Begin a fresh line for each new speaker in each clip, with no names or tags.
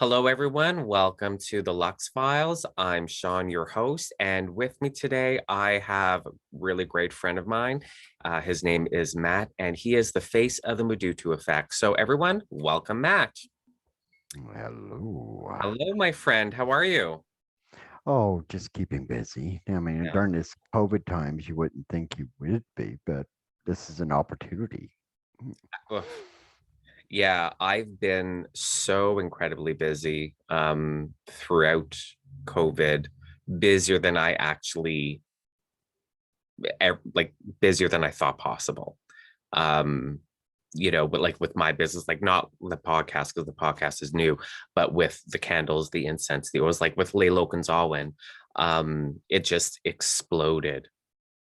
Hello, everyone. Welcome to the Lux Files. I'm Sean, your host, and with me today, I have a really great friend of mine. His name is Matt, and he is the face of the Modutu effect. So, everyone, welcome, Matt.
Hello.
Hello, my friend. How are you?
Oh, just keeping busy. I mean,
Yeah.
during this COVID times, you wouldn't think you would be, but this is an opportunity.
Oof. Yeah, I've been so incredibly busy throughout COVID, busier than I actually like busier than I thought possible. Um, but like with my business, like not the podcast because the podcast is new, but with the candles, the incense, the oils, like with Lalo Gonzalez, it just exploded.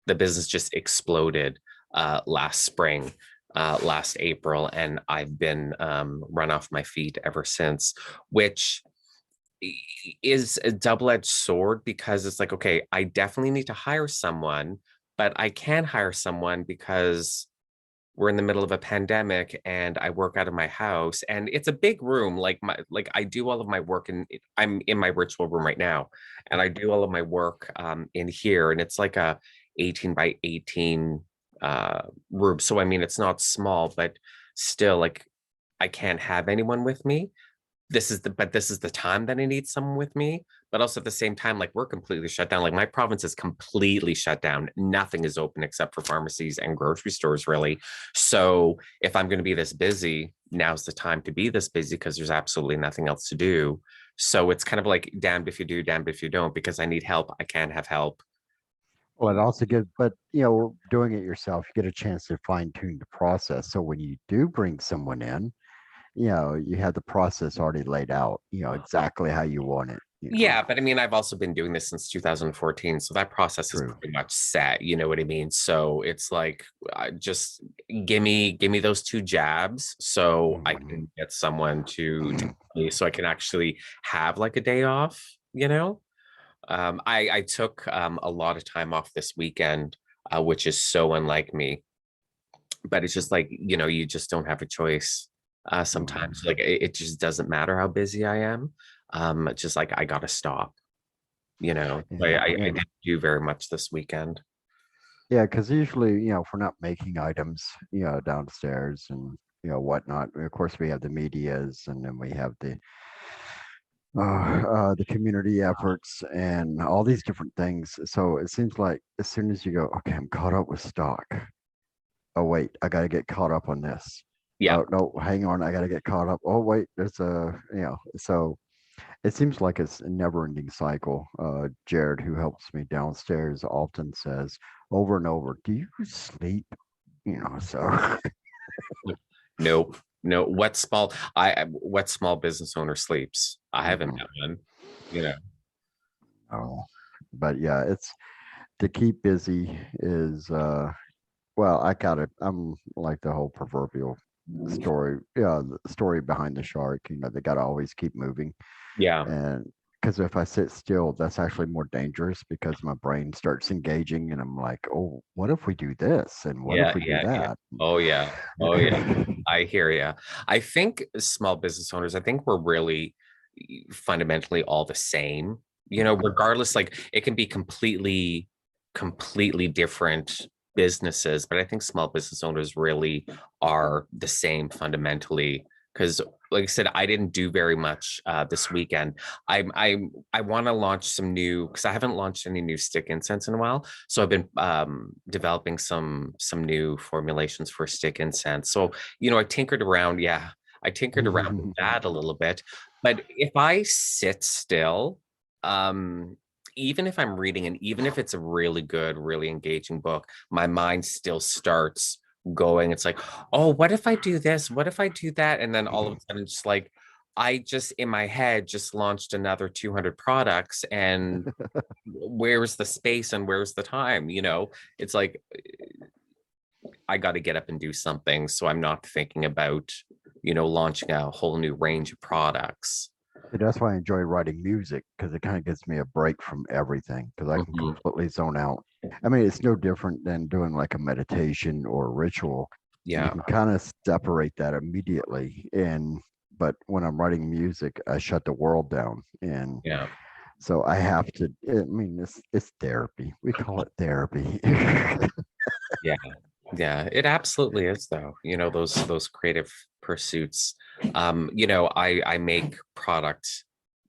The business just exploded last spring, last April, and I've been run off my feet ever since, which is a double-edged sword because it's like, okay, I definitely need to hire someone, but I can hire someone because we're in the middle of a pandemic and I work out of my house and it's a big room. Like I do all of my work and I'm in my ritual room right now and I do all of my work in here and it's like a 18 by 18 room. So I mean it's not small, but still like I can't have anyone with me. This is the time that I need someone with me. But also at the same time, like we're completely shut down. Like my province is completely shut down. Nothing is open except for pharmacies and grocery stores, really. So if I'm going to be this busy, now's the time to be this busy because there's absolutely nothing else to do. So it's kind of like damned if you do, damned if you don't, because I need help. I can't have help.
Well, it also gives, but doing it yourself, you get a chance to fine tune the process. So when you do bring someone in, you have the process already laid out, exactly how you want it.
Yeah, but I mean, I've also been doing this since 2014, so that process is
True.
pretty much set. You know what I mean? So it's like, just give me those two jabs, so I
Mhm.
can get someone to me, so I can actually have like a day off. I took a lot of time off this weekend, which is so unlike me. But it's just like you just don't have a choice. Sometimes,
Mhm.
like it just doesn't matter how busy I am. It's just like I gotta stop.
Yeah,
I
yeah.
didn't do very much this weekend.
Yeah, because usually, if we're not making items, downstairs and whatnot. Of course, we have the medias, and then we have the community efforts and all these different things. So it seems like as soon as you go, okay, I'm caught up with stock. Oh wait, I got to get caught up on this.
Yeah.
Oh no, hang on, I got to get caught up. Oh wait, there's so it seems like it's a never-ending cycle. Jared, who helps me downstairs, often says over and over, "Do you sleep?" So
Nope. No. What small business owner sleeps? I haven't
mhm,
met one. You know.
oh, but yeah, it's to keep busy is well, I got it. I'm like the whole proverbial story, yeah, the story behind the shark. They got to always keep moving,
Yeah.
and because if I sit still, that's actually more dangerous because my brain starts engaging, and I'm like, oh, what if we do this, and what
Yeah.
if we do
Yeah. Yeah.
that?
Oh yeah. Oh yeah. I hear you. I think small business owners, I think we're really fundamentally all the same, regardless, like it can be completely different businesses, but I think small business owners really are the same fundamentally. Because, like I said, I didn't do very much this weekend. I want to launch some new because I haven't launched any new stick incense in a while. So I've been developing some new formulations for stick incense. So I tinkered around. Yeah, I tinkered around with that a little bit. But if I sit still, um, even if I'm reading and even if it's a really good, really engaging book, my mind still starts going. It's like, oh, what if I do this? What if I do that? And then all of a sudden, just like I just in my head just launched another 200 products and where's the space and where's the time? It's like I got to get up and do something. So I'm not thinking about, launching a whole new range of products.
And that's why I enjoy writing music because it kind of gives me a break from everything because I can
Mhm.
completely zone out. I mean, it's no different than doing like a meditation or a ritual. You
Yeah.
can kind of separate that immediately, and but when I'm writing music, I shut the world down. And
Yeah.
so I have to, I mean, it's therapy. We call it therapy.
Yeah. Yeah, it absolutely is though. Those creative pursuits. I make product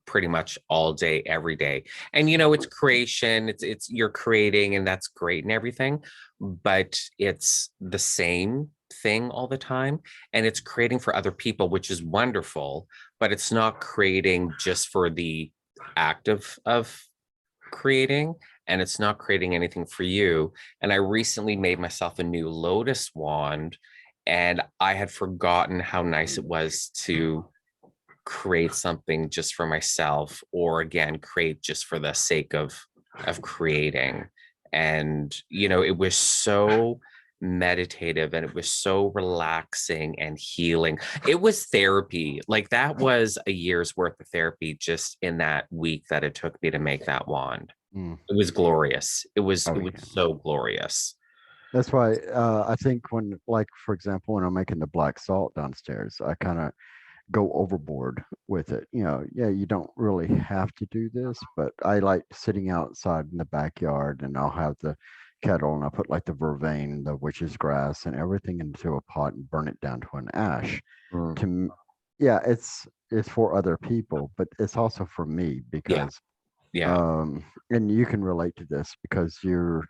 pretty much all day, every day. And it's creation, it's you're creating and that's great and everything, but it's the same thing all the time. And it's creating for other people, which is wonderful, but it's not creating just for the act of creating, and it's not creating anything for you. And I recently made myself a new lotus wand, and I had forgotten how nice it was to create something just for myself, or again create just for the sake of creating. And it was so meditative, and it was so relaxing and healing. It was therapy. Like, that was a year's worth of therapy just in that week that it took me to make that wand.
Mm.
It was glorious. It was
Oh
it was
yeah.
so glorious.
That's why I think when, like, for example, when I'm making the black salt downstairs, I kind of go overboard with it. Yeah, you don't really have to do this, but I like sitting outside in the backyard, and I'll have the kettle, and I'll put like the vervain, the witch's grass, and everything into a pot and burn it down to an ash.
Mm.
To yeah, it's for other people, but it's also for me
Yeah,
because
yeah,
um and you can relate to this because you're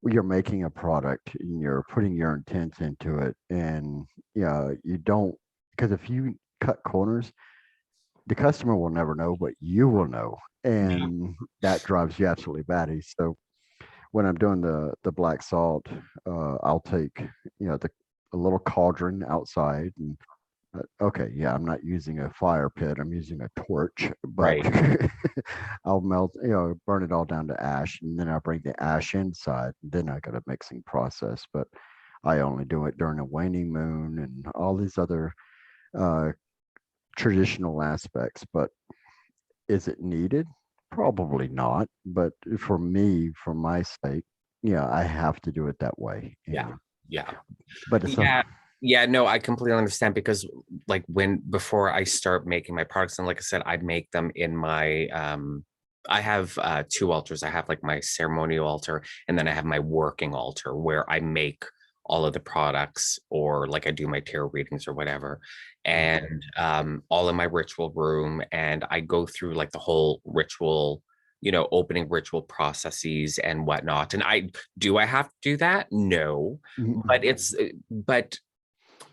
making a product and you're putting your intent into it. And yeah, you don't, because if you cut corners, the customer will never know, but you will know.
yeah.
And that drives you absolutely batty. So when I'm doing the black salt, I'll take, the a little cauldron outside, and okay, yeah, I'm not using a fire pit. I'm using a torch, but
Right.
I'll melt, burn it all down to ash, and then I bring the ash inside. And then I got a mixing process, but I only do it during a waning moon and all these other uh, traditional aspects. But is it needed? Probably not. But for me, for my sake, yeah, I have to do it that way.
Yeah,
And
yeah.
but it's a
Yeah, yeah, no, I completely understand, because like when before I start making my products, and like I said, I make them in my I have two altars. I have like my ceremonial altar, and then I have my working altar where I make all of the products, or like I do my tarot readings or whatever.
Mhm.
And all in my ritual room, and I go through like the whole ritual, opening ritual processes and whatnot. And I have to do that? No,
Mhm.
but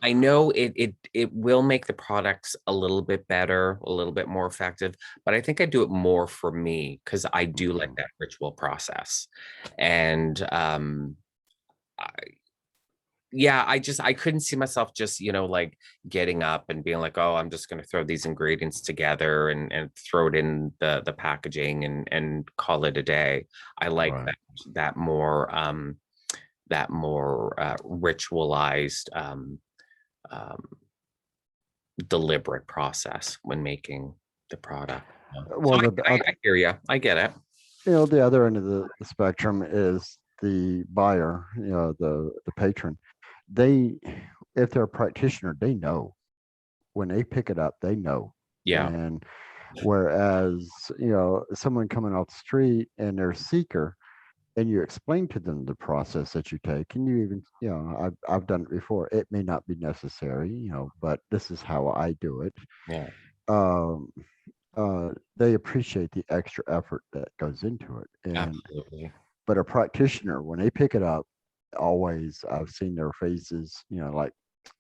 I know it will make the products a little bit better, a little bit more effective, but I think I do it more for me because I do like
Mhm.
that ritual process. And I, yeah, I couldn't see myself just, like getting up and being like, oh, I'm just gonna throw these ingredients together and throw it in the packaging and call it a day. I like
Right.
that more ritualized um, deliberate process when making the product. So
Well,
I hear you. I get it.
the other end of the spectrum is the buyer, the patron. They, if they're a practitioner, they know when they pick it up, they know.
Yeah.
And whereas, someone coming off the street and they're a seeker, and you explain to them the process that you take, and you even, I've done it before. It may not be necessary, but this is how I do it.
Yeah.
Um, they appreciate the extra effort that goes into it. And
Absolutely.
but a practitioner, when they pick it up, always I've seen their faces, like,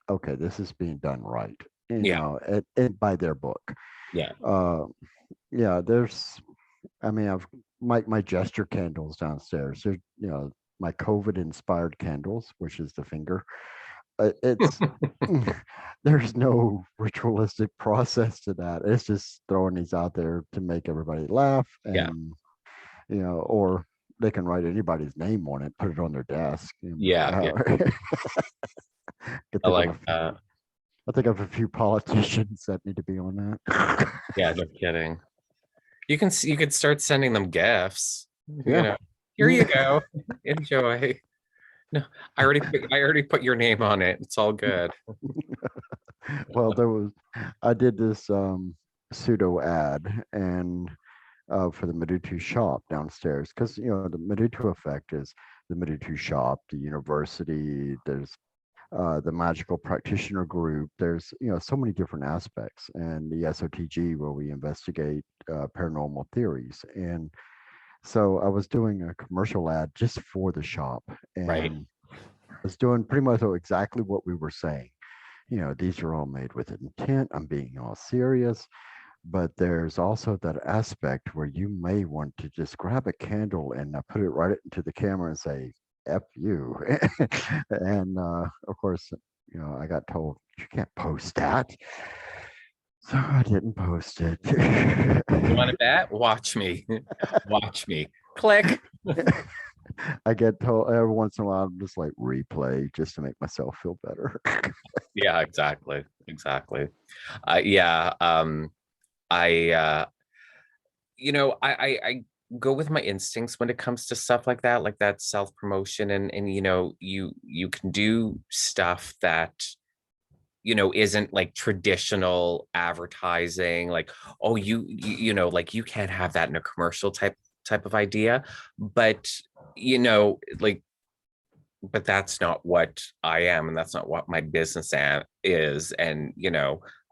okay, this is being done right,
Yeah.
and by their book.
Yeah.
Uh, yeah, I mean, I've my gesture candles downstairs. They're, my COVID inspired candles, which is the finger. It's there's no ritualistic process to that. It's just throwing these out there to make everybody laugh,
Yeah.
and or they can write anybody's name on it, put it on their desk. And,
Yeah. Yeah.
I
I
think of
like
a
that.
I think of a few politicians that need to be on that.
Yeah, no kidding. You could start sending them gifts.
Yeah.
Here you go. Enjoy. No, I already put your name on it. It's all good.
Well, I did this pseudo ad and for the Madutu shop downstairs because the Madutu effect is the Madutu shop, the university. There's the magical practitioner group. There's so many different aspects, and the SOTG where we investigate paranormal theories. And so I was doing a commercial ad just for the shop,
Right.
and I was doing pretty much exactly what we were saying. These are all made with intent. I'm being all serious. But there's also that aspect where you may want to just grab a candle and put it right into the camera and say, F you. And of course, I got told you can't post that. So I didn't post it.
You want to bet? Watch me. Watch me. Click.
I get told every once in a while, I'm just like replay just to make myself feel better.
Yeah, exactly. Exactly. Yeah. I I go with my instincts when it comes to stuff like that self-promotion, and you can do stuff that isn't like traditional advertising, like, oh, like you can't have that in a commercial type of idea, but like, but that's not what I am, and that's not what my business is. And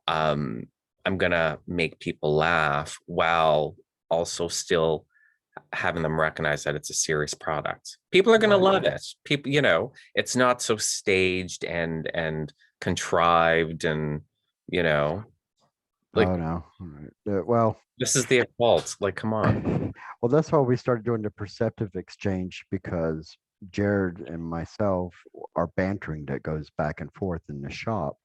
um I'm gonna make people laugh while also still having them recognize that it's a serious product. People are going to
Right.
love it. People, it's not so staged and contrived, and you know, like
Oh no. All right. Well,
this is the occult. Like, come on.
well, that's why we started doing the perceptive exchange because Jared and myself are bantering that goes back and forth in the shop,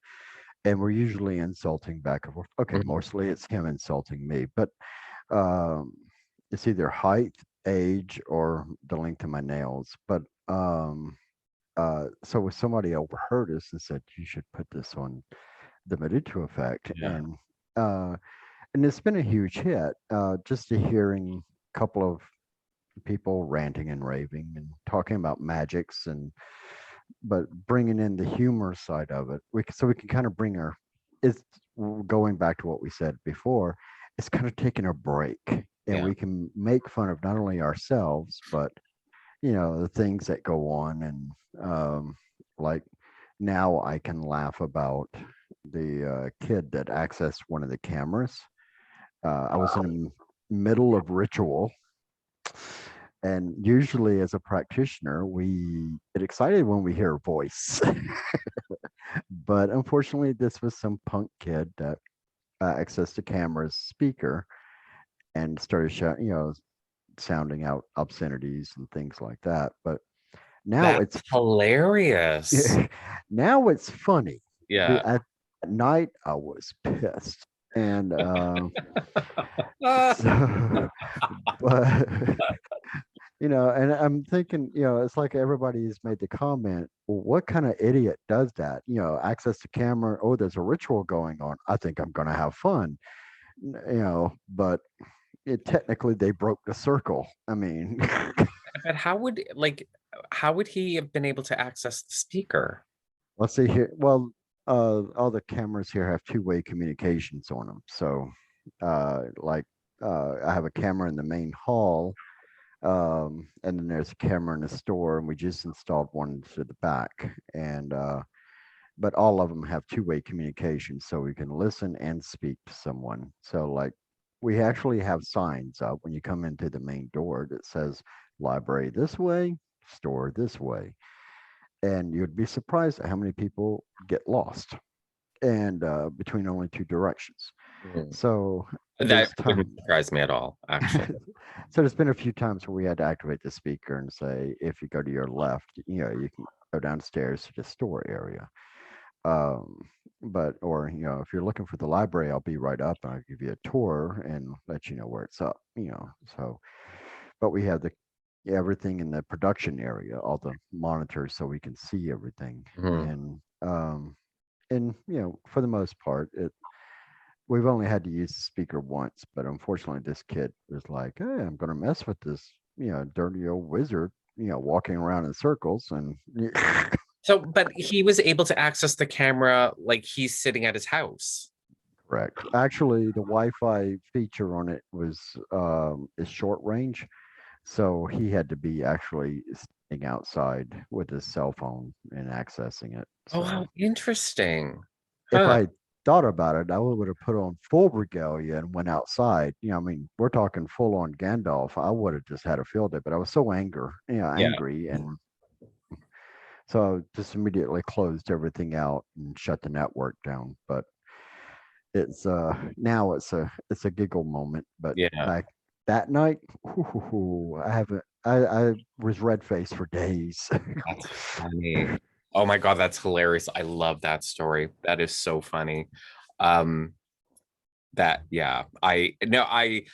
and we're usually insulting back and forth. Okay,
Mhm.
mostly it's him insulting me, but um, it's either height, age, or the length of my nails. But so if somebody overheard us and said you should put this on the Meditu effect,
Yeah.
uh, and it's been a huge hit. Just to hearing a couple of people ranting and raving and talking about magics and but bringing in the humor side of it so we can kind of bring our it's going back to what we said before. It's kind of taking a break, and
Yeah.
we can make fun of not only ourselves but the things that go on. And like now I can laugh about the kid that accessed one of the cameras. I was in the middle of ritual, and usually as a practitioner, we get excited when we hear a voice. But unfortunately, this was some punk kid that accessed the camera's speaker and started sounding out obscenities and things like that. But now
That's hilarious.
now it's funny.
Yeah.
At night, I was pissed, and
Ah,
so, but and I'm thinking, it's like everybody's made the comment, well, what kind of idiot does that? Access the camera. Oh, there's a ritual going on. I think I'm going to have fun, but technically they broke the circle. I mean,
but how would he have been able to access the speaker?
let's see here. Well, all the cameras here have two-way communications on them. So, like, I have a camera in the main hall, and then there's a camera in the store, and we just installed one to the back. And but all of them have two-way communication, so we can listen and speak to someone. So, like, we actually have signs up when you come into the main door that says "Library this way, store this way," and you'd be surprised at how many people get lost and between only two directions.
Mm.
So
That
there's time.
wouldn't surprise me at all, actually.
So there's been a few times where we had to activate the speaker and say, if you go to your left, you can go downstairs to the store area. Um, but or if you're looking for the library, I'll be right up and I'll give you a tour and let you know where it's up. So but we have the everything in the production area, all the monitors, so we can see everything.
Mhm.
And for the most part, we've only had to use the speaker once, but unfortunately, this kid was like, "Hey, I'm going to mess with this, dirty old wizard, walking around in circles." And
So, but he was able to access the camera like he's sitting at his house.
Correct. Actually, the Wi-Fi feature on it was is short range, so he had to be actually standing outside with his cell phone and accessing it.
Oh, how
So
interesting.
if
Huh.
I thought about it, I would have put on full regalia and went outside. I mean, we're talking full on Gandalf. I would have just had a field day, but I was so
Yeah.
angry, and so I just immediately closed everything out and shut the network down. But it's now it's a giggle moment. But
Yeah.
back that night, I haven't. I was red faced for days.
That's funny. Oh my God, that's hilarious. I love that story. That is so funny. Um, that yeah, I no, I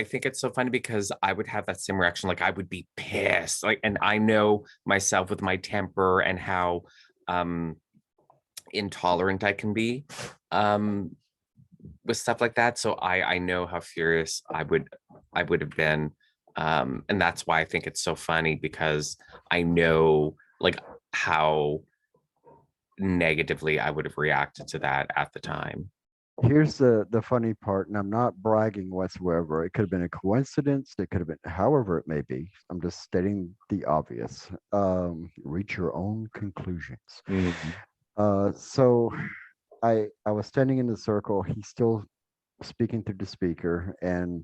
think it's so funny because I would have that same reaction. Like I would be pissed. Like, and I know myself with my temper and how um intolerant I can be with stuff like that. So I know how furious I would have been. And that's why I think it's so funny because I know like how negatively I would have reacted to that at the time.
Here's the funny part, and I'm not bragging whatsoever. It could have been a coincidence. It could have been however it may be. I'm just stating the obvious. Reach your own conclusions.
Mm.
So I was standing in the circle. He's still speaking through the speaker, and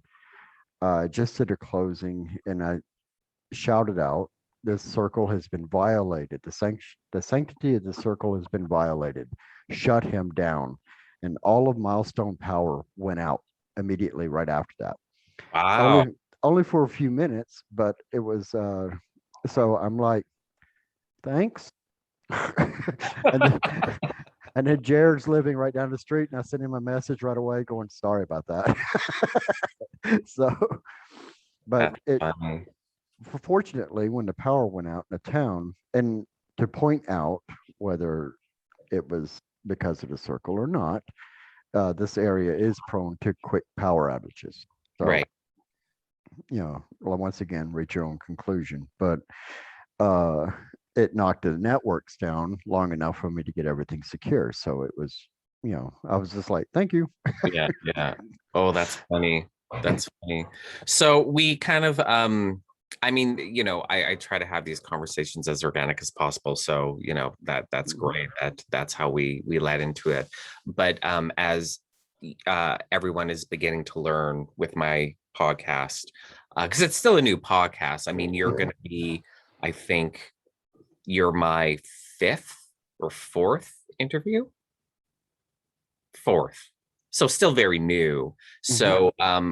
just did a closing, and I shouted out, "This circle has been violated. The sanctity of the circle has been violated. Shut him down." And all of Milestone power went out immediately right after that.
Wow.
Only for a few minutes, but it was so I'm like, thanks. and then, and then Jared's living right down the street, and I sent him a message right away going, sorry about that. So, but
That's
it
funny.
fortunately, when the power went out in the town, and to point out whether it was because of the circle or not, this area is prone to quick power outages. So,
Right.
well, once again, reach your own conclusion. But uh, it knocked the networks down long enough for me to get everything secure. So it was, I was just like, thank you.
Yeah, yeah. Oh, that's funny. That's funny. So we kind of I mean, I try to have these conversations as organic as possible. So, that's great. That's how we led into it. But as everyone is beginning to learn with my podcast, because it's still a new podcast. I mean, you're gonna be, I think you're my fifth or fourth interview fourth, so still very new.
Mhm.
So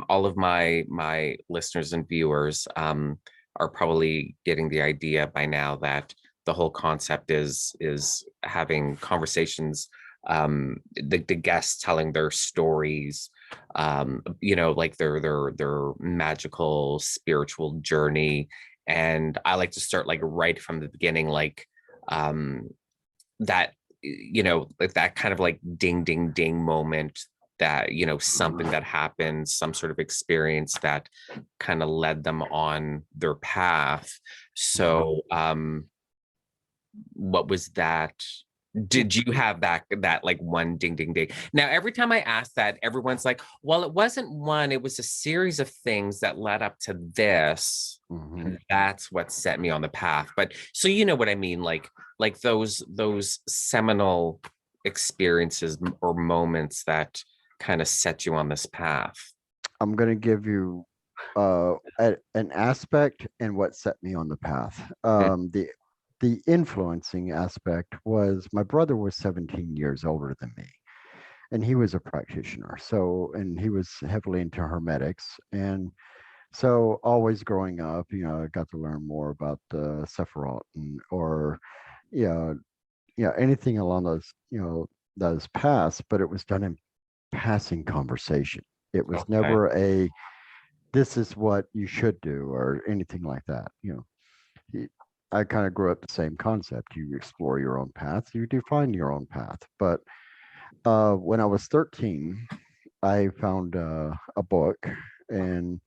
all of my listeners and viewers are probably getting the idea by now that the whole concept is having conversations, the guests telling their stories, like their magical spiritual journey. And I like to start like right from the beginning, like um that like that kind of like ding ding ding moment, that something that happened, some sort of experience that kind of led them on their path.
Mhm.
So what was that? Did you have that like one ding ding ding? Now every time I ask that, everyone's like, well, it wasn't one, it was a series of things that led up to this,
Mhm.
and that's what set me on the path. But so you know what I mean, like those seminal experiences or moments that kind of set you on this path.
I'm going to give you an aspect and what set me on the path.
Mm.
The influencing aspect was my brother was 17 years older than me, and he was a practitioner. So, and he was heavily into hermetics, and so always growing up, I got to learn more about the Sephiroth or yeah, anything along those paths. But it was done in passing conversation. It was
Okay.
never a this is what you should do or anything like that. He- I kind of grew up the same concept. You explore your own path, you define your own path. But when I was 13, I found a book, and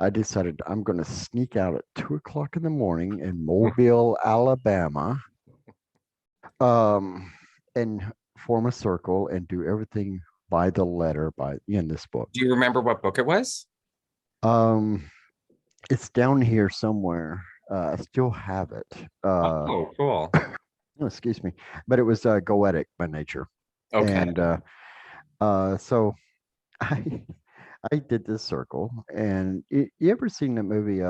I decided I'm going to sneak out at 2 o'clock in the morning in Mobile, Alabama, um, and form a circle and do everything by the letter by in this book.
Do you remember what book it was?
Um, it's down here somewhere. I still have it.
Oh, cool.
Oh, excuse me, but it was goetic by nature,
Okay.
and so I I did this circle, and you ever seen the movie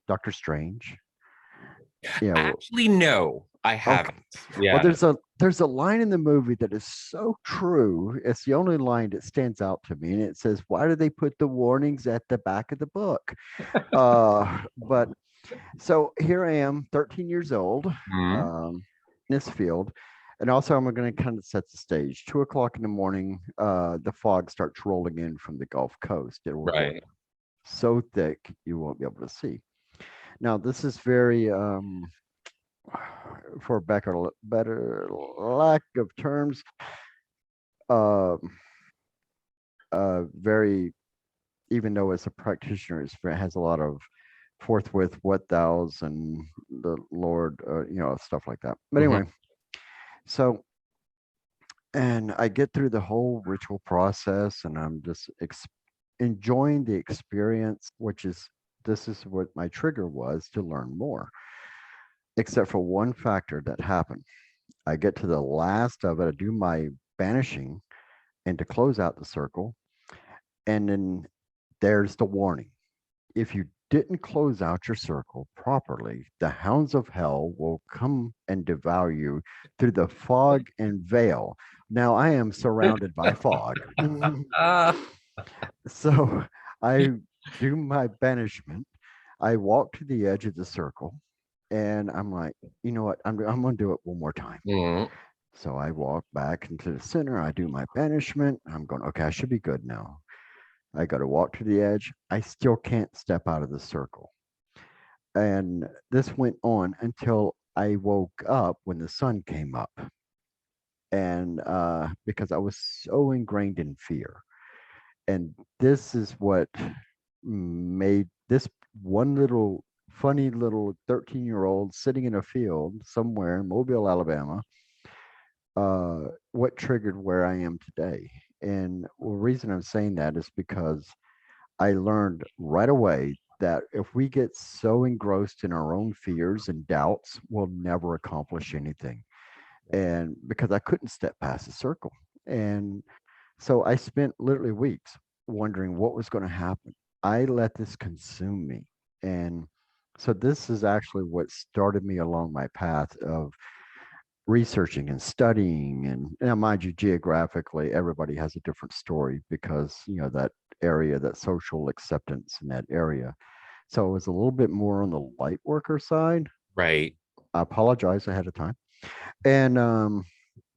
Doctor Strange? You know,
Actually, no, I
okay.
haven't.
Well,
Yeah.
there's a line in the movie that is so true. It's the only line that stands out to me, and it says, "Why do they put the warnings at the back of the book?" But so here I am, 13 years old,
Mhm.
in this field. And also, I'm going to kind of set the stage. 2 o'clock in the morning, the fog starts rolling in from the Gulf Coast. It will get
Right.
so thick you won't be able to see. Now, this is very, for better lack of terms, uh, very, even though it's a practitioner, it has a lot of forthwith, what thous, and the Lord, stuff like that. But
Mhm.
anyway, so and I get through the whole ritual process, and I'm just enjoying the experience, which is this is what my trigger was to learn more, except for one factor that happened. I get to the last of it, I do my banishing, and to close out the circle, and then there's the warning. If you didn't close out your circle properly, the hounds of hell will come and devour you through the fog and veil. Now I am surrounded by fog.
Ah,
So I do my banishment. I walk to the edge of the circle, and I'm like, you know what? I'm going to do it one more time.
mhm.
So I walk back into the center. I do my banishment. I'm going, okay, I should be good now. I got to walk to the edge. I still can't step out of the circle. And this went on until I woke up when the sun came up. And because I was so ingrained in fear. And this is what made this one little funny little 13-year-old sitting in a field somewhere in Mobile, Alabama, what triggered where I am today. And the reason I'm saying that is because I learned right away that if we get so engrossed in our own fears and doubts, we'll never accomplish anything. And because I couldn't step past the circle. And so I spent literally weeks wondering what was going to happen. I let this consume me. And so this is actually what started me along my path of researching and studying. And now, mind you, geographically, everybody has a different story because, that area, that social acceptance in that area. So it was a little bit more on the light worker side.
Right.
I apologize ahead of time. And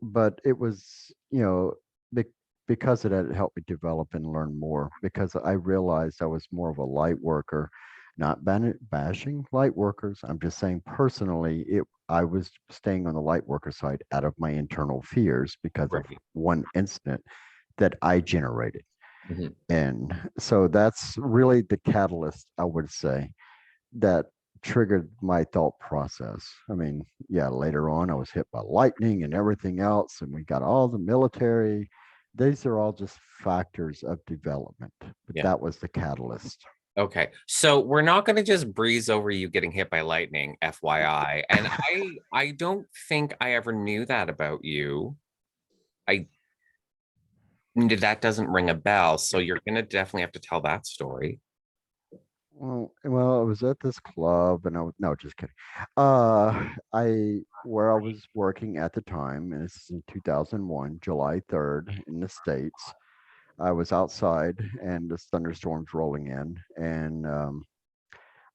but it was, be- because of that, it helped me develop and learn more because I realized I was more of a light worker, not bashing light workers. I'm just saying personally, I was staying on the light worker side out of my internal fears because of
Right.
one incident that I generated.
Mhm.
And so that's really the catalyst, I would say, that triggered my thought process. I mean, yeah, later on I was hit by lightning and everything else, and we got all the military. These are all just factors of development, but
Yeah.
that was the catalyst.
Okay. So we're not going to just breeze over you getting hit by lightning, FYI. And I don't think I ever knew that about you. I that doesn't ring a bell. So you're going to definitely have to tell that story.
Well, I was at this club, and I was no, just kidding. I where I was working at the time, and this is in 2001, July 3rd, in the States. I was outside, and this thunderstorm's rolling in, and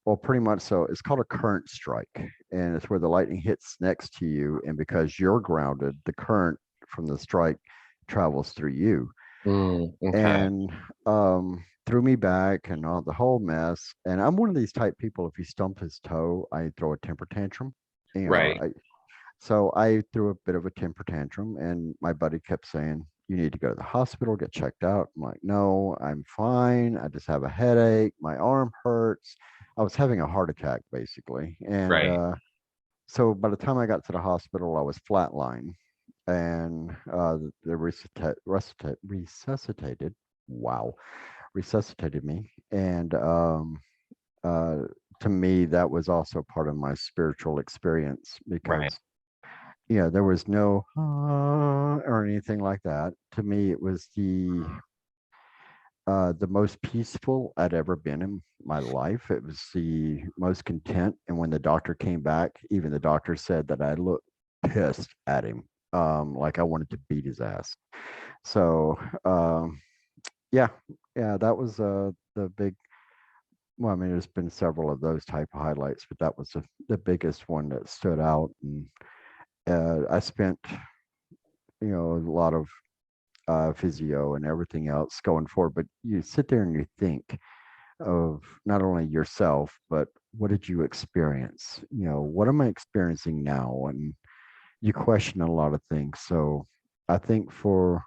well, pretty much so. It's called a current strike, and it's where the lightning hits next to you, and because you're grounded, the current from the strike travels through you
Okay.
and threw me back and all the whole mess. And I'm one of these type people. If you stump his toe, I throw a temper tantrum. You know,
Right.
so I threw a bit of a temper tantrum, and my buddy kept saying, "You need to go to the hospital, get checked out." I'm like, "No, I'm fine. I just have a headache. My arm hurts." I was having a heart attack basically, and
Right.
So by the time I got to the hospital, I was flatline, and they resuscitated. Wow, resuscitated me, and uh, to me, that was also part of my spiritual experience
Right.
because there was no or anything like that. To me, it was the most peaceful I'd ever been in my life. It was the most content. And when the doctor came back, even the doctor said that I looked pissed at him, like I wanted to beat his ass. So, yeah, yeah, that was the big. Well, I mean, there's been several of those type of highlights, but that was the biggest one that stood out. And I spent, a lot of physio and everything else going forward. But you sit there and you think of not only yourself, but what did you experience? What am I experiencing now? And you question a lot of things. So I think for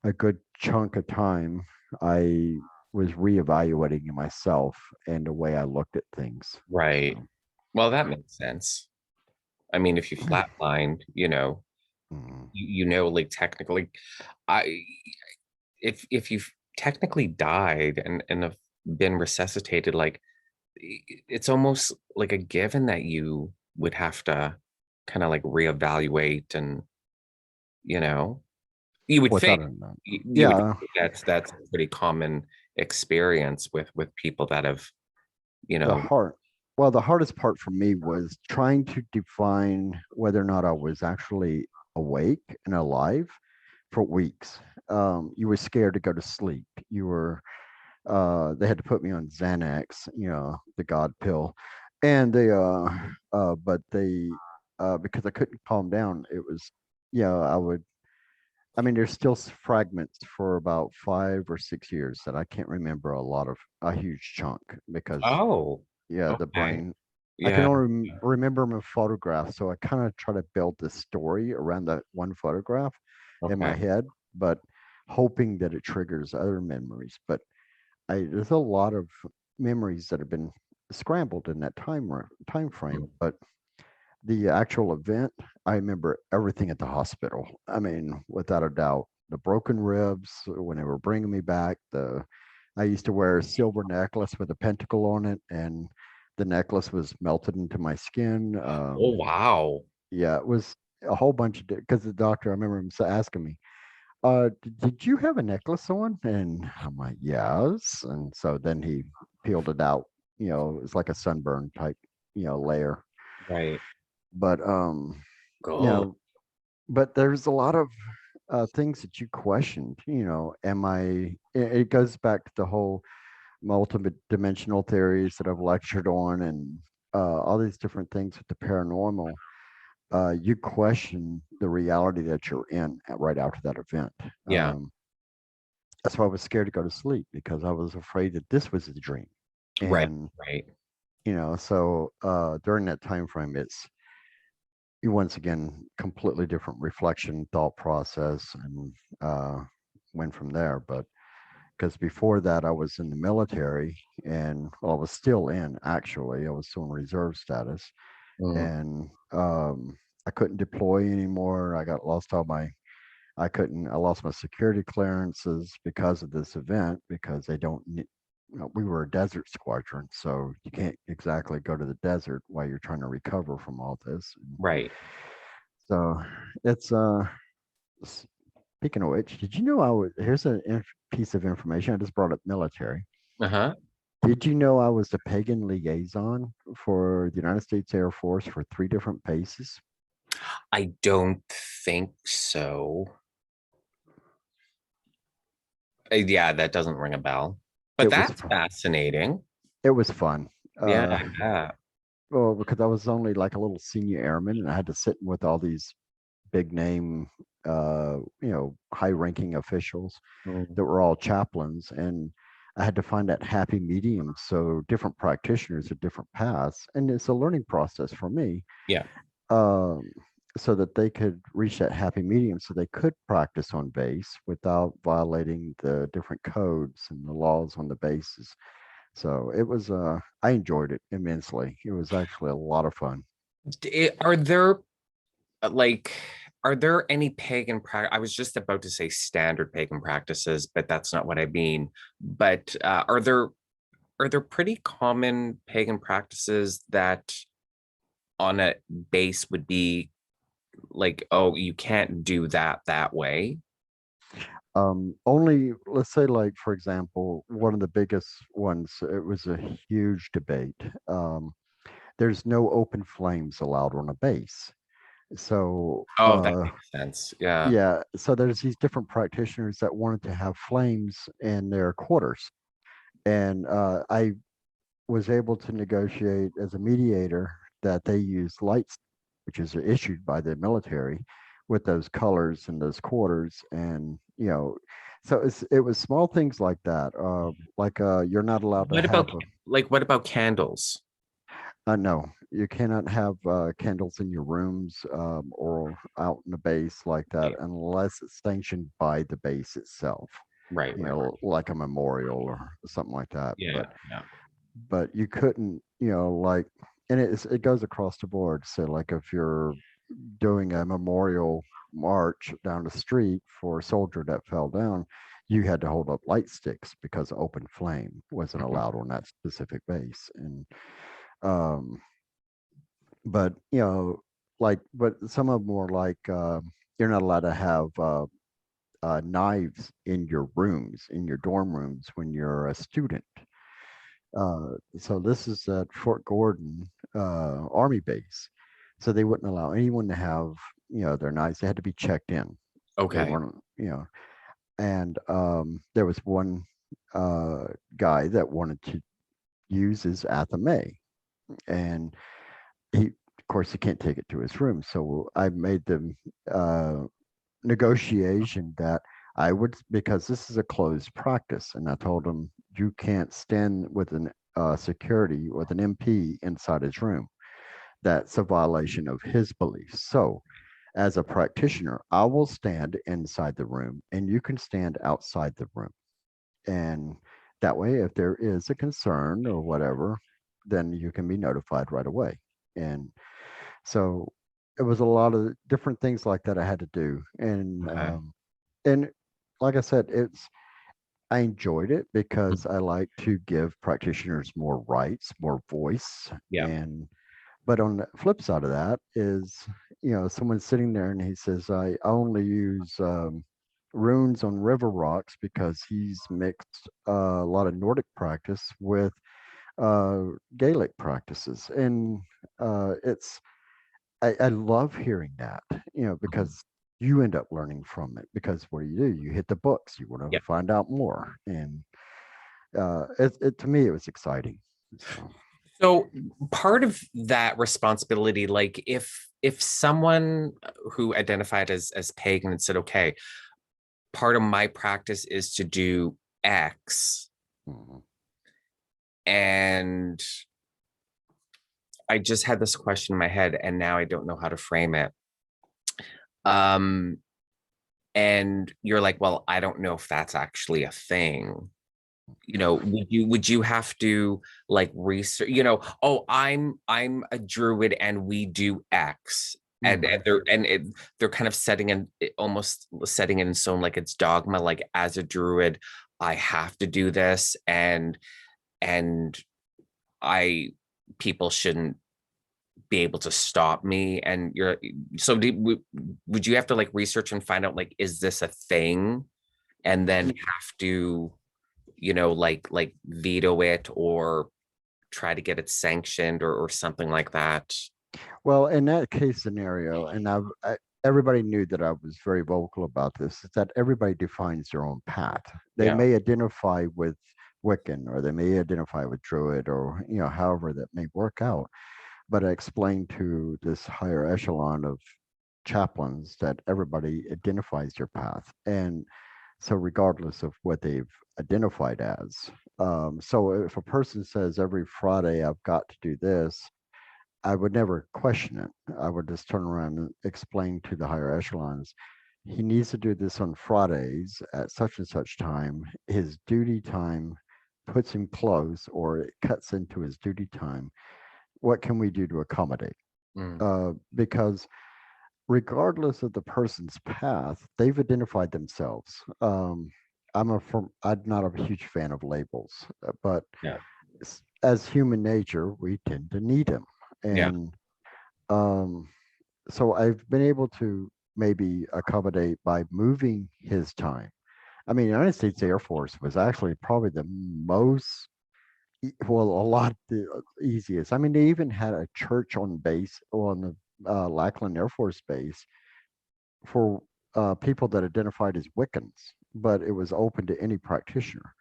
a good chunk of time, I was reevaluating myself and the way I looked at things.
Right.
So,
Well, that makes sense. I mean, if you flatlined,
mm,
like technically, I if you've technically died and have been resuscitated, like it's almost like a given that you would have to kind of like reevaluate and you know you would think
without a doubt.
you would
Yeah,
think that's a pretty common experience with people that have you
the
know
hard well, the hardest part for me was trying to define whether or not I was actually awake and alive for weeks. You were scared to go to sleep. You were they had to put me on Xanax, the God pill, and but they because I couldn't calm down. It was, I would. I mean, there's still fragments for about 5 or 6 years that I can't remember a huge chunk because,
oh
yeah, the
okay
brain. I can
yeah
only remember them in photographs, so I kind of try to build this story around that one photograph in my
okay
head, but hoping that it triggers other memories. But there's a lot of memories that have been scrambled in that time frame. But the actual event, I remember everything at the hospital. I mean, without a doubt, the broken ribs when they were bringing me back. I used to wear a silver necklace with a pentacle on it, and the necklace was melted into my skin.
oh wow
Yeah, it was a whole bunch of because the doctor, I remember him asking me, did you have a necklace on? And I'm like, yes. And so then he peeled it out. It's like a sunburn type, layer.
right
But you
go
know, but there's a lot of things that you questioned. Am I? It goes back to the whole multiple dimensional theories that I've lectured on, and all these different things with the paranormal. You question the reality that you're in right after that event.
yeah
That's why I was scared to go to sleep because I was afraid that this was a dream.
right
And
right
so during that time frame, it's once again completely different reflection, thought process, and went from there. But because before that, I was in the military, and well, I was still in actually. I was still in reserve status,
Mm,
and I couldn't deploy anymore. I lost my security clearances because of this event because they don't need, we were a desert squadron, so you can't exactly go to the desert while you're trying to recover from all this.
right
So it's speaking of which, did you know here's a piece of information I just brought up military.
uh-huh
Did you know I was the pagan liaison for the United States Air Force for 3 different bases?
I don't think so. Yeah, that doesn't ring a bell. But
It was
that's fascinating.
it was fun.
Yeah,
Uh,
I bet.
well, because I was only like a little senior airman, and I had to sit with all these big name, high ranking officials
Mm,
that were all chaplains, and I had to find that happy medium. So different practitioners at different paths, and it's a learning process for me,
yeah,
um, so that they could reach that happy medium, so they could practice on base without violating the different codes and the laws on the bases. So it was, I enjoyed it immensely. It was actually a lot of fun.
Are there like are there any pagan I was just about to say standard pagan practices, but that's not what I mean. But are there pretty common pagan practices that on a base would be like, oh, you can't do that that way?
Only, let's say, like, for example, one of the biggest ones, it was a huge debate. Um, there's no open flames allowed on a base. So,
Oh, that makes sense. Yeah.
yeah, so there's these different practitioners that wanted to have flames in their quarters. And I was able to negotiate as a mediator that they use lights, which is issued by the military, with those colors and those quarters, and so it was small things like that. Like you're not allowed to
What
have
about what about candles?
no, you cannot have candles in your rooms or out in the base like that
Right,
unless it's sanctioned by the base itself.
right.
Like a memorial or something like that.
Yeah, yeah.
But you couldn't, like, and it goes across the board. So like if you're doing a memorial march down the street for a soldier that fell down, you had to hold up light sticks because open flame wasn't
Mhm.
allowed on that specific base. And um, but like, but some of them were like, you're not allowed to have knives in your rooms, in your dorm rooms when you're a student. So this is at Fort Gordon Army Base. So they wouldn't allow anyone to have, their knives. They had to be checked in. They
Okay.
weren't, and there was one guy that wanted to use his Athame, and of course, he can't take it to his room. So I made the uh, negotiation that I would, because this is a closed practice, and I told him you can't stand with an security with an MP inside his room. That's a violation of his beliefs. So, as a practitioner, I will stand inside the room, and you can stand outside the room. And that way, if there is a concern or whatever, then you can be notified right away. And so it was a lot of different things like that I had to do.
Okay.
And like I said, I enjoyed it because I like to give practitioners more rights, more voice.
Yeah.
And but on the flip side of that is, someone's sitting there and he says, I only use runes on river rocks because he's mixed a lot of Nordic practice with uh, Gaelic practices. And it's I love hearing that,
Mhm.
because you end up learning from it. Because what do? You hit the books. You want
Yeah.
to find out more, and it to me it was exciting. So,
So part of that responsibility, like if someone who identified as pagan and said, okay, part of my practice is to do X,
mhm.
and I just had this question in my head and now I don't know how to frame it. Um, and you're like, well, I don't know if that's actually a thing. Would you have to like research, oh, I'm a druid and we do X. And
Mhm.
they're kind of almost setting it in stone, like it's dogma, like as a druid, I have to do this, and I people shouldn't be able to stop me. And would you have to like research and find out, like, is this a thing, and then have to like veto it or try to get it sanctioned or something like that?
Well, in that case scenario, and everybody knew that I was very vocal about this, is that everybody defines their own path. They
Yeah.
may identify with Wiccan, or they may identify with Druid, or however that may work out. But I explained to this higher echelon of chaplains that everybody identifies their path. And so, regardless of what they've identified as, so if a person says every Friday I've got to do this, I would never question it. I would just turn around and explain to the higher echelons, he needs to do this on Fridays at such and such time. His duty time puts him close or it cuts into his duty time. What can we do to accommodate?
Mm.
because regardless of the person's path, they've identified themselves. I'm not a huge fan of labels, but
Yeah.
as human nature, we tend to need them.
Yeah.
And um, so I've been able to maybe accommodate by moving his time. I mean, United States Air Force was actually probably the most, well, a lot the easiest. I mean, they even had a church on base on the Lackland Air Force Base for people that identified as Wiccans, but it was open to any practitioner.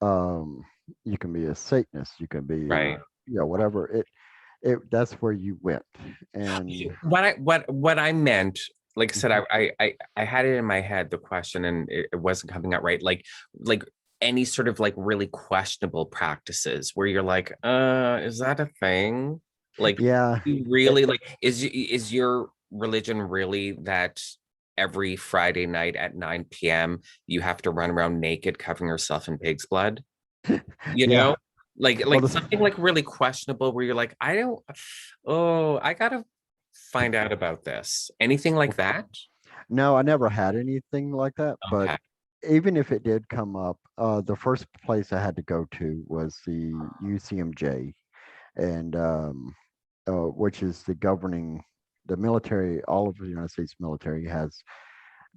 Um, you can be a Satanist, you can be,
Right.
whatever. It that's where you went, and
What I meant, like I said,
Mhm.
I had it in my head, the question, and it wasn't coming out right. Like any sort of like really questionable practices where you're like, is that a thing? Like,
Yeah,
you
it,
really like, is your religion really that every Friday night at 9 p.m. you have to run around naked, covering yourself in pig's blood? You
yeah.
know,
Well,
like something like really questionable where you're like, I don't, oh, I gotta find out about this. Anything like that?
no, I never had anything like that. But
Okay.
even if it did come up, the first place I had to go to was the UCMJ, and which is the governing the military. All of the United States military has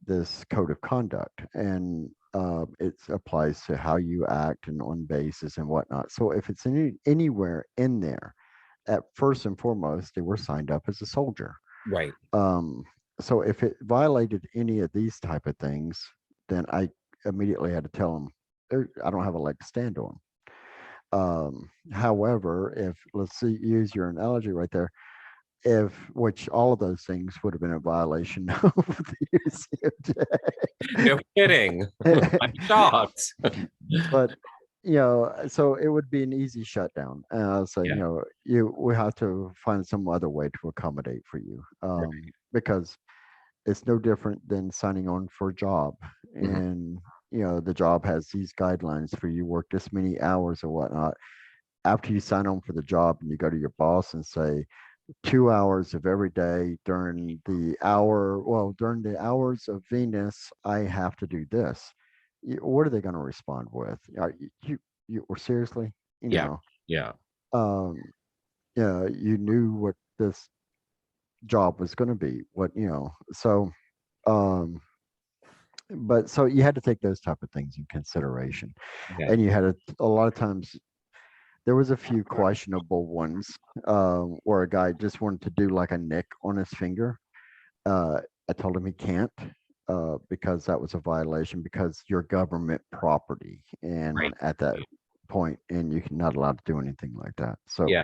this code of conduct, and it applies to how you act and on bases and whatnot. So if it's anywhere in there, at first and foremost, they were signed up as a soldier.
Right.
Um, so if it violated any of these type of things, then I immediately had to tell them, I don't have a leg to stand on. However, if let's see, use your analogy right there, if which all of those things would have been a violation of the
No kidding. I'm
UCMJ.
shocked.
But so it would be an easy shutdown. So
Yeah.
you we have to find some other way to accommodate for you, because it's no different than signing on for a job,
Mhm.
and the job has these guidelines for you work this many hours or whatnot. After you sign on for the job and you go to your boss and say 2 hours of every day during the hours of Venus, I have to do this. What are they going to respond with? Or seriously, you
Yeah.
know,
Yeah.
um, you knew what this job was going to be, so, um, but so you had to take those type of things in consideration,
Yeah.
and you had a lot of times there was a few questionable ones, where a guy just wanted to do like a nick on his finger. I told him he can't, because that was a violation because you're government property, and
Right.
at that point, and you're not allowed to do anything like that. So,
Yeah.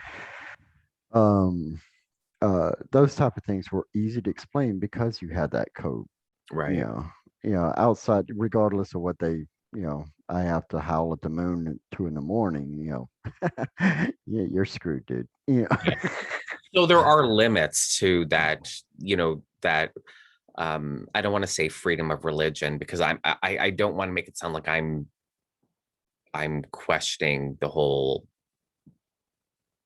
um, those type of things were easy to explain because you had that code. You
Right.
know, outside, regardless of what they, I have to howl at the moon at 2 in the morning. Yeah, you're screwed, dude.
Yeah. So there are limits to that, that I don't want to say freedom of religion because I don't want to make it sound like I'm questioning the whole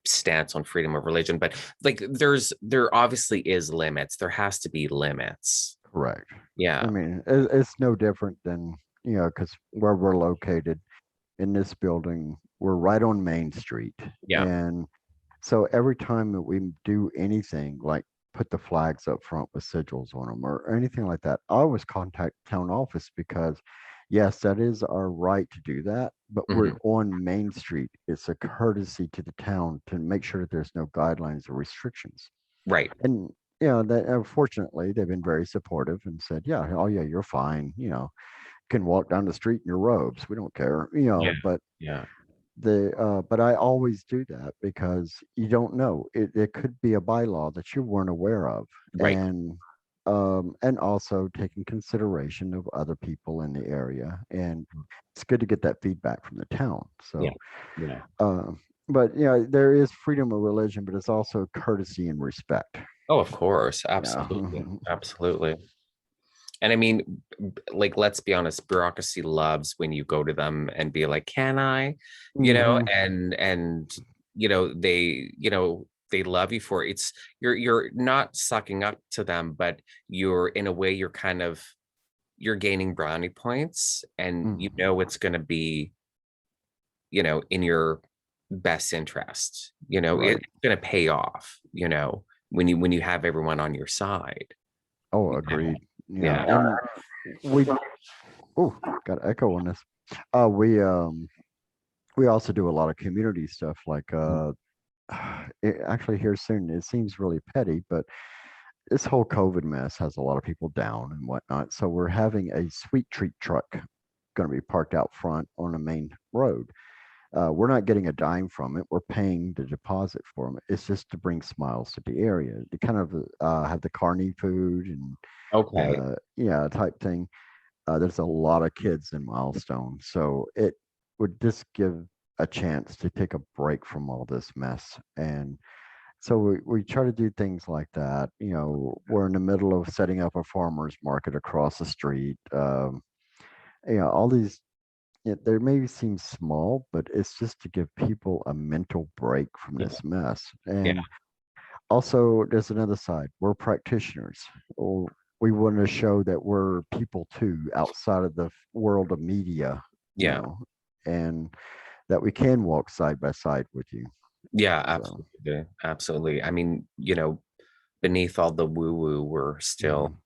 stance on freedom of religion, but like there obviously is limits. There has to be limits.
Correct. I
Yeah.
mean, it's no different than, because where we're located in this building, we're right on Main Street.
Yeah.
And so every time that we do anything like put the flags up front with sigils on them or anything like that, I always contact town office because, yes, that is our right to do that, but we're
Mhm.
on Main Street. It's a courtesy to the town to make sure that there's no guidelines or restrictions.
Right.
And that fortunately they've been very supportive and said, yeah, oh yeah, you're fine. Can walk down the street in your robes. We don't care.
Yeah.
But
Yeah.
but I always do that because you don't know. It could be a bylaw that you weren't aware of,
Right.
and also taking consideration of other people in the area. And it's good to get that feedback from the town.
Yeah.
So,
Yeah.
uh, but there is freedom of religion, but it's also courtesy and respect.
Oh, of course.
Yeah.
Absolutely. Absolutely. And I mean, like, let's be honest, bureaucracy loves when you go to them and be like, can I?
Hmm.
And they, they love you for it. It's you're not sucking up to them, but you're in a way you're kind of you're gaining brownie points, and you
Mhm.
know it's going to be, in your best interest.
Right.
It's going to pay off, when you have everyone on your side.
Oh,
you know?
agreed.
Yeah.
And we oh, got echo on this. We also do a lot of community stuff like actually here soon. It seems really petty, but this whole COVID mess has a lot of people down and whatnot. So we're having a sweet treat truck going to be parked out front on the main road. We're not getting a dime from it. We're paying the deposit for them. It's just to bring smiles to the area. To kind of have the carny food and
Okay.
yeah, type thing. There's a lot of kids in Milestone, so it would just give a chance to take a break from all this mess. And so we try to do things like that. We're in the middle of setting up a farmer's market across the street. All these, they may seem small, but it's just to give people a mental break from
Yeah.
this mess.
Yeah.
And also, there's another side. We're practitioners. Or we want to show that we're people too, outside of the world of media, you
Yeah.
know, and that we can walk side by side with you.
Yeah,
So,
absolutely. Absolutely. I mean, beneath all the woo woo, we're still
mhm.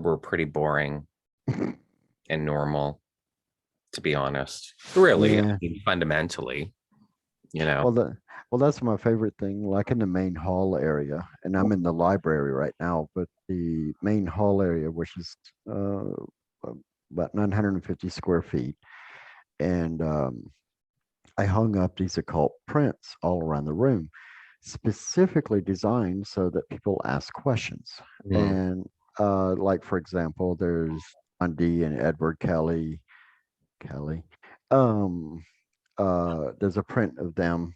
we're pretty boring and normal, to be honest. Really, I
Yeah.
mean, fundamentally, you know.
Well, that's my favorite thing. Like in the main hall area, and I'm in the library right now, but the main hall area, which is uh, about 950 square feet, and I hung up these occult prints all around the room, specifically designed so that people ask questions.
Mm,
And like for example, there's Andy and Edward Kelly. Kelly. Um, there's a print of them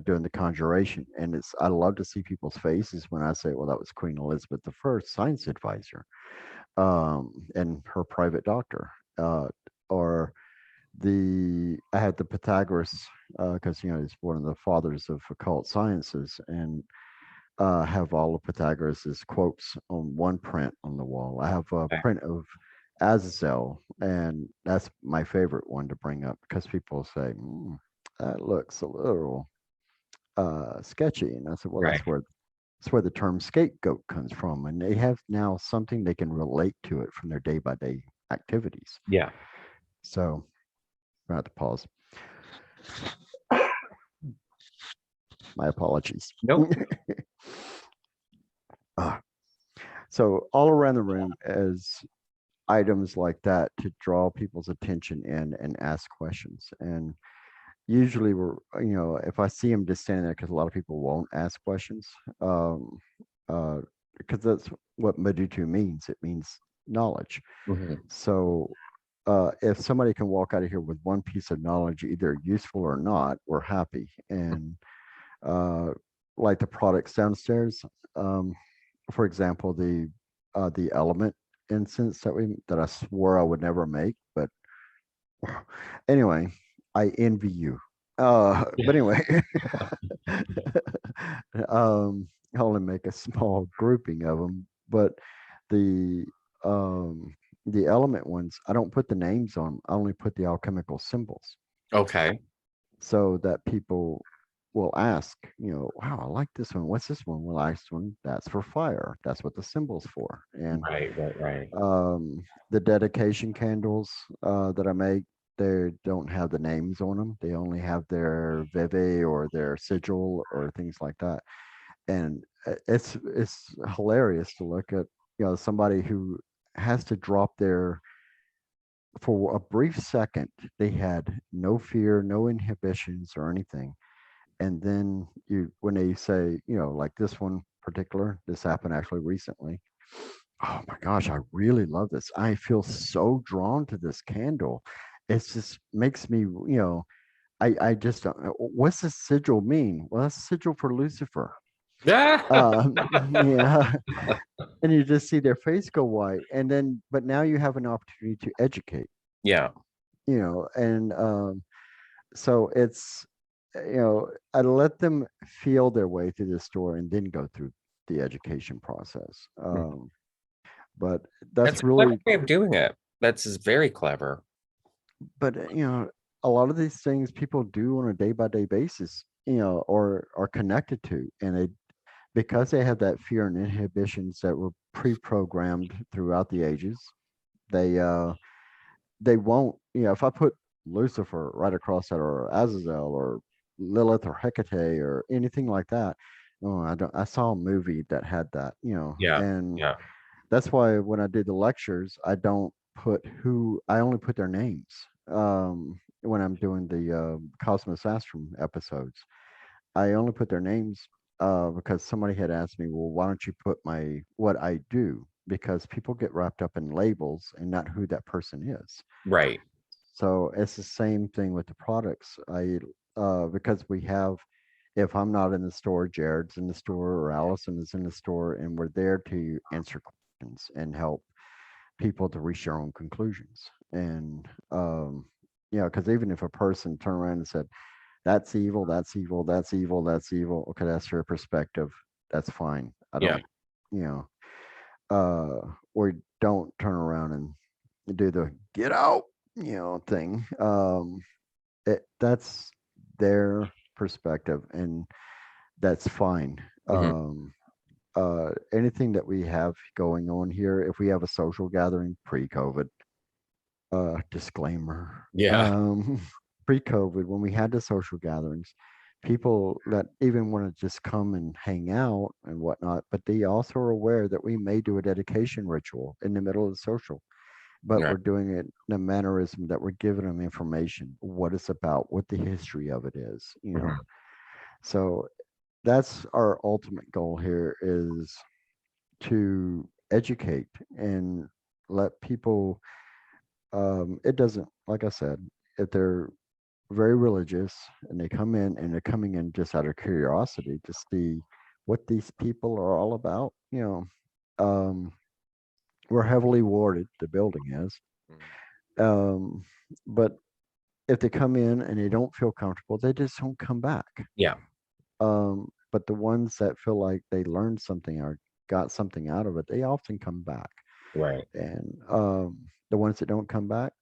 doing the conjuration, and I love to see people's faces when I say, "Well, that was Queen Elizabeth I, science advisor, and her private doctor." Or I had the Pythagoras because he's one of the fathers of occult sciences, and have all of Pythagoras's quotes on one print on the wall. I have a
okay.
print of Azazel, and that's my favorite one to bring up because people say, that looks a little sketchy. And I said, well,
Right.
that's where the term scapegoat comes from. And they have now something they can relate to it from their day by day activities.
Yeah.
So I have to pause. My apologies.
Nope.
uh, so all around the room is items like that to draw people's attention in and ask questions. And usually if I see them just standing there, because a lot of people won't ask questions, um, because that's what Madutu means. It means knowledge.
Mhm.
So if somebody can walk out of here with one piece of knowledge, either useful or not, we're happy. And uh, like the products downstairs, um, for example, the element incense that I swore I would never make, but anyway, I envy you. But anyway, I only make a small grouping of them, but the um, the element ones, I don't put the names on. I only put the alchemical symbols
Okay.
so that people will ask, wow, I like this one. What's this one? Well, this one, that's for fire. That's what the symbol's for. And
Right. Right. Right.
the dedication candles that I make, they don't have the names on them. They only have their Veve or their sigil or things like that. And it's hilarious to look at, somebody who has to drop their for a brief second. They had no fear, no inhibitions or anything. And then when they say, like this one particular, this happened actually recently. Oh my gosh, I really love this. I feel so drawn to this candle. It just makes me, I just don't know. What's the sigil mean? Well, that's sigil for Lucifer. Yeah. And you just see their face go white. And then, but now you have an opportunity to educate,
Yeah.
and so I let them feel their way through the store and then go through the education process. But
That's
that's
a clever
really,
way of doing it. That's is very clever.
but a lot of these things people do on a day by day basis, or are connected to, and they because they have that fear and inhibitions that were pre-programmed throughout the ages. They they won't, if I put Lucifer right across that, or Azazel, or Lilith, or Hecate, or anything like that. Oh, I saw a movie that had that,
Yeah.
and
Yeah.
that's why when I do the lectures, I only put their names when I'm doing the Cosmos Astrum episodes. I only put their names because somebody had asked me, well, why don't you put what I do? Because people get wrapped up in labels and not who that person is.
Right.
So it's the same thing with the products. Because if I'm not in the store, Jared's in the store, or Allison is in the store, and we're there to answer questions and help people to reach their own conclusions. And because even if a person turned around and said, "That's evil, that's evil, that's evil, that's evil," okay, that's your perspective. That's fine. I
Yeah.
don't, you know, or don't turn around and do the "get out," thing. That's their perspective, and that's fine.
Hmm.
Anything that we have going on here, if we have a social gathering pre-COVID, disclaimer,
Yeah.
pre-COVID, when we had the social gatherings, people that even want to just come and hang out and whatnot, but they also are aware that we may do a dedication ritual in the middle of the social, but
Yeah.
we're doing it in a mannerism that we're giving them information, what it's about, what the history of it is.
Mhm.
So that's our ultimate goal here, is to educate and let people, it doesn't, like I said, if they're very religious and they come in and they're coming in just out of curiosity to see what these people are all about, we're heavily warded, the building is.
Mhm.
Um, but if they come in and they don't feel comfortable, they just don't come back.
Yeah.
But the ones that feel like they learned something or got something out of it, they often come back.
Right.
And the ones that don't come back,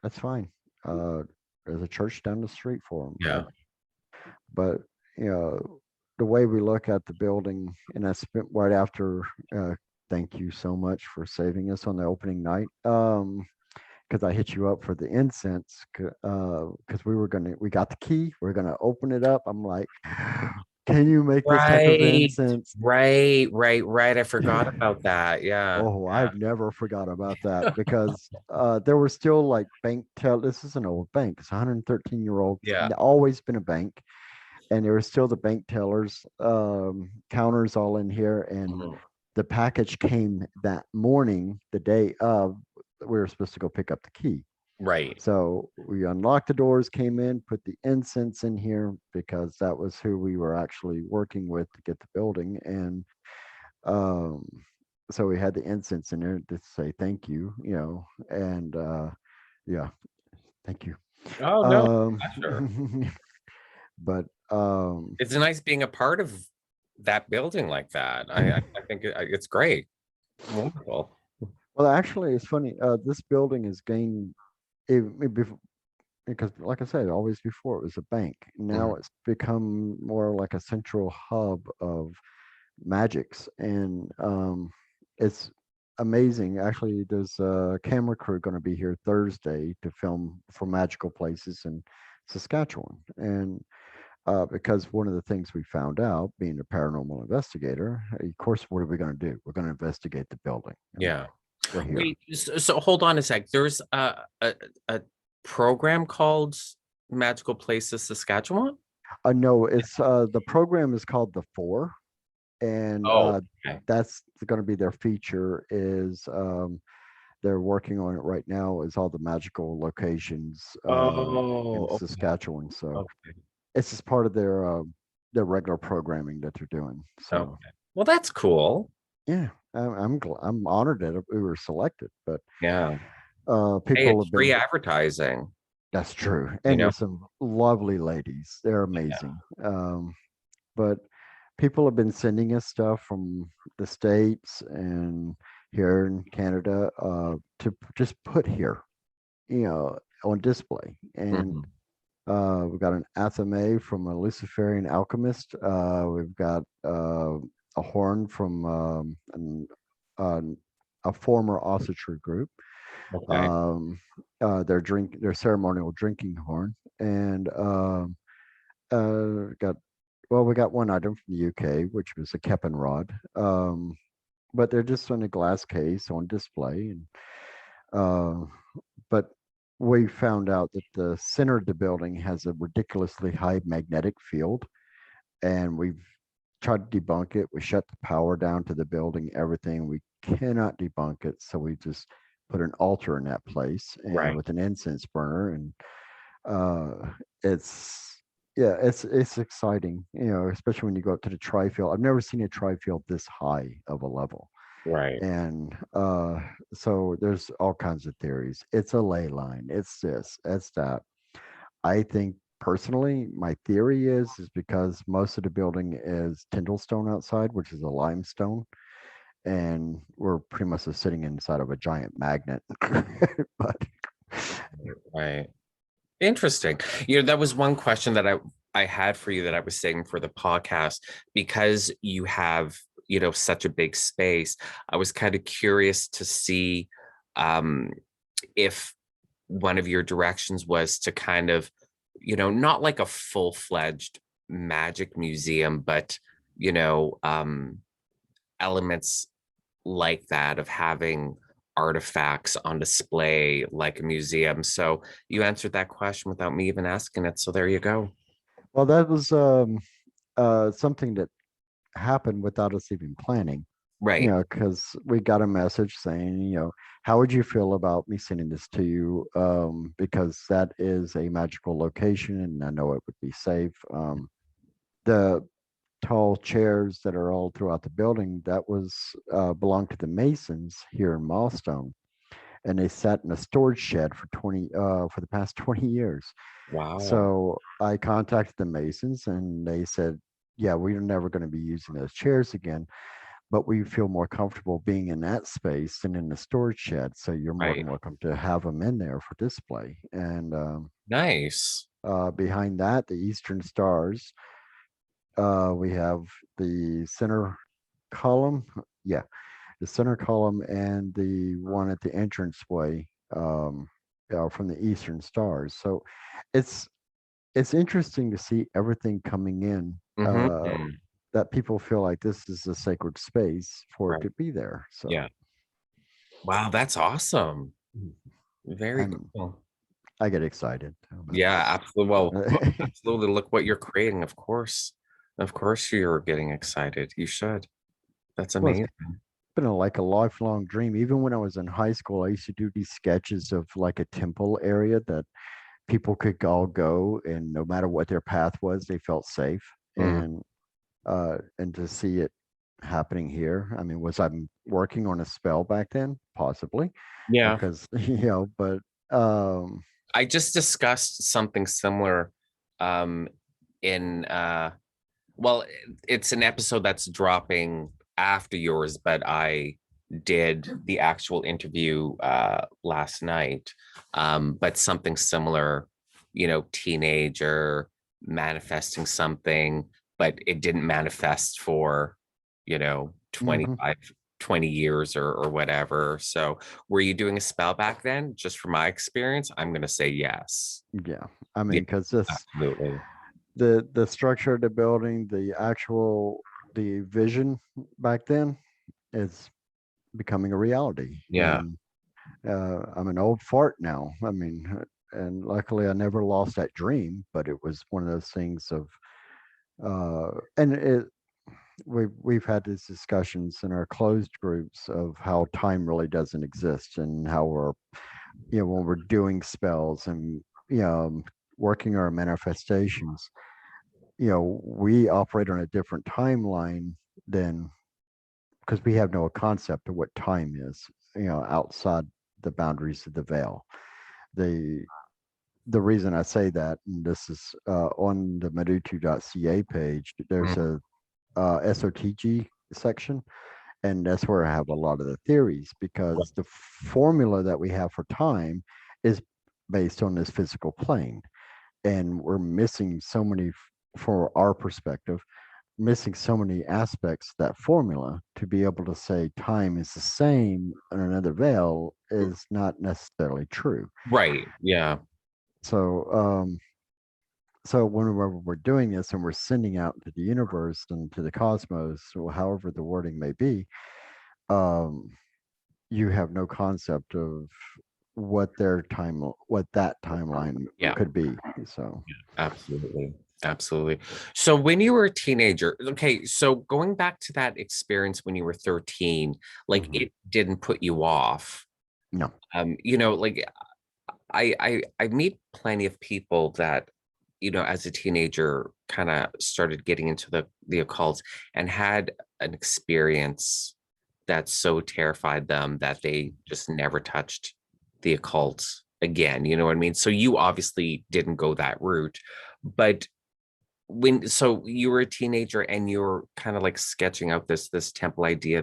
that's fine. Uh, there's a church down the street for them.
Yeah.
But you know, the way we look at the building, and I spent right after. Thank you so much for saving us on the opening night. Because I hit you up for the incense, because we got the key, we're gonna open it up. I'm like, can you make this type of
Right.
incense?
Right. I forgot about that. Yeah.
Oh,
Yeah.
I've never forgot about that, because there were still like bank tell. This is an old bank. It's a 113-year-old.
Yeah.
Always been a bank, and there were still the bank tellers, counters all in here, and
Mhm.
the package came that morning, the day of. We were supposed to go pick up the key.
Right.
So we unlocked the doors, came in, put the incense in here, because that was who we were actually working with to get the building. And um, so we had the incense in there to say thank you, and yeah, thank you.
Oh no, pleasure.
Um, but
It's nice being a part of that building like that. I think it's great. Wonderful.
well, actually, it's funny. This building has gained, because, like I said, always before it was a bank. Now
Mhm.
it's become more like a central hub of magics, and it's amazing. Actually, there's a camera crew going to be here Thursday to film for magical places in Saskatchewan. And because one of the things we found out, being a paranormal investigator, of course, what are we going to do? We're going to investigate the building. I mean,
Yeah.
we're here.
Wait, so hold on a sec. There's a program called Magical Places Saskatchewan.
No, it's the program is called the Four, and
Oh, okay.
that's going to be their feature. Is they're working on it right now, is all the magical locations in
Oh, okay.
Saskatchewan. So
Okay.
it's just part of their regular programming that they're doing.
Okay.
So
Well, that's cool.
yeah, I'm honored that we were selected. But
Yeah. Hey,
people
it's
have
free
been,
advertising.
That's true.
you
And
know?
there's some lovely ladies. They're
Yeah.
amazing. But people have been sending us stuff from the States and here in Canada to just put here, on display. And
Mhm.
we've got an athame from a Luciferian alchemist. We've got a horn from an, a former ossuary group.
Okay.
Um, their ceremonial drinking horn, and got we got one item from the UK, which was a Keppen rod. But they're just in a glass case on display, and uh, but we found out that the center of the building has a ridiculously high magnetic field, and we've tried to debunk it. We shut the power down to the building, everything. We cannot debunk it, so we just put an altar in that place and
Right.
with an incense burner, and uh, it's yeah, it's exciting, especially when you go up to the tri-field. I've never seen a tri-field this high of a level.
Right.
And so there's all kinds of theories. It's a ley line. It's this. It's that. I think personally, my theory is because most of the building is Tyndallstone outside, which is a limestone, and we're pretty much just sitting inside of a giant magnet. But
Right. Interesting. That was one question that I had for you that I was saying for the podcast because you have, such a big space. I was kind of curious to see um if one of your directions was to kind of, not like a full-fledged magic museum, but, you know, um elements like that of having artifacts on display like a museum. So you answered that question without me even asking it. So there you go.
well, that was something that happened without us even planning.
Right.
Because we got a message saying, how would you feel about me sending this to you? Because that is a magical location and I know it would be safe. The tall chairs that are all throughout the building, that was belonged to the Masons here in Milestone. And they sat in a storage shed for the past 20 years.
Wow.
So I contacted the Masons and they said, yeah, we're never going to be using those chairs again, but we feel more comfortable being in that space than in the storage shed. So you're more
Right.
than welcome to have them in there for display. And
Nice.
behind that, the Eastern Stars, we have the center column. Yeah, the center column and the one at the entranceway from the Eastern Stars. So it's it's interesting to see everything coming in.
Mm-hmm.
That people feel like this is a sacred space for it
Right.
to be there. So
Yeah. Wow, that's awesome.
Mhm.
Very
I'm
cool.
I get excited. But
Yeah, absolutely. Well,
well,
absolutely. Look what you're creating, of course. Of course you're getting excited. You should. That's
it's
amazing.
been like a lifelong dream. Even when I was in high school, I used to do these sketches of like a temple area that people could all go, and no matter what their path was, they felt safe.
Mm.
And to see it happening here, I mean, was I working on a spell back then? Possibly,
Yeah.
because but um,
I just discussed something similar um in well, it's an episode that's dropping after yours, but I did the actual interview last night. But something similar, teenager manifesting something, but it didn't manifest for,
mhm,
25, 20 years or whatever. So were you doing a spell back then? Just from my experience, I'm gonna say yes.
yeah. I
Yeah,
mean, because this
absolutely.
the structure of the building, the vision back then is becoming a reality.
Yeah.
And I'm an old fart now. I mean, and luckily I never lost that dream, but it was one of those things of, and we've had these discussions in our closed groups of how time really doesn't exist and how we're, when we're doing spells and, working our manifestations, we operate on a different timeline than because we have no concept of what time is, outside the boundaries of the veil. The the reason I say that, and this is on the Madutu.ca page, there's
Mm,
a SOTG section, and that's where I have a lot of the theories because the formula that we have for time is based on this physical plane, and we're missing so many, for our perspective, missing so many aspects of that formula to be able to say time is the same in another veil is not necessarily true.
right. Yeah.
So, so whenever we're doing this and we're sending out into the universe and to the cosmos, or however the wording may be, um, you have no concept of what that timeline
Yeah.
could be. So,
Absolutely. Absolutely. So when you were a teenager, okay, so going back to that experience when you were 13, like
mhm.
it didn't put you off.
No.
Like I meet plenty of people that, as a teenager kind of started getting into the occult and had an experience that so terrified them that they just never touched the occult again. You know what I mean? So you obviously didn't go that route, but so you were a teenager and you're kind of like sketching out this temple idea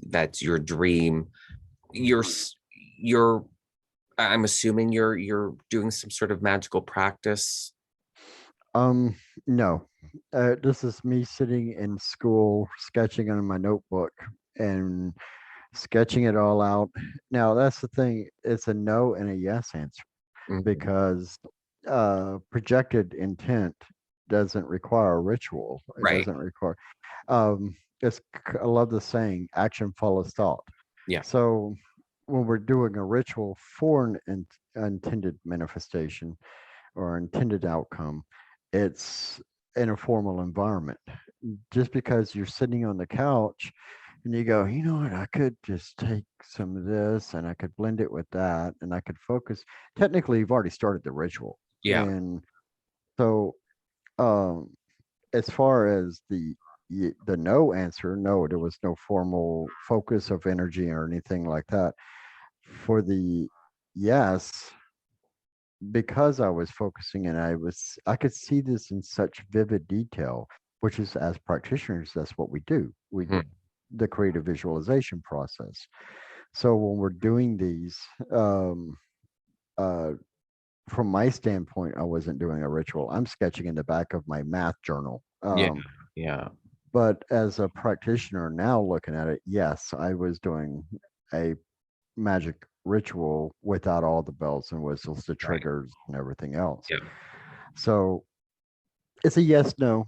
that's your dream. You're you're I'm assuming you're doing some sort of magical practice.
Um, no. This is me sitting in school, sketching on my notebook and sketching it all out. Now, that's the thing. It's a no and a yes answer
Mhm.
because projected intent doesn't require a ritual. It
Right.
doesn't require. It's, I love the saying, action follows thought.
Yeah.
So when we're doing a ritual for an intended manifestation or intended outcome, it's in a formal environment. Just because you're sitting on the couch and you go, you know what, I could just take some of this and I could blend it with that and I could focus. Technically, you've already started the ritual.
Yeah.
And so, um, as far as the no answer, no, there was no formal focus of energy or anything like that. For the yes, because I was focusing and I could see this in such vivid detail, which is as practitioners, that's what we do. We
Mhm.
the creative visualization process. So when we're doing these, um, uh, from my standpoint, I wasn't doing a ritual. I'm sketching in the back of my math journal.
Yeah. Yeah.
But as a practitioner now looking at it, yes, I was doing a magic ritual without all the bells and whistles, the
Right.
triggers and everything else.
Yeah.
So it's a yes, no.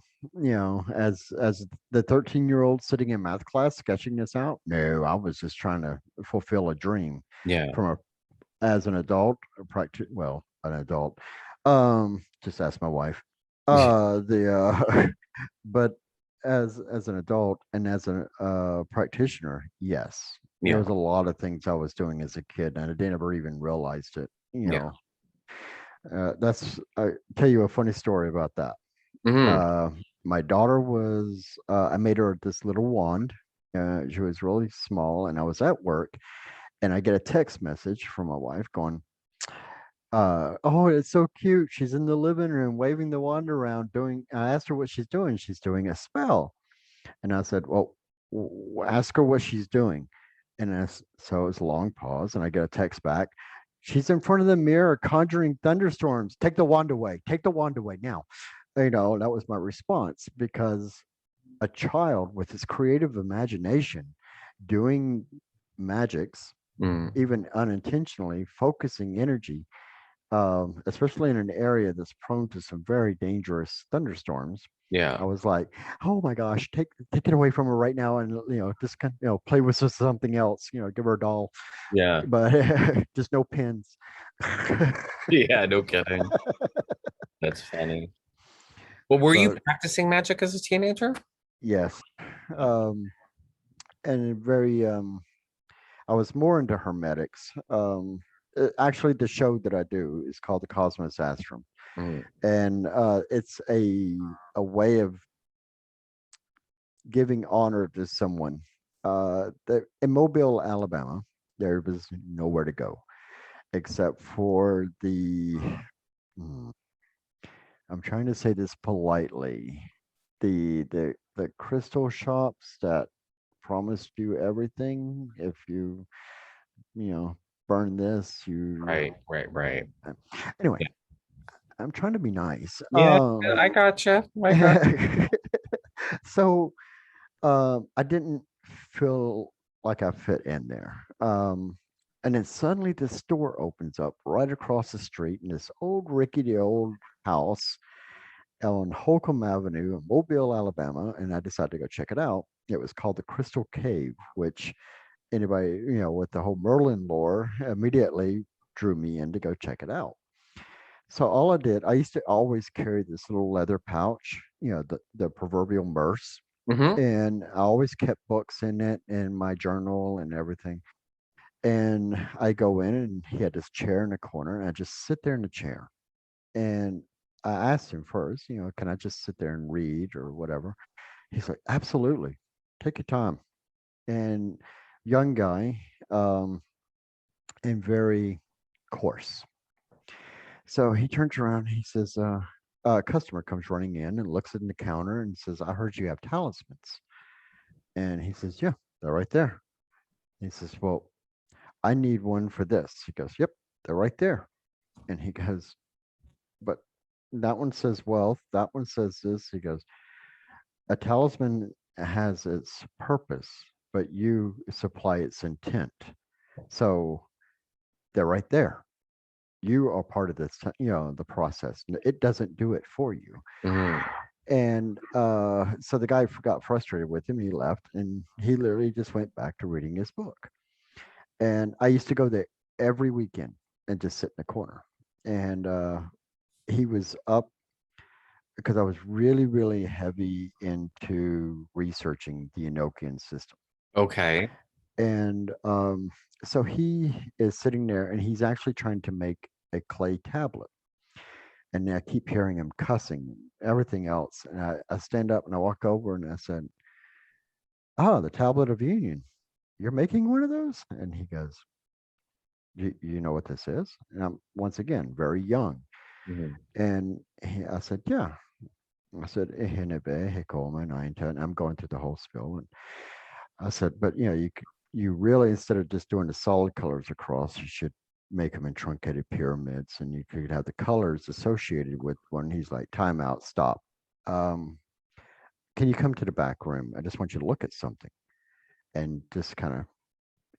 As the 13-year-old sitting in math class sketching this out, no, I was just trying to fulfill a dream.
Yeah.
From a as an adult, well, an adult. Just ask my wife. The but as an adult and as a practitioner, yes, there
Yeah.
was a lot of things I was doing as a kid, and I didn't ever even realized it.
Yeah.
That's I tell you a funny story about that.
Hmm.
Uh, my daughter was, I made her this little wand. She was really small, and I was at work, and I get a text message from my wife going, oh, it's so cute. She's in the living room waving the wand around doing, I asked her what she's doing. She's doing a spell. And I said, well, ask her what she's doing. And so it was a long pause, and I get a text back. She's in front of the mirror conjuring thunderstorms. Take the wand away. Take the wand away now. That was my response because a child with his creative imagination doing magics,
Mm.
even unintentionally, focusing energy, especially in an area that's prone to some very dangerous thunderstorms.
Yeah.
I was like, "Oh my gosh, take it away from her right now, and just play with something else. Give her a doll,
Yeah.
but just no pins."
Yeah. No kidding. That's funny. Well, were you
But
practicing magic as a teenager?
yes, um, and I was more into hermetics. Actually, the show that I do is called the Cosmos Astrum,
Mm.
and it's a way of giving honor to someone. In Mobile, Alabama, there was nowhere to go except for the Hmm, I'm trying to say this politely. The crystal shops that promised you everything if you know burn this you
Right, right, right.
uh, anyway,
Yeah.
I'm trying to be nice.
Yeah, I gotcha. I got.
So I didn't feel like I fit in there. And then suddenly this store opens up right across the street in this old rickety old house on Holcomb Avenue in Mobile, Alabama, and I decided to go check it out. It was called the Crystal Cave, which anybody, with the whole Merlin lore immediately drew me in to go check it out. So all I did, I used to always carry this little leather pouch, the proverbial purse,
Hmm.
and I always kept books in it and my journal and everything. And I go in and he had this chair in the corner and I just sit there in the chair. And I asked him first, can I just sit there and read or whatever? He's like, absolutely. Take your time. And young guy, um, and very coarse. So he turns around, he says, a customer comes running in and looks at the counter and says, I heard you have talismans. And he says, yeah, they're right there. He says, well, I need one for this. He goes, yep, they're right there. And he goes, but that one says wealth. That one says this. He goes, a talisman has its purpose, but you supply its intent. So they're right there. You are part of this, the process. It doesn't do it for you.
Hmm.
And so the guy got frustrated with him. He left and he literally just went back to reading his book. And I used to go there every weekend and just sit in the corner. And he was up because I was really, really heavy into researching the Enochian system.
Okay.
And so he is sitting there and he's actually trying to make a clay tablet. And I keep hearing him cussing and everything else. And I stand up and I walk over and I said, oh, the tablet of union. You're making one of those? And he goes, you know what this is? And I'm once again very young.
Mhm.
And I said, yeah. I said, "Ehenebe, hekoma, nine, 10." I'm going through the whole spiel. And I said, but you really, instead of just doing the solid colors across, you should make them in truncated pyramids and you could have the colors associated with one. He's like, time out, stop. Um, can you come to the back room? I just want you to look at something and just kind of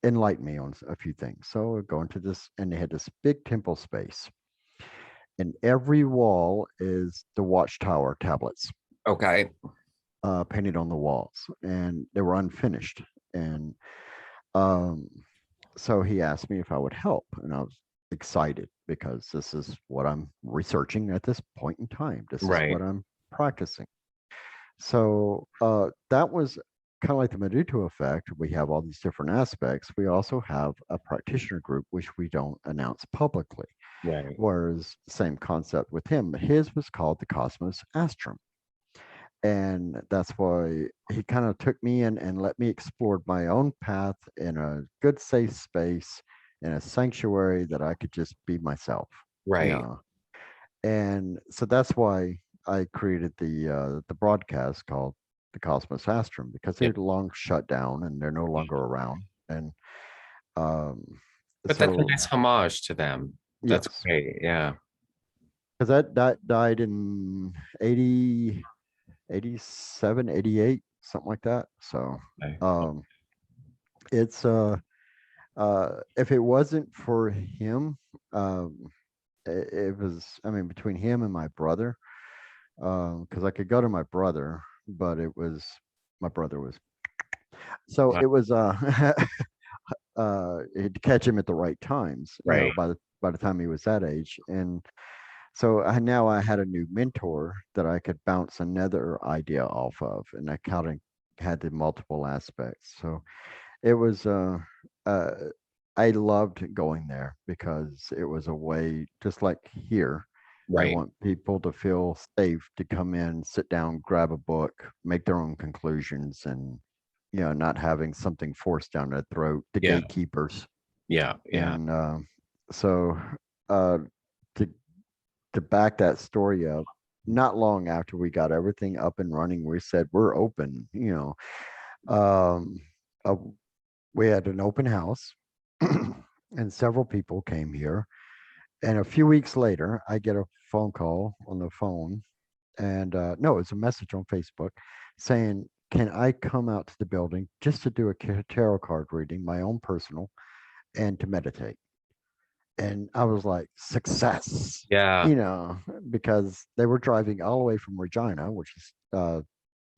enlighten me on a few things. So I go into this, and they had this big temple space, and every wall is the watchtower tablets
Okay.
painted on the walls, and they were unfinished. And um, so he asked me if I would help, and I was excited because this is what I'm researching at this point in time. This is
Right.
what I'm practicing. So that was kind of like the Meduto effect. We have all these different aspects. We also have a practitioner group, which we don't announce publicly.
Right.
Whereas, same concept with him, but his was called the Cosmos Astrum. And that's why he kind of took me in and let me explore my own path in a good, safe space, in a sanctuary that I could just be myself.
Right.
Yeah. And so that's why I created the broadcast called the Cosmos Astrum, because they're
Yep.
long shut down and they're no longer around. And um,
But that's a
so
nice homage to them. That's
yes,
great. Yeah.
because that died in 80, 87, 88, something like that. So
Okay.
um, it's if it wasn't for him, um, it was, I mean, between him and my brother, because I could go to my brother, but it was my brother was so
Wow.
it was to catch him at the right times.
Right.
By the time he was that age, and so now I had a new mentor that I could bounce another idea off of, and I kind of had the multiple aspects. So it was uh I loved going there because it was a way, just like here. I
Right.
want people to feel safe to come in, sit down, grab a book, make their own conclusions, and not having something forced down their throat, the
Yeah.
gatekeepers.
Yeah. Yeah.
And so uh, to to back that story up, not long after we got everything up and running, we said we're open. Um, uh, we had an open house, and several people came here. And a few weeks later, I get a phone call on the phone, and no, it's a message on Facebook saying, "Can I come out to the building just to do a tarot card reading, my own personal, and to meditate?" And I was like, "Success!"
Yeah.
You know, because they were driving all the way from Regina, which is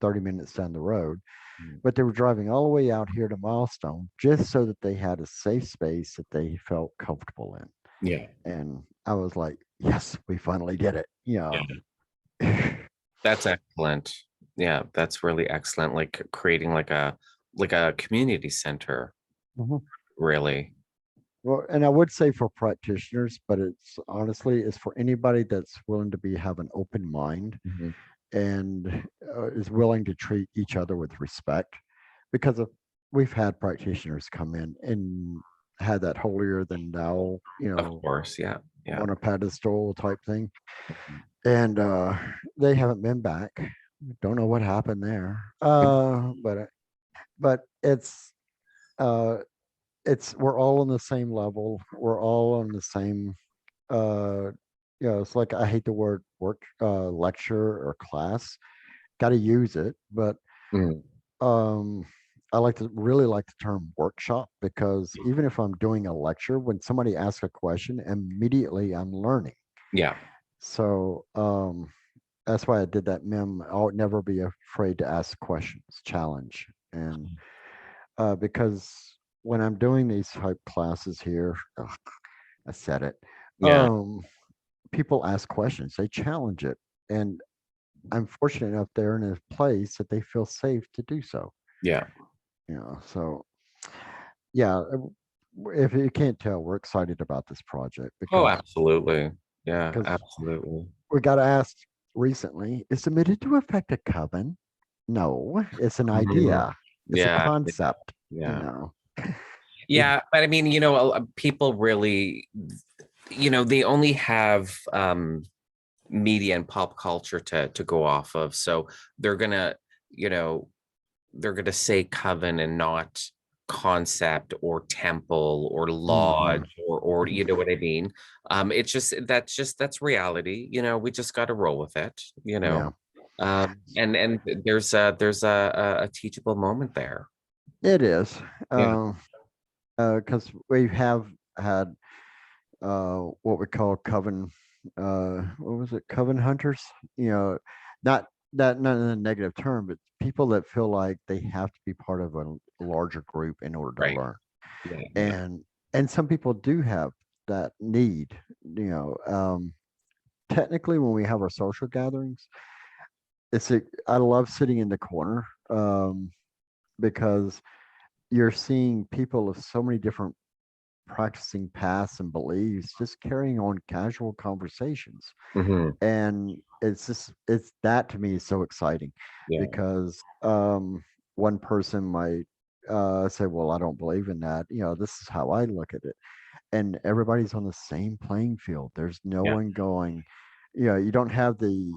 30 minutes down the road,
Mm.
but they were driving all the way out here to Milestone just so that they had a safe space that they felt comfortable in.
Yeah.
And I was like, yes, we finally did it.
Yeah. That's excellent. Yeah, that's really excellent. Like creating like a community center,
Mhm.
really.
Well, and I would say for practitioners, but it's honestly, it's for anybody that's willing to have an open mind
Mhm.
and is willing to treat each other with respect. Because we've had practitioners come in and had that holier than thou,
Of course. Yeah. Yeah.
on a pedestal type thing.
Mhm.
And they haven't been back. Don't know what happened there. But uh, it's we're all on the same level. We're all on the same. Uh, it's like I hate the word work, lecture or class. Got to use it, but
Mm.
um, I really like the term workshop because even if I'm doing a lecture, when somebody asks a question, immediately I'm learning.
Yeah.
So that's why I did that meme. I'll never be afraid to ask questions, challenge, and because when I'm doing these type classes here, ugh, I said it.
Yeah.
Um, people ask questions, they challenge it, and I'm fortunate enough they're in a place that they feel safe to do so.
Yeah.
So yeah, if you can't tell, we're excited about this project
Oh,
because
absolutely. Yeah,
because
absolutely.
we got asked recently, is submitted to affect a coven? No, it's an
Mhm.
idea. It's a
Yeah. Yeah.
concept, you
Yeah.
know. It,
Yeah. But I mean, people really, they only have media and pop culture to go off of. So they're gonna, you know, they're gonna say coven and not concept or temple or
mhm,
lodge or
mhm.
you know what I mean. It's just that's reality. We just got to roll with it.
Yeah,
And there's a teachable moment there.
it is.
Yeah.
Because we have had what we call coven, what was it, coven hunters? You know, not not in a negative term, but people that feel like they have to be part of a larger group in order to
Right.
learn.
Yeah. Yeah.
And some people do have that need. You know, technically, when we have our social gatherings, I love sitting in the corner because you're seeing people of so many different practicing paths and beliefs just carrying on casual conversations,
Hmm.
and it's that to me is so exciting
Yeah.
because one person might say, well, I don't believe in that, this is how I look at it, and everybody's on the same playing field. There's no
Yeah.
one going, you don't have the,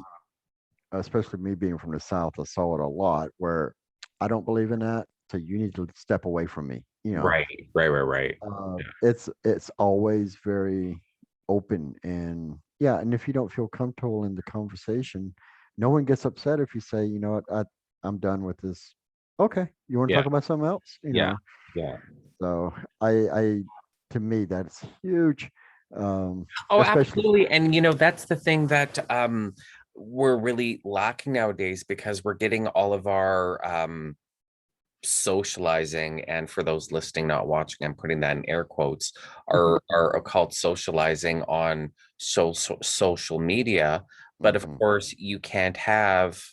especially me being from the South, I saw it a lot where I don't believe in that, so you need to step away from me.
Right. Right. Right. Right. Yeah.
It's always very open, and yeah, and if you don't feel comfortable in the conversation, no one gets upset if you say, you know what, I'm done with this. Okay, you want to
Yeah.
talk about something else?
Yeah. Yeah.
So I to me that's huge,
Oh,
especially.
absolutely. And that's the thing that we're really lacking nowadays because we're getting all of our socializing, and for those listening not watching, I'm putting that in air quotes, our occult socializing on social media. But of
Mhm,
course you can't have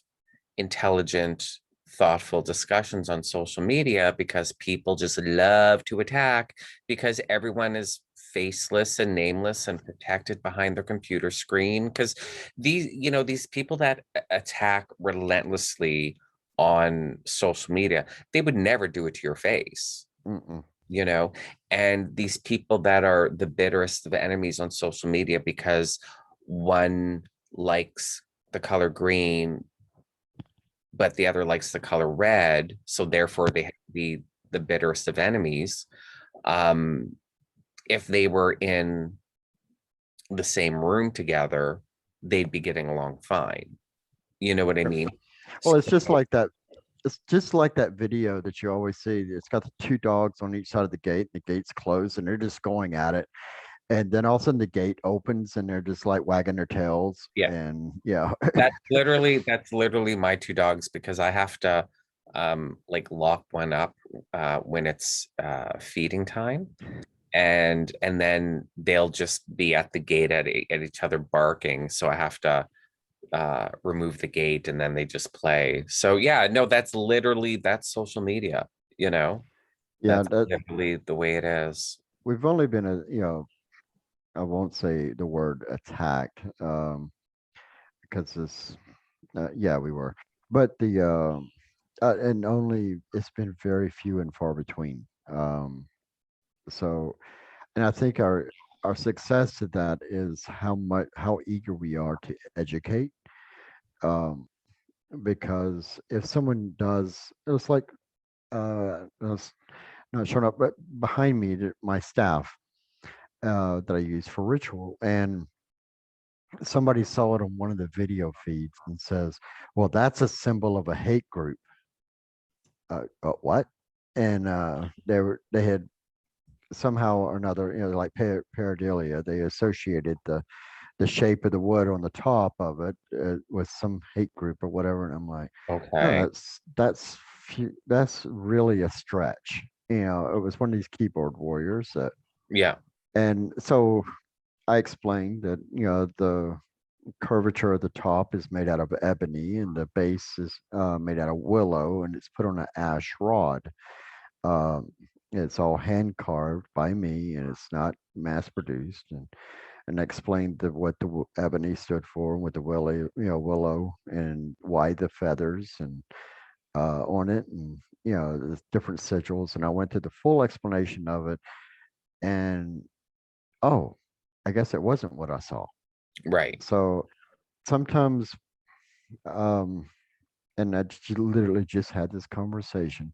intelligent, thoughtful discussions on social media because people just love to attack because everyone is faceless and nameless and protected behind their computer screen. Because these people that attack relentlessly on social media, they would never do it to your face.
mm-mm,
you know and these people that are the bitterest of enemies on social media because one likes the color green, but the other likes the color red, so therefore they have to be the bitterest of enemies. Um, if they were in the same room together, they'd be getting along fine. You know what I mean?
Well, it's
So,
just like that. It's just like that video that you always see. It's got the two dogs on each side of the gate. The gate's closed, and they're just going at it. And then all of a sudden, the gate opens, and they're just like wagging their tails.
yeah,
And yeah,
that's literally my two dogs, because I have to like lock one up when it's feeding time, and then they'll just be at the gate at each other barking, so I have to remove the gate, and then they just play. So yeah, no, that's social media, you know.
yeah.
That's literally the way it is.
We've only been I won't say the word attacked, because this, yeah, we were, but and only it's been very few and far between. So, and I think our success to that is how eager we are to educate. Um, because if someone does, it's like it's not showing up, but behind me, my staff that I use for ritual, and somebody saw it on one of the video feeds and says, "Well, that's a symbol of a hate group." What? And they had somehow or another, like pareidolia, they associated the shape of the wood on the top of it with some hate group or whatever. And I'm like, no,
Okay.
that's really a stretch. It was one of these keyboard warriors that,
Yeah.
and so I explained that the curvature of the top is made out of ebony and the base is made out of willow and it's put on an ash rod. Um, it's all hand carved by me and it's not mass produced. And I explained what the ebony stood for and what the willow and why the feathers and on it, and the different sigils. And I went to the full explanation of it. And oh, I guess it wasn't what I saw.
Right.
So sometimes, um, and literally just had this conversation.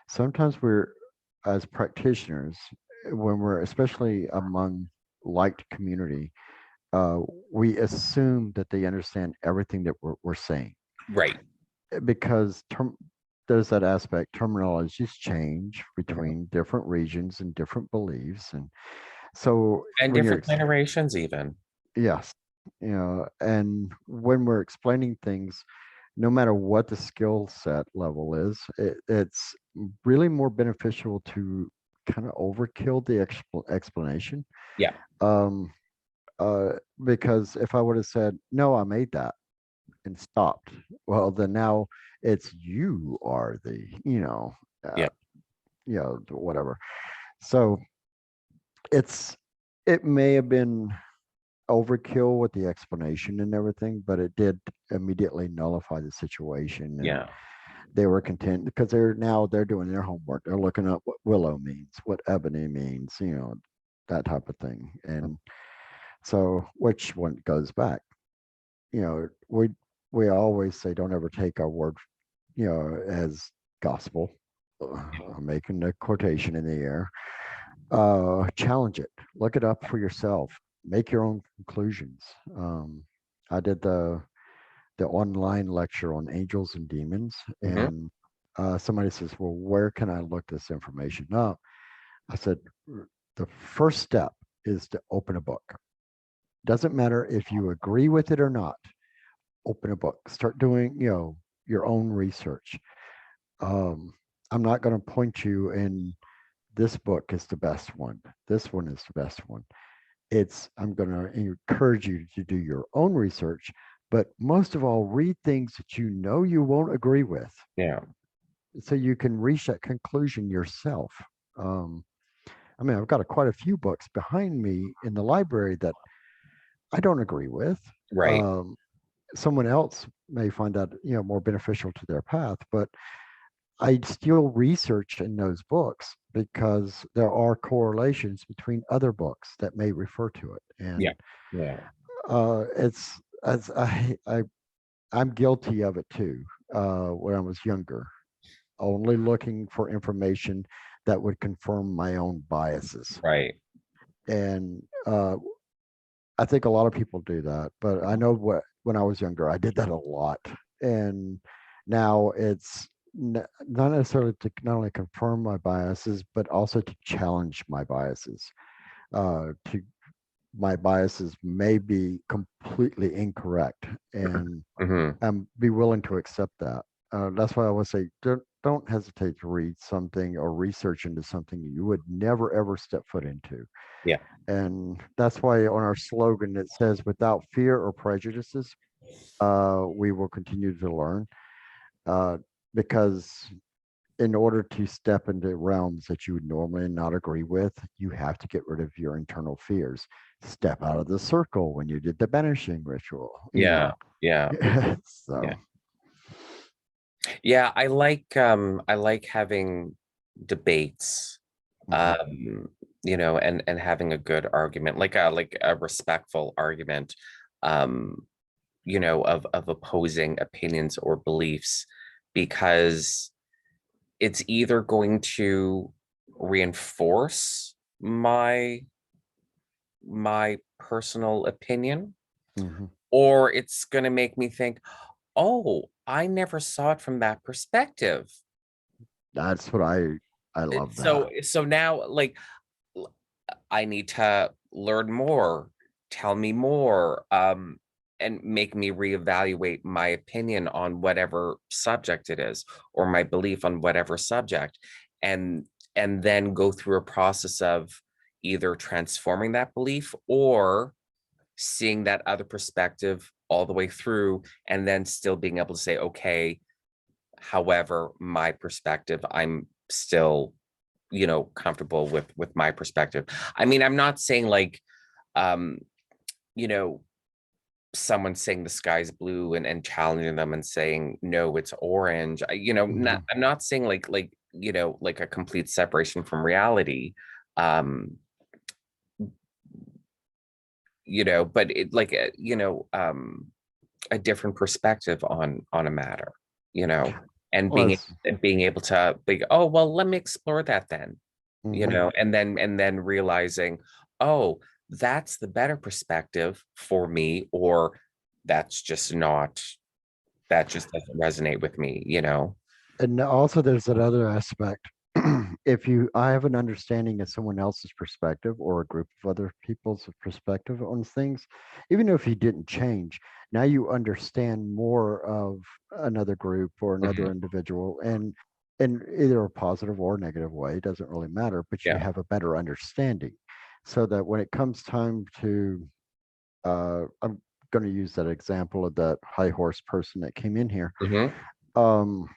Sometimes we're, as practitioners, when we're especially among liked community, uh, we assume that they understand everything that we're saying,
Right.
because there's that aspect. Terminologies change
Mhm.
between different regions and different beliefs, and so
And
when you're
different generations even.
yes, and when we're explaining things, no matter what the skill set level is, it's really more beneficial to kind of overkill the explanation.
Yeah.
Um, uh, because if I would have said, no, I made that and stopped, well, then now it's you are the, uh,
Yeah.
whatever. So it's, it may have been overkill with the explanation and everything, but it did immediately nullify the situation. And
Yeah.
they were content because they're doing their homework. They're looking up what willow means, what ebony means, that type of thing. And so, which one goes back, you know, we we always say don't ever take our word, as gospel. I'm making a quotation in the air. Challenge it, look it up for yourself, make your own conclusions. I did the online lecture on angels and demons,
Mhm.
and somebody says, well, where can I look this information up? I said, the first step is to open a book. Doesn't matter if you agree with it or not. Open a book, start doing your own research. um, I'm not going to point you in, this book is the best one, this one is the best one. I'm going to encourage you to do your own research, but most of all, read things that you won't agree with,
Yeah.
so you can reach that conclusion yourself. Um, I mean, I've got quite a few books behind me in the library that I don't agree with.
Right.
Um, Someone else may find that more beneficial to their path, but I still research in those books because there are correlations between other books that may refer to it.
Yeah.
And
Yeah.
As I'm guilty of it too. When I was younger, only looking for information that would confirm my own biases.
Right.
And I think a lot of people do that, but I know what when I was younger, I did that a lot. And now it's not necessarily to not only confirm my biases, but also to challenge my biases. To my biases may be completely incorrect, and
Hmm.
be willing to accept that. That's why I would say don't hesitate to read something or research into something you would never ever step foot into.
Yeah.
And that's why on our slogan it says, "Without fear or prejudices, we will continue to learn." Uh, because in order to step into realms that you would normally not agree with, you have to get rid of your internal fears. Step out of the circle when you did the banishing ritual, you
Yeah.
know.
Yeah.
So,
Yeah. Yeah. I like having debates,
mhm,
um, and having a good argument, like a respectful argument, um, of opposing opinions or beliefs, because it's either going to reinforce my personal opinion,
mhm.
or it's going to make me think, oh, I never saw it from that perspective.
That's what I love
So
that.
so now, like, I need to learn more, tell me more, and make me reevaluate my opinion on whatever subject it is, or my belief on whatever subject, and and then go through a process of either transforming that belief or seeing that other perspective all the way through, and then still being able to say, okay, however, my perspective, I'm still, comfortable with my perspective. I mean, I'm not saying like, um, you know, someone saying the sky's blue and challenging them and saying no, it's orange.
Mhm.
I'm not saying like like a complete separation from reality. Um, but it like a different perspective on a matter, you know, and
Well,
being able to be, oh well, let me explore that then,
mhm.
and then realizing, oh, that's the better perspective for me, or that's just not, that just doesn't resonate with me.
And also there's that other aspect. If I have an understanding of someone else's perspective or a group of other people's perspective on things, even if you didn't change, now you understand more of another group or another
Mhm.
individual, and in either a positive or negative way, it doesn't really matter, but you
Yeah.
have a better understanding. So that when it comes time to, I'm going to use that example of that high horse person that came in here.
Hmm.
Um,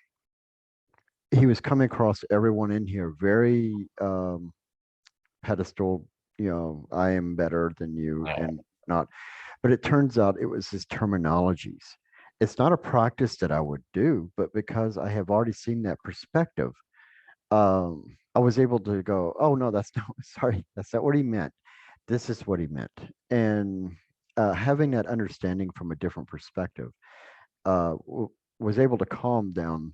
he was coming across everyone in here very pedestal, I am better than you
Yeah.
and not. But it turns out it was his terminologies. It's not a practice that I would do, but because I have already seen that perspective, I was able to go, oh no, that's not, sorry, that's not what he meant. This is what he meant. And having that understanding from a different perspective, was able to calm down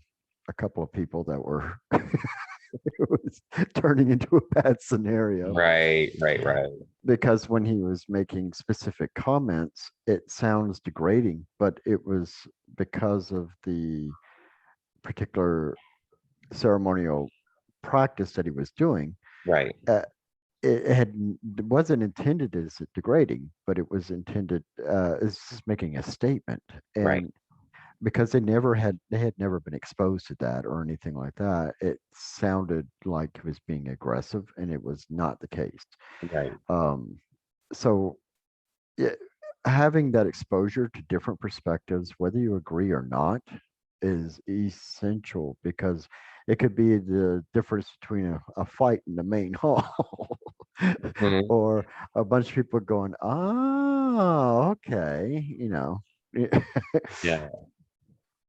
a couple of people that were it was turning into a bad scenario,
Right, right, right.
because when he was making specific comments, it sounds degrading, but it was because of the particular ceremonial practice that he was doing.
Right.
Uh, it wasn't intended as degrading, but it was intended as just making a statement.
Right.
And because they had never been exposed to that or anything like that, it sounded like he was being aggressive, and it was not the case.
Right.
um so yeah, having that exposure to different perspectives, whether you agree or not, is essential, because it could be the difference between a fight in the main hall
Mhm.
or a bunch of people going, oh, okay,
Yeah.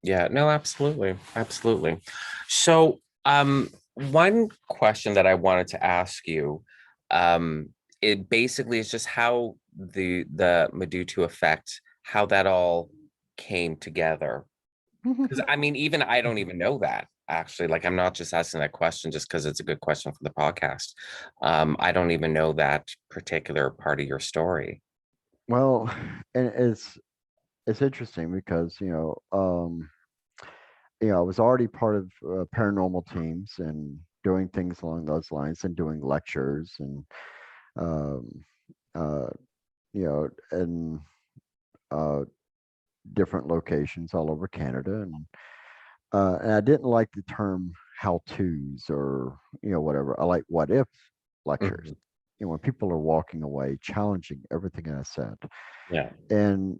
Yeah, no, absolutely. Absolutely. So, one question that I wanted to ask you, it basically is just how the Meduto effect, how that all came together. Because I mean, even I don't even know that actually. Like, I'm not just asking that question just because it's a good question for the podcast. I don't even know that particular part of your story.
Well, and it's interesting because I was already part of paranormal teams and doing things along those lines and doing lectures and um, uh, in uh, different locations all over Canada, and I didn't like the term how tos or whatever. I like what if lectures.
Mhm.
When people are walking away, challenging everything I said,
Yeah.
and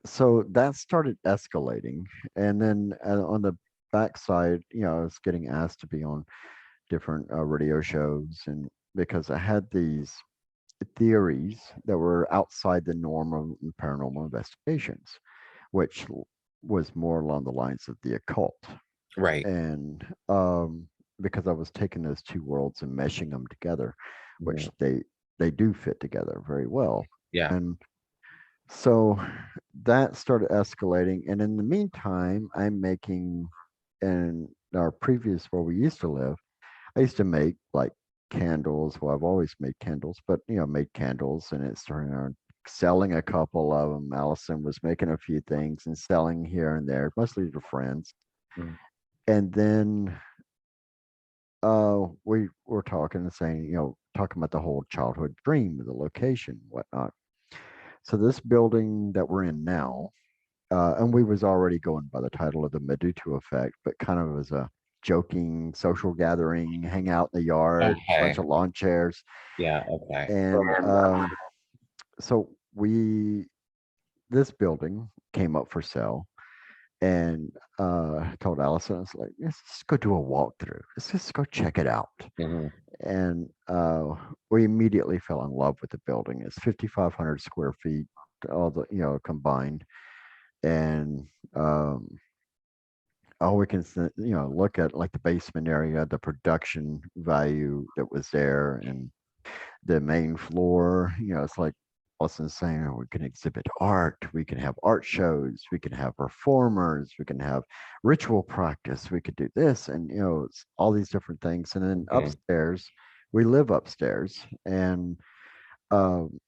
so that started escalating, and then on the backside, I was getting asked to be on different radio shows, and because I had these theories that were outside the norm of paranormal investigations, which was more along the lines of the occult.
Right.
And because I was taking those two worlds and meshing them together, which
Mhm.
they do fit together very well.
Yeah.
And so that started escalating. And in the meantime, I'm making, in our previous where we used to live, I used to make like candles. Well, I've always made candles, but made candles, and it started on selling a couple of them. Allison was making a few things and selling here and there, mostly to friends.
Mhm.
And then we were talking and saying, talking about the whole childhood dream, the location, whatnot. So this building that we're in now, and we was already going by the title of the Meduto effect, but kind of as a joking social gathering, hang out in the yard, bunch
Okay.
of lawn chairs,
Yeah. Okay.
and so we this building came up for sale, and I told Allison, I was like, let's just go do a walkthrough. Let's just go check it out.
Mhm.
And we immediately fell in love with the building. It's 5,500 square feet, all the combined, and all we can look at like the basement area, the production value that was there, and the main floor. It's like Austin saying, we can exhibit art, we can have art shows, we can have performers, we can have ritual practice, we could do this, and it's all these different things. And then
Mhm.
upstairs, we live upstairs, and um,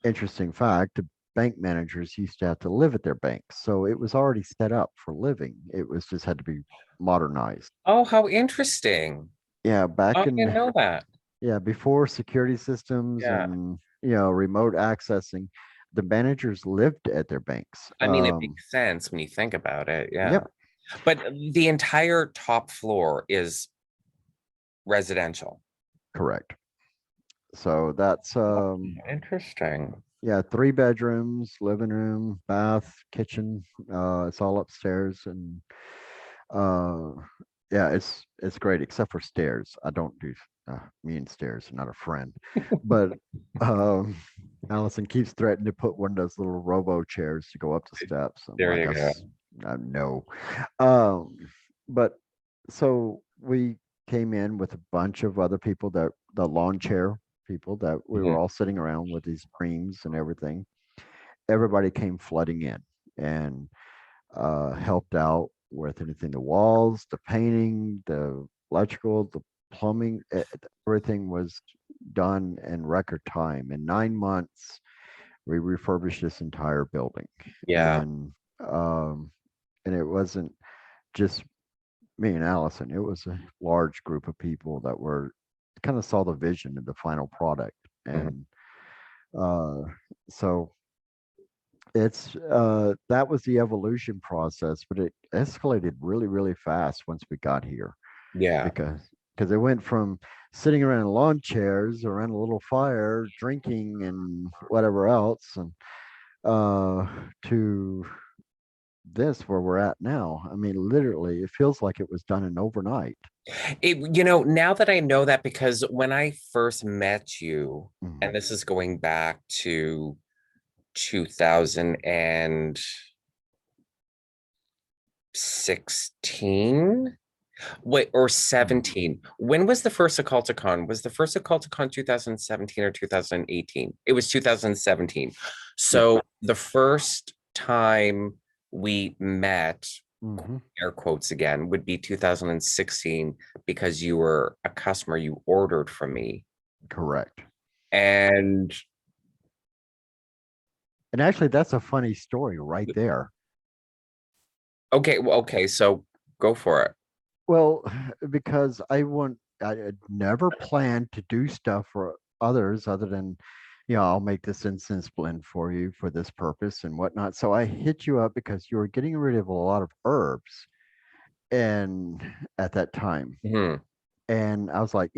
interesting fact, the bank managers used to have to live at their banks, so it was already set up for living. It was just had to be modernized.
Oh, how interesting.
Yeah,
Oh,
back
I didn't
in
know that.
yeah, before security systems
Yeah.
and remote accessing, the managers lived at their banks.
I mean, it makes sense when you think about it. Yeah.
Yep,
But the entire top floor is residential.
correct. So that's
Oh, interesting.
yeah, 3 bedrooms, living room, bath, kitchen. It's all upstairs, and uh, yeah, it's great except for stairs. I don't do me and stairs, not a friend. But um, Allison keeps threatening to put one of those little robo chairs to go up the steps. I'm
There
like,
you go.
no. Um, but so we came in with a bunch of other people, that the lawn chair people, that we were
Mhm.
all sitting around with these creams and everything. Everybody came flooding in and helped out with anything, the walls, the painting, the electrical, the plumbing. Everything was done in record time. In 9 months, we refurbished this entire building,
Yeah.
and um, and it wasn't just me and Allison. It was a large group of people that were kind of saw the vision of the final product,
Mhm.
and uh, so it's that was the evolution process, but it escalated really, really fast once we got here,
Yeah.
because it went from sitting around in lawn chairs around a little fire, drinking and whatever else, and to this where we're at now. I mean, literally, it feels like it was done in overnight.
Now that I know that, because when I first met you,
Mhm.
and this is going back to 2016, Wait, or
Mm.
17. When was the first Occulticon? Was the first Occulticon 2017 or 2018? It was 2017.
Yeah.
So the first time we met,
Hmm.
air quotes again, would be 2016 because you were a customer, you ordered from me.
Correct.
And
And actually, that's a funny story right there.
okay, well, okay, so go for it.
Well, because I had never planned to do stuff for others other than, I'll make this incense blend for you for this purpose and whatnot. So I hit you up because you were getting rid of a lot of herbs and at that time.
Mhm.
And I was like,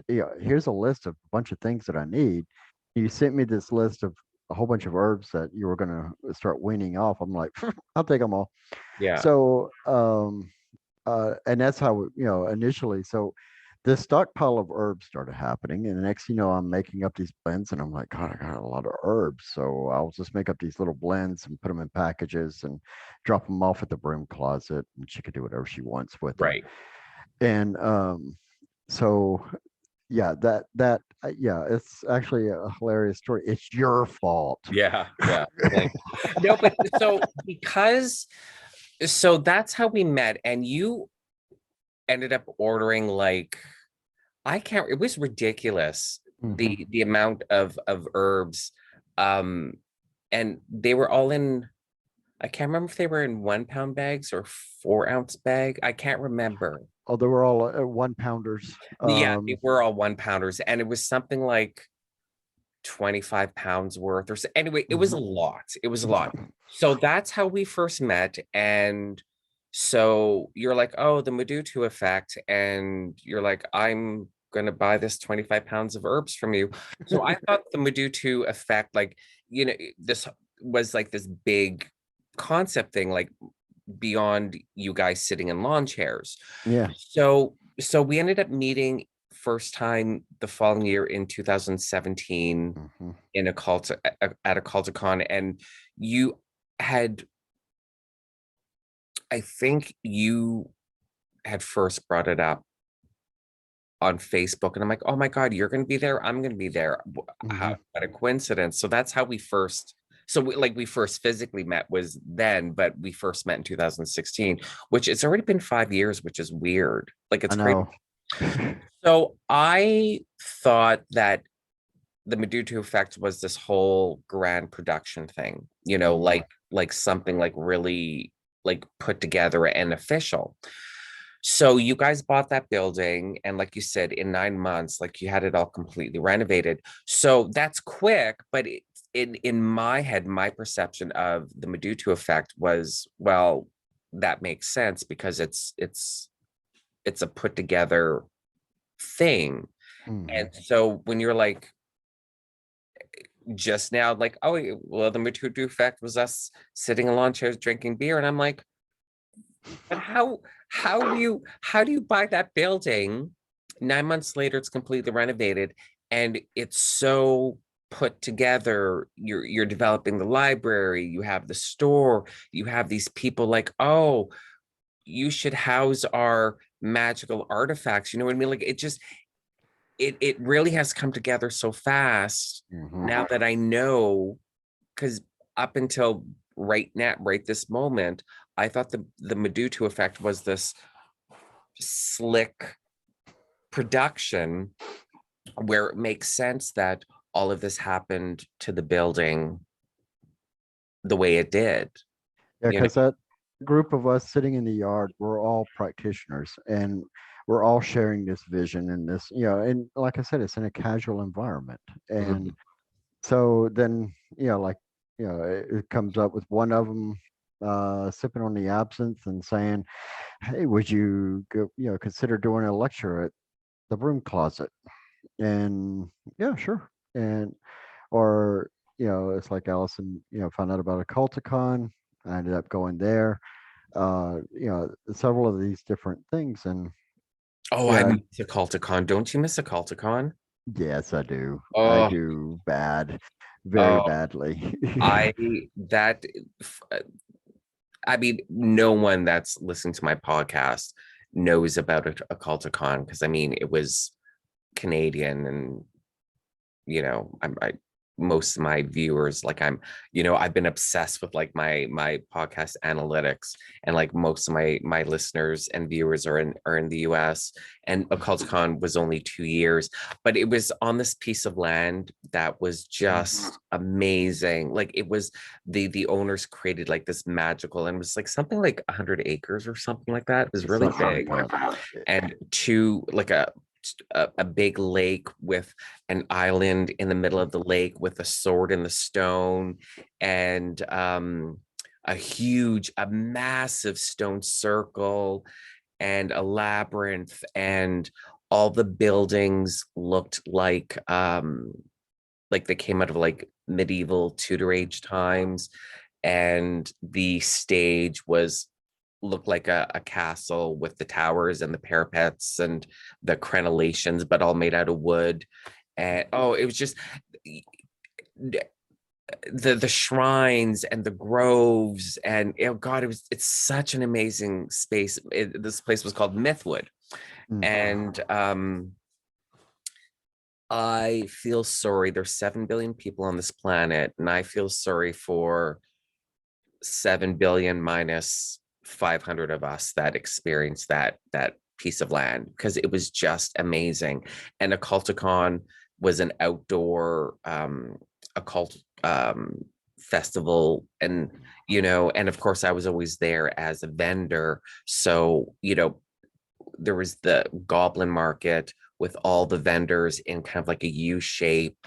here's a list of a bunch of things that I need. You sent me this list of a whole bunch of herbs that you were going to start weaning off. I'm like, I'll take them all.
Yeah,
So, and that's how, initially. So this stockpile of herbs started happening. And the next, I'm making up these blends and I'm like, God, I got a lot of herbs. So I'll just make up these little blends and put them in packages and drop them off at the broom closet. And she could do whatever she wants with them.
right.
And so yeah, yeah, it's actually a hilarious story. It's your fault.
Yeah, yeah. Like, no, but so that's how we met, and you ended up ordering like I can't, it was ridiculous
Hmm.
the amount of herbs. Um, and they were all in, I can't remember if they were in 1 pound bags or 4 ounce bag. I can't remember.
Oh, they were all 1 pounders.
Yeah, they were all 1 pounders, and it was something like 25 pounds worth or so. Anyway, it was a
Mhm.
lot. It was a lot. So that's how we first met. And so you're like, oh, the Madutu effect. And you're like, I'm gonna buy this 25 pounds of herbs from you. So I thought the Madutu effect, like, this was like this big concept thing, like beyond you guys sitting in lawn chairs.
Yeah.
So we ended up meeting first time the following year in 2017
Hmm.
in a cult at a culticon, and you had, I think you had first brought it up on Facebook, and I'm like, oh my God, you're gonna be there, I'm gonna be there.
Hmm.
How, what a coincidence. So that's how we first, so we first physically met was then, but we first met in 2016, which it's already been 5 years, which is weird. Like
I
it's crazy.
know.
So I thought that the Meduto effect was this whole grand production thing,
Mhm.
like something like really like put together and official. So you guys bought that building, and like you said, in 9 months, like you had it all completely renovated. So that's quick, but in my head, my perception of the Meduto effect was, well, that makes sense because it's a put together thing. And
Mhm.
so when you're like just now, like, oh, well, the Matutu effect was us sitting in lawn chairs drinking beer. And I'm like, but how do you buy that building? 9 months later, it's completely renovated and it's so put together. You're developing the library, you have the store, you have these people like, oh, you should house our magical artifacts. You know what I mean? Like it really has come together so fast
Mhm.
now that I know, because up until right now, right this moment, I thought the Meduto effect was this slick production where it makes sense that all of this happened to the building the way it did.
Yeah,
You know,
because that group of us sitting in the yard, we're all practitioners and we're all sharing this vision and this, and like I said, it's in a casual environment. And
Mhm.
so then, it comes up with one of them sipping on the absinthe and saying, "Hey, would you go, consider doing a lecture at the broom closet?" And yeah, sure. And or it's like Allison, found out about a culticon. I ended up going there. Several of these different things, and
Oh, I
yeah,
miss a Culticon. Don't you miss a Culticon?
yes, I do. I
Oh,
do bad, very
oh,
badly.
I that I mean, no one that's listening to my podcast knows about a Culticon, because I mean it was Canadian, and I most of my viewers, like I've been obsessed with like my podcast analytics, and like most of my listeners and viewers are in the US, and Occulticon was only 2 years, but it was on this piece of land that was just amazing. Like it was the owners created like this magical, and it was like something like 100 acres or something like that. It was really
Something
big,
like that.
and to like a big lake with an island in the middle of the lake with a sword in the stone, and a massive stone circle, and a labyrinth, and all the buildings looked like they came out of like medieval Tudor age times, and the stage was looked like a castle with the towers and the parapets and the crenellations, but all made out of wood. And oh, it was just the shrines and the groves, and oh god, it's such an amazing space. This place was called Mythwood,
Mm.
and I feel sorry. There's 7 billion people on this planet, and I feel sorry for 7 billion minus 500 of us that experienced that piece of land, because it was just amazing. And Occulticon was an outdoor occult festival, and and of course I was always there as a vendor. So there was the goblin market with all the vendors in kind of like a U shape.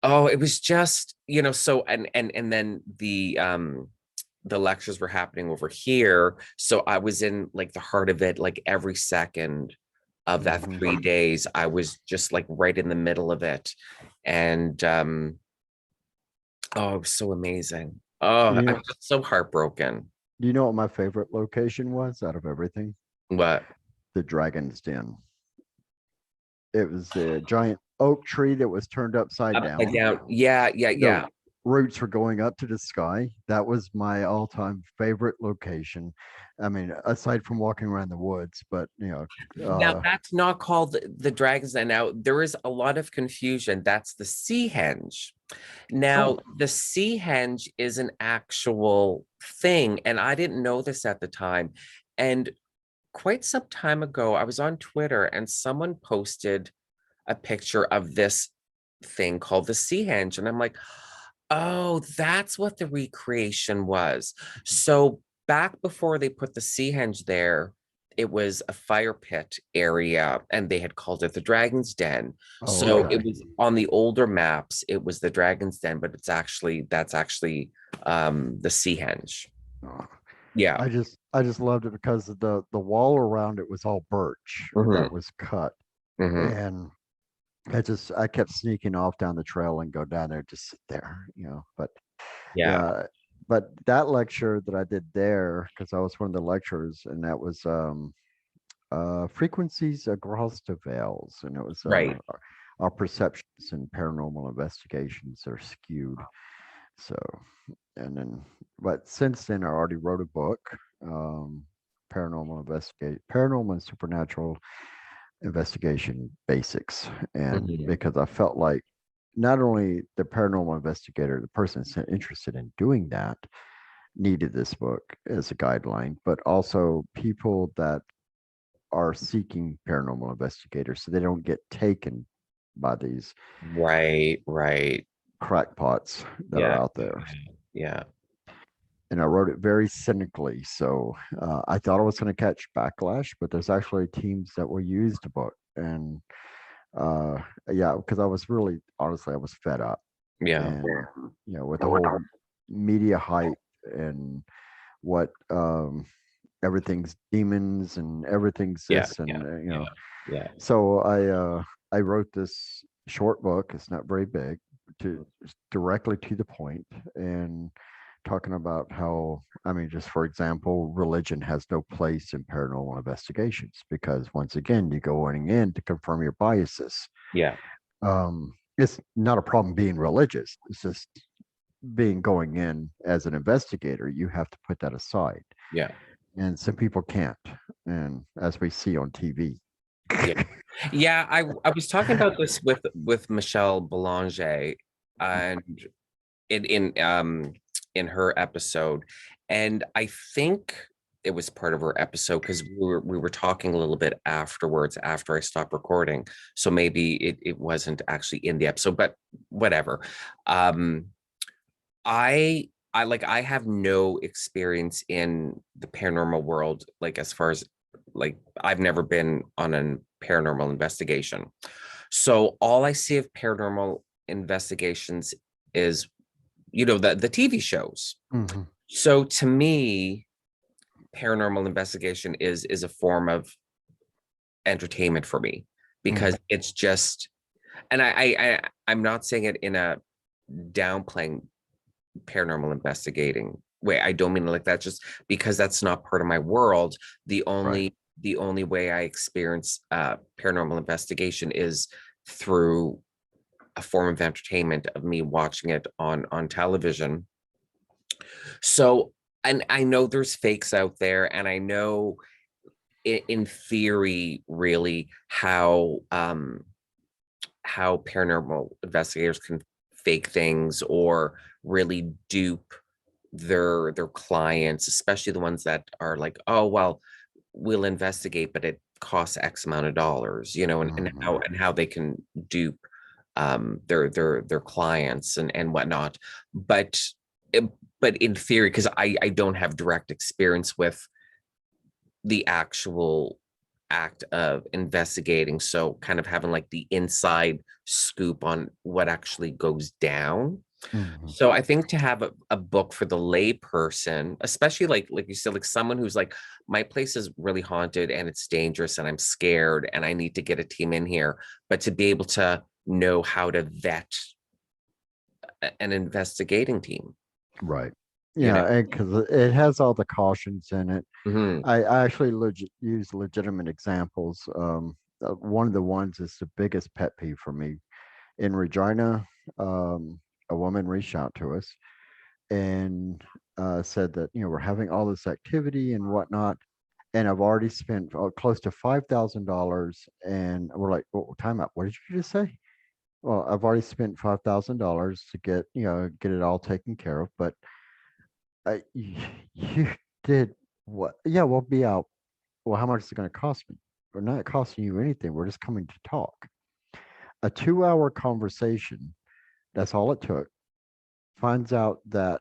Oh, it was just, so, and then the lectures were happening over here. So I was in like the heart of it, like every second of that
Mhm.
3 days. I was just like right in the middle of it. And oh, it was so amazing. Oh,
You
I'm
know,
just so heartbroken.
do you know what my favorite location was out of everything?
What?
The Dragon's Den. It was a giant oak tree that was turned upside
Upside
down.
down. Yeah, yeah,
The
yeah.
roots were going up to the sky. That was my all-time favorite location. I mean, aside from walking around the woods, but
Now
uh,
that's not called the Dragon's Den. Now there is a lot of confusion. That's the Sea Henge.
oh,
Now, the sea henge is an actual thing, and I didn't know this at the time. And quite some time ago, I was on Twitter, and someone posted a picture of this thing called the sea henge. And I'm like, oh, that's what the recreation was. So back before they put the sea henge there, it was a fire pit area, and they had called it the Dragon's Den.
oh,
So
okay.
it was on the older maps, it was the Dragon's Den, but that's actually the sea henge.
Oh,
Yeah.
I just loved it because the wall around it was all birch that
Hmm.
was cut,
Hmm.
and I kept sneaking off down the trail and go down there, just sit there, But
Yeah.
yeah, but that lecture that I did there, because I was one of the lecturers, and that was frequencies across the veils, and it was
Right.
our perceptions and paranormal investigations are skewed. So, and then, but since then, I already wrote a book, um, paranormal and supernatural investigation basics, and
Hmm.
because I felt like not only the paranormal investigator, the person interested in doing that, needed this book as a guideline, but also people that are seeking paranormal investigators so they don't get taken by these
Right. Right.
crackpots that are
Yeah.
out there.
Yeah.
And I wrote it very cynically. So I thought I was going to catch backlash, but there's actually teams that will use the book. And uh, yeah, because I was really, honestly, I was fed up.
Yeah.
And, with the whole media hype and what everything's demons and everything's
Yeah.
this,
Yeah.
and,
Yeah. Yeah.
so I wrote this short book. It's not very big, to directly to the point, and talking about how, I mean, just for example, religion has no place in paranormal investigations because once again, you're going in to confirm your biases.
Yeah.
It's not a problem being religious. It's just being going in as an investigator, you have to put that aside.
Yeah.
And some people can't. and as we see on TV.
Yeah. Yeah, I was talking about this with Michelle Belanger and in her episode, and I think it was part of her episode because we were talking a little bit afterwards after I stopped recording. So maybe it wasn't actually in the episode, but whatever. Um I have no experience in the paranormal world, like as far as like I've never been on a paranormal investigation. So all I see of paranormal investigations is, the TV shows.
Mhm.
So to me, paranormal investigation is a form of entertainment for me because
Mhm.
it's just, and I'm not saying it in a downplaying paranormal investigating way. I don't mean it like that, just because that's not part of my world. The
Right.
only the only way I experience paranormal investigation is through a form of entertainment of me watching it on television. So, and I know there's fakes out there, and I know in theory, really, how paranormal investigators can fake things or really dupe their clients, especially the ones that are like, oh well, we'll investigate, but it costs X amount of dollars, and how
Mhm.
they can dupe their clients and whatnot. But but in theory, because I don't have direct experience with the actual act of investigating, so kind of having like the inside scoop on what actually goes down.
Mhm.
So I think to have a book for the lay person, especially like you said, like someone who's like, my place is really haunted and it's dangerous and I'm scared and I need to get a team in here, but to be able to know how to vet an investigating team,
Right.
you know.
Yeah, and because it has all the cautions in it.
Mhm.
I actually use legitimate examples. One of the ones is the biggest pet peeve for me. In Regina, a woman reached out to us and said that we're having all this activity and whatnot, and I've already spent close to $5,000, and we're like, well, time out. What did you just say? Well, I've already spent $5,000 to get it all taken care of, but you did what? Yeah, we'll be out. Well, how much is it going to cost me? We're not costing you anything. We're just coming to talk. A 2-hour conversation. That's all it took. Finds out that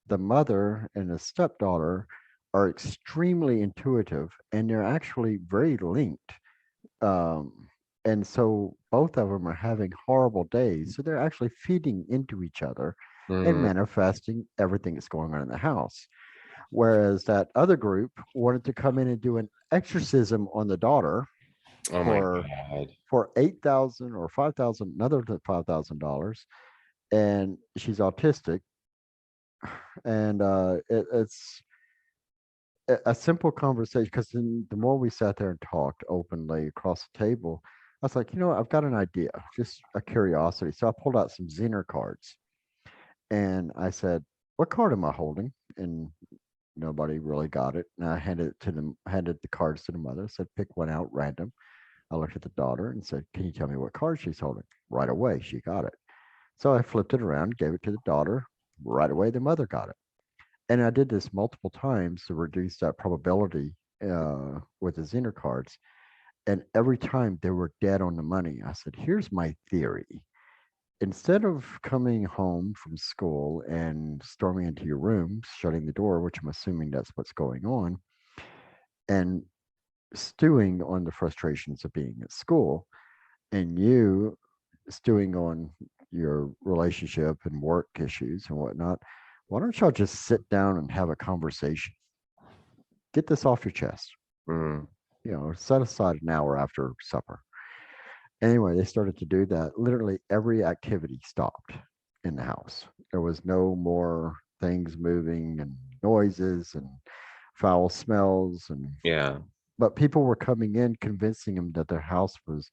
the mother and the stepdaughter are extremely intuitive and they're actually very linked. Um, and so both of them are having horrible days. So they're actually feeding into each other and
Mm.
manifesting everything that's going on in the house. Whereas that other group wanted to come in and do an exorcism on the daughter
Oh my
for
God.
8,000 or 5,000, another $5,000, and she's autistic, and it's a simple conversation. Because the more we sat there and talked openly across the table, I was like, I've got an idea, just a curiosity. So I pulled out some Zener cards, and I said, "What card am I holding?" And nobody really got it. And I handed the cards to the mother. Said, "Pick one out, random." I looked at the daughter and said, "Can you tell me what card she's holding?" Right away, she got it. So I flipped it around, gave it to the daughter. Right away, the mother got it. And I did this multiple times to reduce that probability with the Zener cards. And every time they were dead on the money. I said, "Here's my theory. Instead of coming home from school and storming into your room, shutting the door, which I'm assuming that's what's going on, and stewing on the frustrations of being at school, and you stewing on your relationship and work issues and whatnot, why don't y'all just sit down and have a conversation? Get this off your chest.
Mm.
Set aside an hour after supper." Anyway, they started to do that. Literally every activity stopped in the house. There was no more things moving and noises and foul smells, and
Yeah.
but people were coming in convincing them that their house was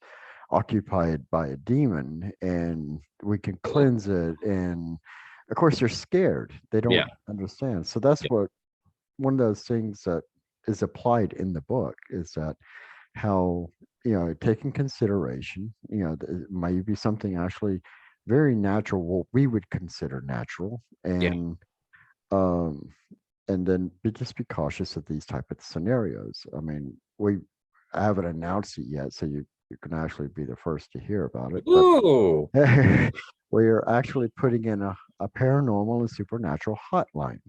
occupied by a demon and we can cleanse it. And of course they're scared, they
Yeah.
don't understand. So that's
Yeah.
what one of those things that is applied in the book is that how, taking consideration, it might be something actually very natural, what we would consider natural,
Yeah.
um, and then just be cautious of these type of scenarios. I mean, I haven't announced it yet, so you can actually be the first to hear about it. But
Ooh.
we're actually putting in a paranormal and supernatural hotline,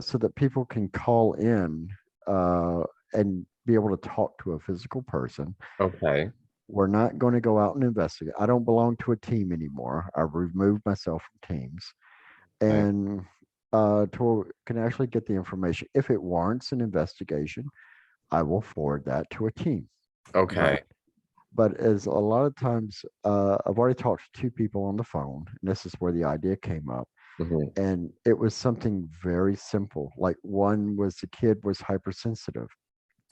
so that people can call in, and be able to talk to a physical person.
Okay.
We're not going to go out and investigate. I don't belong to a team anymore. I've removed myself from teams,
Okay.
and to can actually get the information. If it warrants an investigation, I will forward that to a team. But
Okay.
as a lot of times, I've already talked to two people on the phone, and this is where the idea came up.
Mhm.
And it was something very simple. Like, one was the kid was hypersensitive,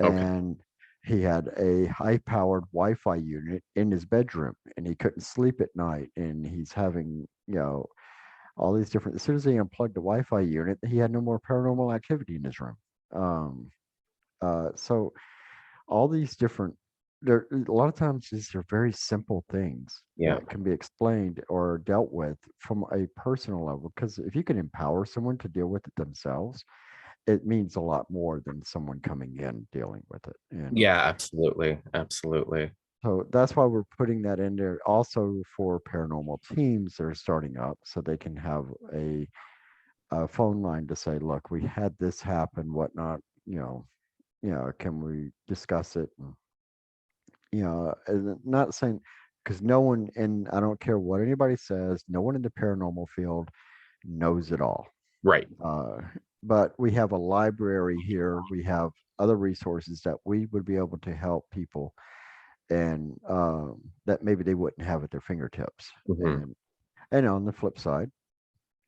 Okay.
and he had a high powered Wi-Fi unit in his bedroom, and he couldn't sleep at night, and he's having, all these different. As soon as he unplugged the Wi-Fi unit, he had no more paranormal activity in his room. Um, so all these different, there a lot of times these are very simple things
Yeah.
that can be explained or dealt with from a personal level. Because if you can empower someone to deal with it themselves, it means a lot more than someone coming in dealing with it. And
Yeah, absolutely. Absolutely.
so that's why we're putting that in there also for paranormal teams that are starting up, so they can have a phone line to say, look, we had this happen, whatnot, can we discuss it? And not saying, because no one, and I don't care what anybody says, no one in the paranormal field knows it all.
Right.
Uh, but we have a library here. We have other resources that we would be able to help people, and that maybe they wouldn't have at their fingertips.
Mhm.
And on the flip side,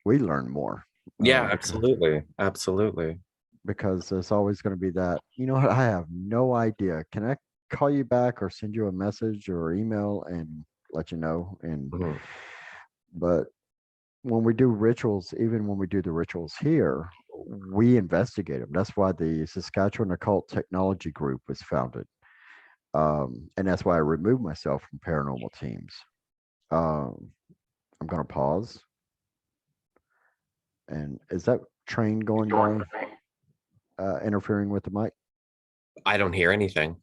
we learn more,
Yeah,
because
absolutely. Absolutely.
there's always going to be that, what, I have no idea. Can I call you back or send you a message or email and let you know? And
Mhm.
but when we do rituals, even when we do the rituals here, we investigate them. That's why the Saskatchewan Occult Technology Group was founded. And that's why I removed myself from paranormal teams. Um, I'm going to pause. And is that train going by, interfering with the mic?
I don't hear anything.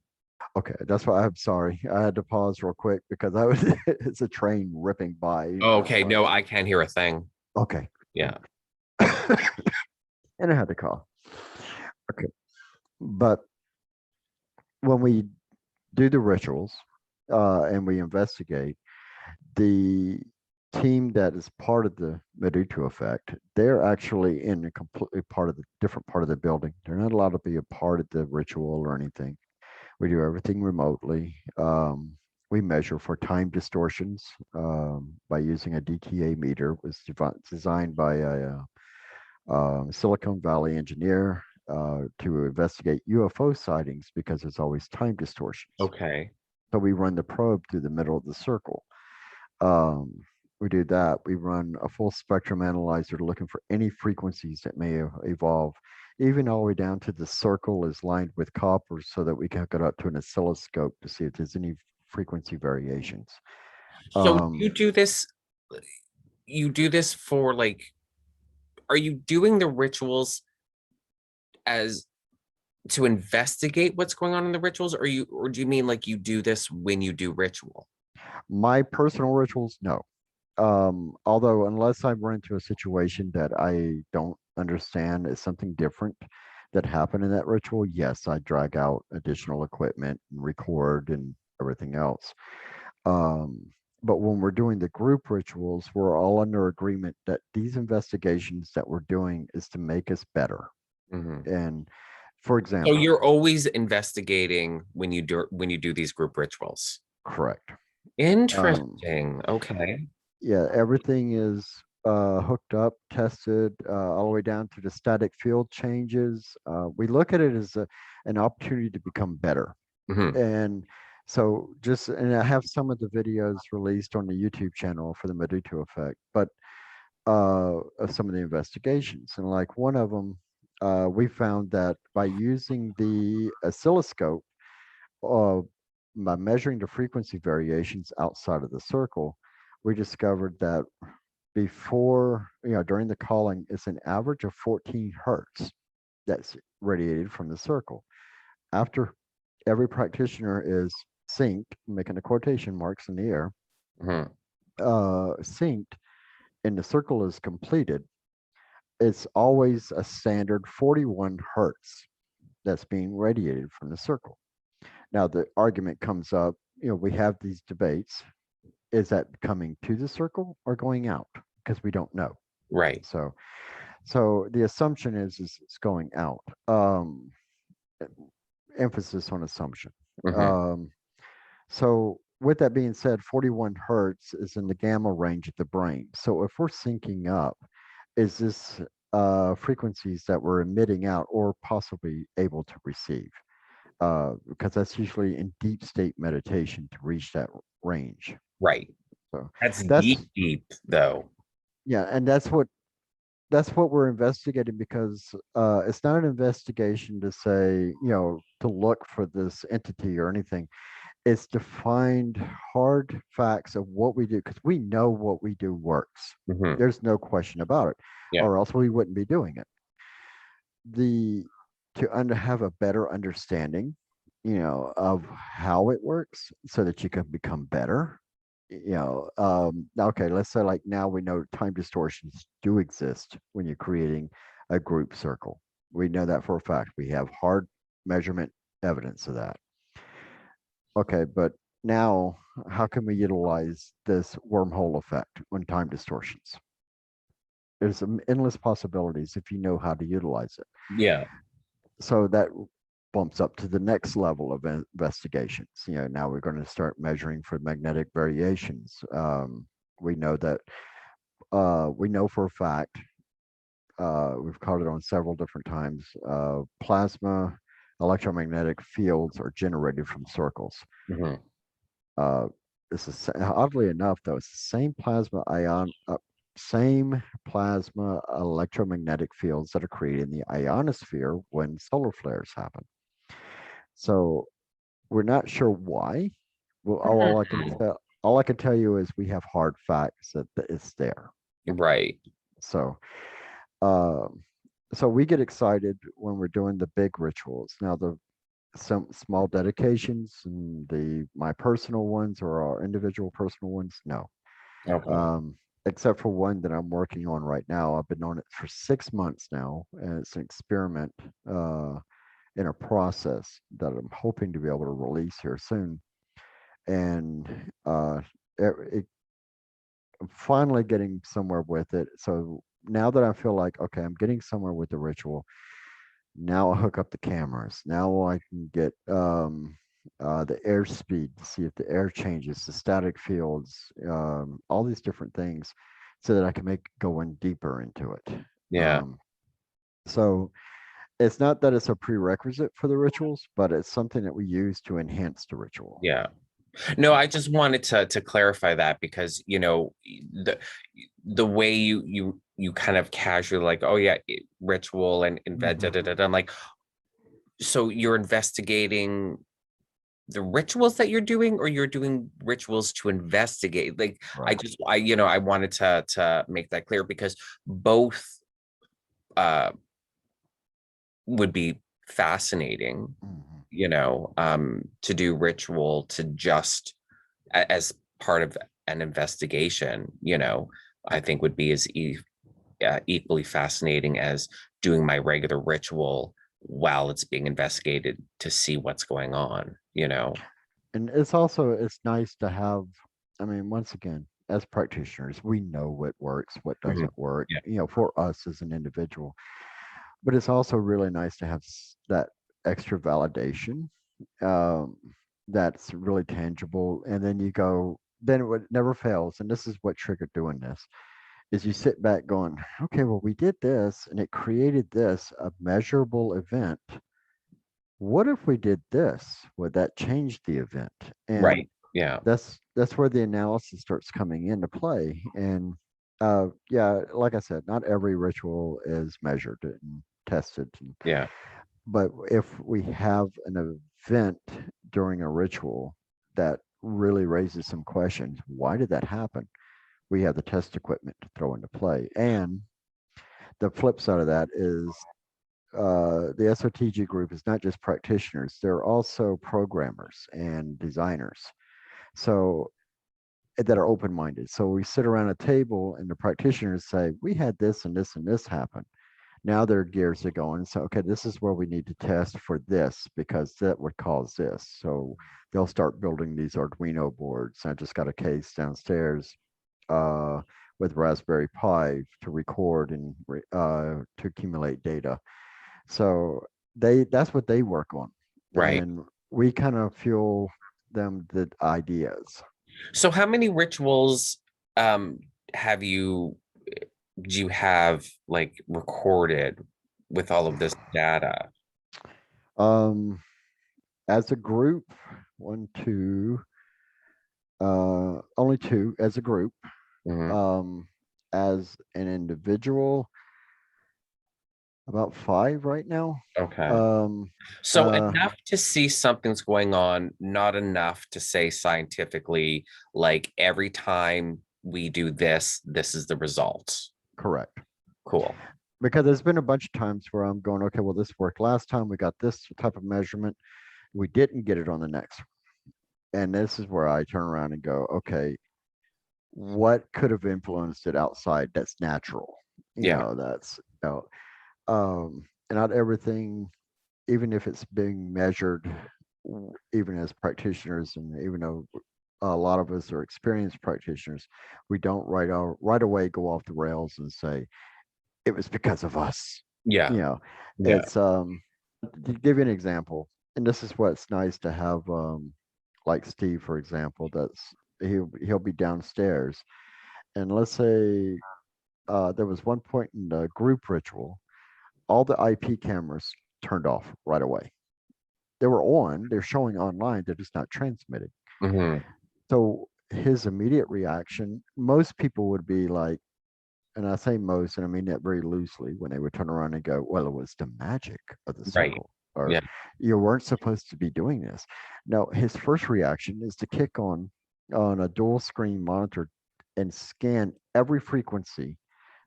Okay, that's why I'm sorry. I had to pause real quick because I was it's a train ripping by.
Oh, okay. No, I can't hear a thing.
Okay.
Yeah.
And I had to call. Okay. But when we do the rituals, and we investigate, the team that is part of the Meduto effect, they're actually in a completely part of the different part of the building. They're not allowed to be a part of the ritual or anything. We do everything remotely. We measure for time distortions, by using a DTA meter. It was designed by a, Silicon Valley engineer, to investigate UFO sightings because there's always time distortions.
Okay.
So we run the probe through the middle of the circle. Um, we do that. We run a full spectrum analyzer looking for any frequencies that may evolve, even all the way down to the circle is lined with copper so that we can hook it up to an oscilloscope to see if there's any frequency variations.
So
Um,
you do this for like, are you doing the rituals as to investigate what's going on in the rituals, or do you mean like you do this when you do ritual?
my personal rituals, no. Although, unless I run into a situation that I don't understand is something different that happened in that ritual, yes, I drag out additional equipment and record and everything else. Um, but when we're doing the group rituals, we're all under agreement that these investigations that we're doing is to make us better.
Mhm.
And for
So
example,
you're always investigating when you do these group rituals.
correct. Um,
Interesting. Okay.
yeah, everything is, hooked up, tested, all the way down to the static field changes. We look at it as an opportunity to become better.
Mhm.
And so and I have some of the videos released on the YouTube channel for the Meduto effect, but of some of the investigations. And like one of them, we found that by using the oscilloscope, uh, by measuring the frequency variations outside of the circle, we discovered that before, during the calling, it's an average of 14 hertz that's radiated from the circle. After every practitioner is synced, making the quotation marks in the air,
Mhm.
synced, and the circle is completed, it's always a standard 41 hertz that's being radiated from the circle. Now, the argument comes up, we have these debates. Is that coming to the circle or going out? Because we don't know.
Right.
So, so the assumption is it's going out. Emphasis on assumption.
Hmm.
Um, so with that being said, 41 hertz is in the gamma range of the brain. So if we're syncing up, is this frequencies that we're emitting out or possibly able to receive? Because that's usually in deep state meditation to reach that range.
Right.
So
That's deep,
that's
deep though.
yeah, and that's what we're investigating because it's not an investigation to say, to look for this entity or anything. It's to find hard facts of what we do because we know what we do works.
Hmm.
There's no question about it,
Yeah.
or else we wouldn't be doing it. The have a better understanding, of how it works so that you can become better. Okay, let's say like now we know time distortions do exist when you're creating a group circle. We know that for a fact. We have hard measurement evidence of that. Okay, but now how can we utilize this wormhole effect on time distortions? There's endless possibilities if you know how to utilize it.
Yeah.
So that bumps up to the next level of investigations. Now we're going to start measuring for magnetic variations. We know that we know for a fact, we've caught it on several different times. Plasma electromagnetic fields are generated from circles.
Hmm.
Uh, this is oddly enough, though, it's the same plasma electromagnetic fields that are created in the ionosphere when solar flares happen. So we're not sure why. Well, all I can tell you is we have hard facts that it's there.
Right.
So, um, so we get excited when we're doing the big rituals. Now, the some small dedications and the my personal ones or our individual personal ones, no.
Okay.
Um, except for one that I'm working on right now. I've been on it for 6 months now, and it's an experiment in a process that I'm hoping to be able to release here soon. And it, I'm finally getting somewhere with it. So now that I feel like, okay, I'm getting somewhere with the ritual, now I'll hook up the cameras. Now I can get the airspeed to see if the air changes, the static fields, all these different things, so that I can go in deeper into it.
Yeah.
Um, so it's not that it's a prerequisite for the rituals, but it's something that we use to enhance the ritual.
Yeah. No, I just wanted to clarify that because the way you kind of casually like, oh yeah, ritual and invent da,
Mhm.
da, da, da. I'm like, so you're investigating the rituals that you're doing, or you're doing rituals to investigate? Like,
Right.
I wanted to make that clear because both uh would be fascinating,
Mhm.
to do ritual to just as part of an investigation, I think would be as equally fascinating as doing my regular ritual while it's being investigated to see what's going on.
And it's nice to have, I mean, once again, as practitioners, we know what works, what
Mhm.
doesn't work,
Yeah.
for us as an individual. But it's also really nice to have that extra validation, um, that's really tangible. And then then it never fails. And this is what triggered doing this is you sit back going, okay, well, we did this and it created this, a measurable event. What if we did this? Would that change the event? And
Right. Yeah.
that's where the analysis starts coming into play. And yeah, like I said, not every ritual is measured. tested.
Yeah.
But if we have an event during a ritual that really raises some questions, why did that happen? We have the test equipment to throw into play. And the flip side of that is the SOTG group is not just practitioners, they're also programmers and designers. So that are open minded. So we sit around a table and the practitioners say, we had this and this and this happen. Now their gears are going. So, okay, this is where we need to test for this because that would cause this. So they'll start building these Arduino boards. I just got a case downstairs uh, with Raspberry Pi to record and to accumulate data. So that's what they work on,
Right.
and we kind of fuel them the ideas.
So how many rituals um have you do you have like recorded with all of this data?
Um, as a group, one, two, only two as a group.
Mhm.
Um, as an individual, about five right now.
Okay.
Um,
So
uh,
enough to see something's going on, not enough to say scientifically, like every time we do this, this is the result.
correct.
Cool.
Because there's been a bunch of times where I'm going, okay, well, this worked last time. We got this type of measurement. We didn't get it on the next. And this is where I turn around and go, okay, what could have influenced it outside that's natural?
Yeah.
That's, and not everything, even if it's being measured, even as practitioners, and even though a lot of us are experienced practitioners, we don't right away go off the rails and say it was because of us.
Yeah.
You know,
Yeah.
it's to give you an example, and this is what's nice to have, like Steve, for example, that's he'll be downstairs, and let's say there was one point in the group ritual, all the IP cameras turned off right away. They were on, they're showing online, they're just not transmitting.
Hmm.
So his immediate reaction, most people would be like, and I say most, and I mean that very loosely, when they would turn around and go, well, it was the magic of the
Right.
circle, or
Yeah.
you weren't supposed to be doing this. No, his first reaction is to kick on a dual screen monitor and scan every frequency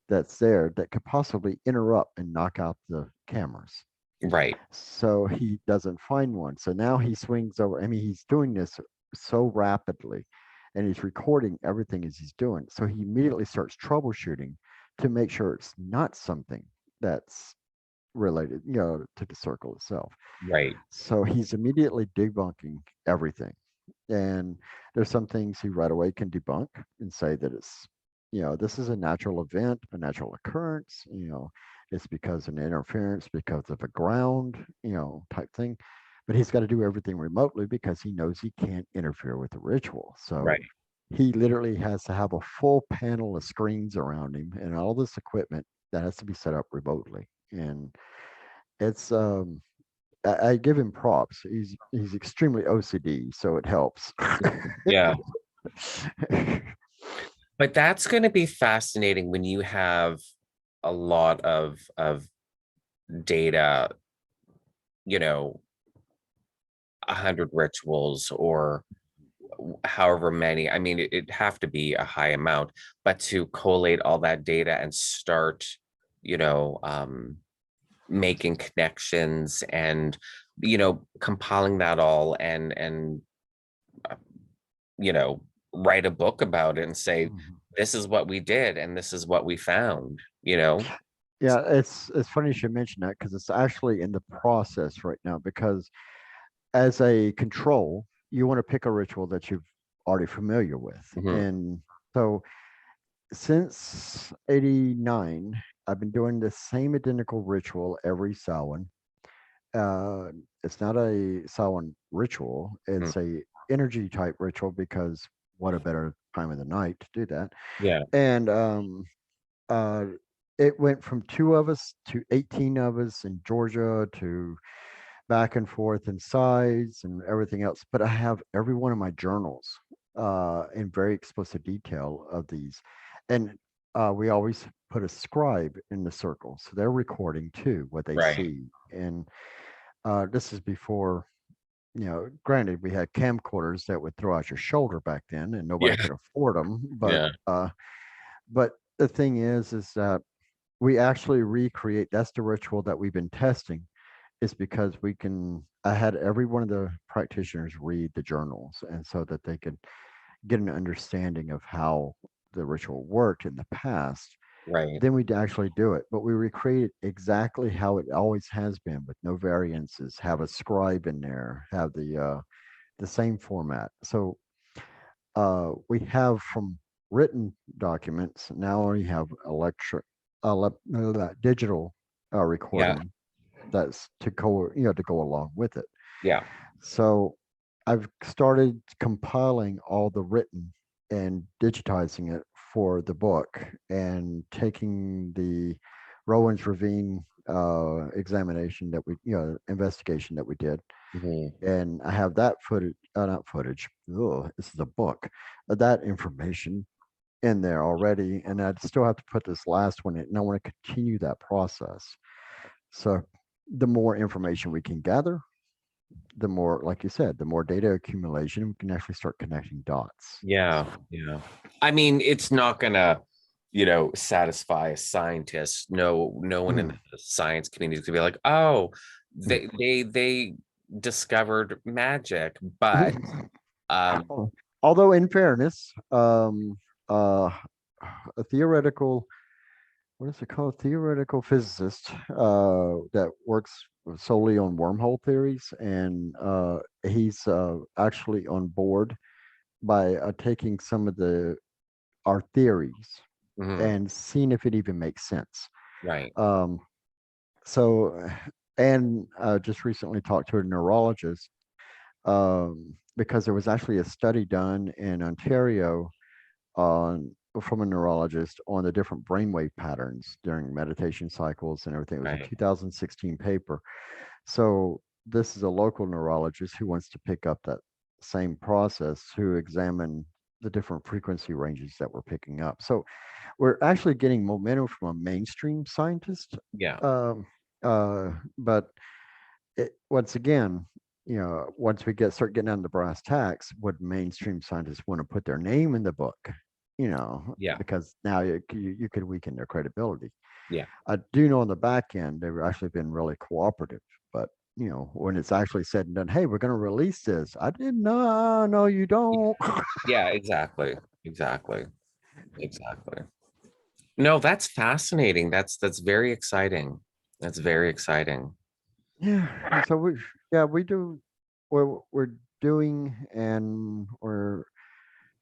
that's there that could possibly interrupt and knock out the cameras.
Right.
So he doesn't find one. So now he swings over. I mean, he's doing this so rapidly and he's recording everything as he's doing. So he immediately starts troubleshooting to make sure it's not something that's related, to the circle itself.
Right.
So he's immediately debunking everything. And there's some things he right away can debunk and say that it's, this is a natural event, a natural occurrence, it's because of an interference, because of a ground, type thing. But he's got to do everything remotely because he knows he can't interfere with the ritual. So
Right.
he literally has to have a full panel of screens around him and all this equipment that has to be set up remotely. And it's I give him props. He's extremely OCD, so it helps.
Yeah. But that's going to be fascinating when you have a lot of data, you know, 100 rituals or however many. I mean, it'd have to be a high amount, but to collate all that data and start, you know, making connections and, compiling that all and uh, you know, write a book about it and say,
Mhm.
this is what we did and this is what we found.
Yeah, it's funny you should mention that because it's actually in the process right now. Because as a control, you want to pick a ritual that you've already familiar with,
Mhm.
and so since '89, I've been doing the same identical ritual every Samhain. Uh, it's not a Samhain ritual;
Mm.
it's a energy type ritual because what a better time of the night to do that.
Yeah.
And uh, it went from two of us to 18 of us in Georgia to back and forth in size and everything else. But I have every one of my journals in very explicit detail of these. And we always put a scribe in the circle, so they're recording too what they
Right.
see. And this is before, granted, we had camcorders that would throw out your shoulder back then, and nobody
Yeah.
could afford them.
Yeah.
But the thing is that we actually recreate. That's the ritual that we've been testing. Is because we can. I had every one of the practitioners read the journals, and so that they could get an understanding of how the ritual worked in the past.
Right.
Then we'd actually do it, but we recreate it exactly how it always has been, with no variances. Have a scribe in there. Have the same format. So we have from written documents. Now we have digital
Yeah.
recording that's to go along with it.
Yeah.
So I've started compiling all the written and digitizing it for the book, and taking the Rowan's Ravine examination that investigation that we did.
Mhm.
And I have that footage, not footage. Oh, this is a book. That information in there already, and I'd still have to put this last one in, and I want to continue that process. So the more information we can gather, the more, like you said, the more data accumulation, we can actually start connecting dots.
Yeah. Yeah. I mean, it's not gonna, satisfy a scientist. No one in
Mhm.
the science community is gonna be like, oh, they discovered magic. But
Al- Although, in fairness, uh, a theoretical, what is it called? Theoretical physicist that works solely on wormhole theories, and he's actually on board by taking some of the our theories
mhm,
and seeing if it even makes sense.
right,
Um, so, and just recently talked to a neurologist, because there was actually a study done in Ontario on from a neurologist on the different brainwave patterns during meditation cycles and everything. It was a
right,
2016 paper. So this is a local neurologist who wants to pick up that same process, who examine the different frequency ranges that we're picking up. So we're actually getting momentum from a mainstream scientist.
yeah,
Um, but once again, once we start getting on the brass tacks, would mainstream scientists want to put their name in the book?
yeah,
Because now you could weaken their credibility.
yeah,
I do know on the back end they've actually been really cooperative, but when it's actually said and done, hey, we're going to release this. I didn't know. No, you don't.
yeah, exactly, exactly, exactly. No, that's fascinating. That's very exciting. That's very exciting.
Yeah. So we do. We're doing, and we're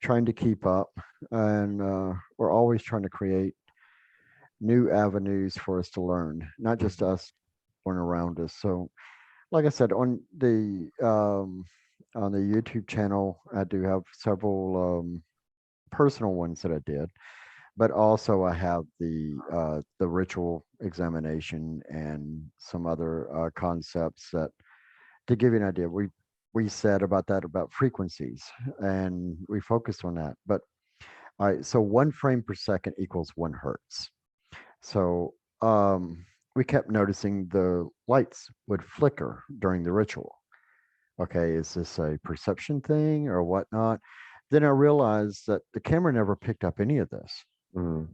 trying to keep up, and we're always trying to create new avenues for us to learn, not just
Mhm.
us, learn around us. So, like I said, on the YouTube channel, I do have several personal ones that I did, but also I have the ritual examination and some other concepts that, to give you an idea, we said about that, about frequencies, and we focused on that. But all right, so 1 frame per second equals 1 hertz. So we kept noticing the lights would flicker during the ritual. Okay, is this a perception thing or whatnot? Then I realized that the camera never picked up any of this.
Mm,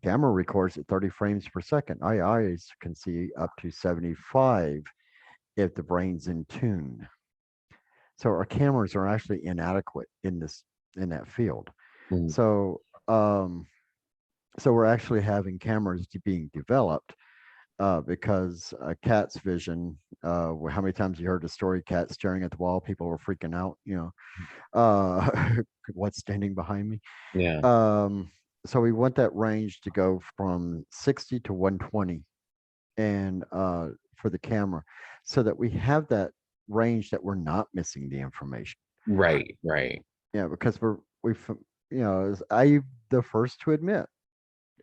Camera records at 30 frames per second. I eyes can see up to 75 if the brain's in tune. So our cameras are actually inadequate in that field.
mm,
So so we're actually having cameras being developed because a cat's vision. How many times you heard the story? Cat staring at the wall. People were freaking out. What's standing behind me?
yeah,
Um, so we want that range to go from 60 to 120, and for the camera, so that we have that range that we're not missing the information.
right, right,
Yeah, because I the first to admit,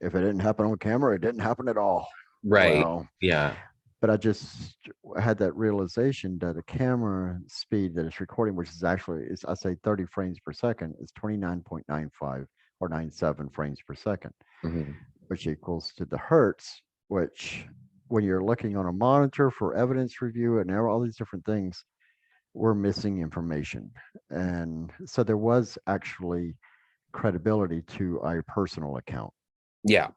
if it didn't happen on camera, it didn't happen at all.
right,
Well,
yeah,
but I just had that realization that a camera speed that it's recording, which is actually, I say 30 frames per second, is 29.95 or 97 frames per second,
Mhm.
which equals to the hertz, which when you're looking on a monitor for evidence review and all these different things, we're missing information. And so there was actually credibility to our personal account.
Yeah.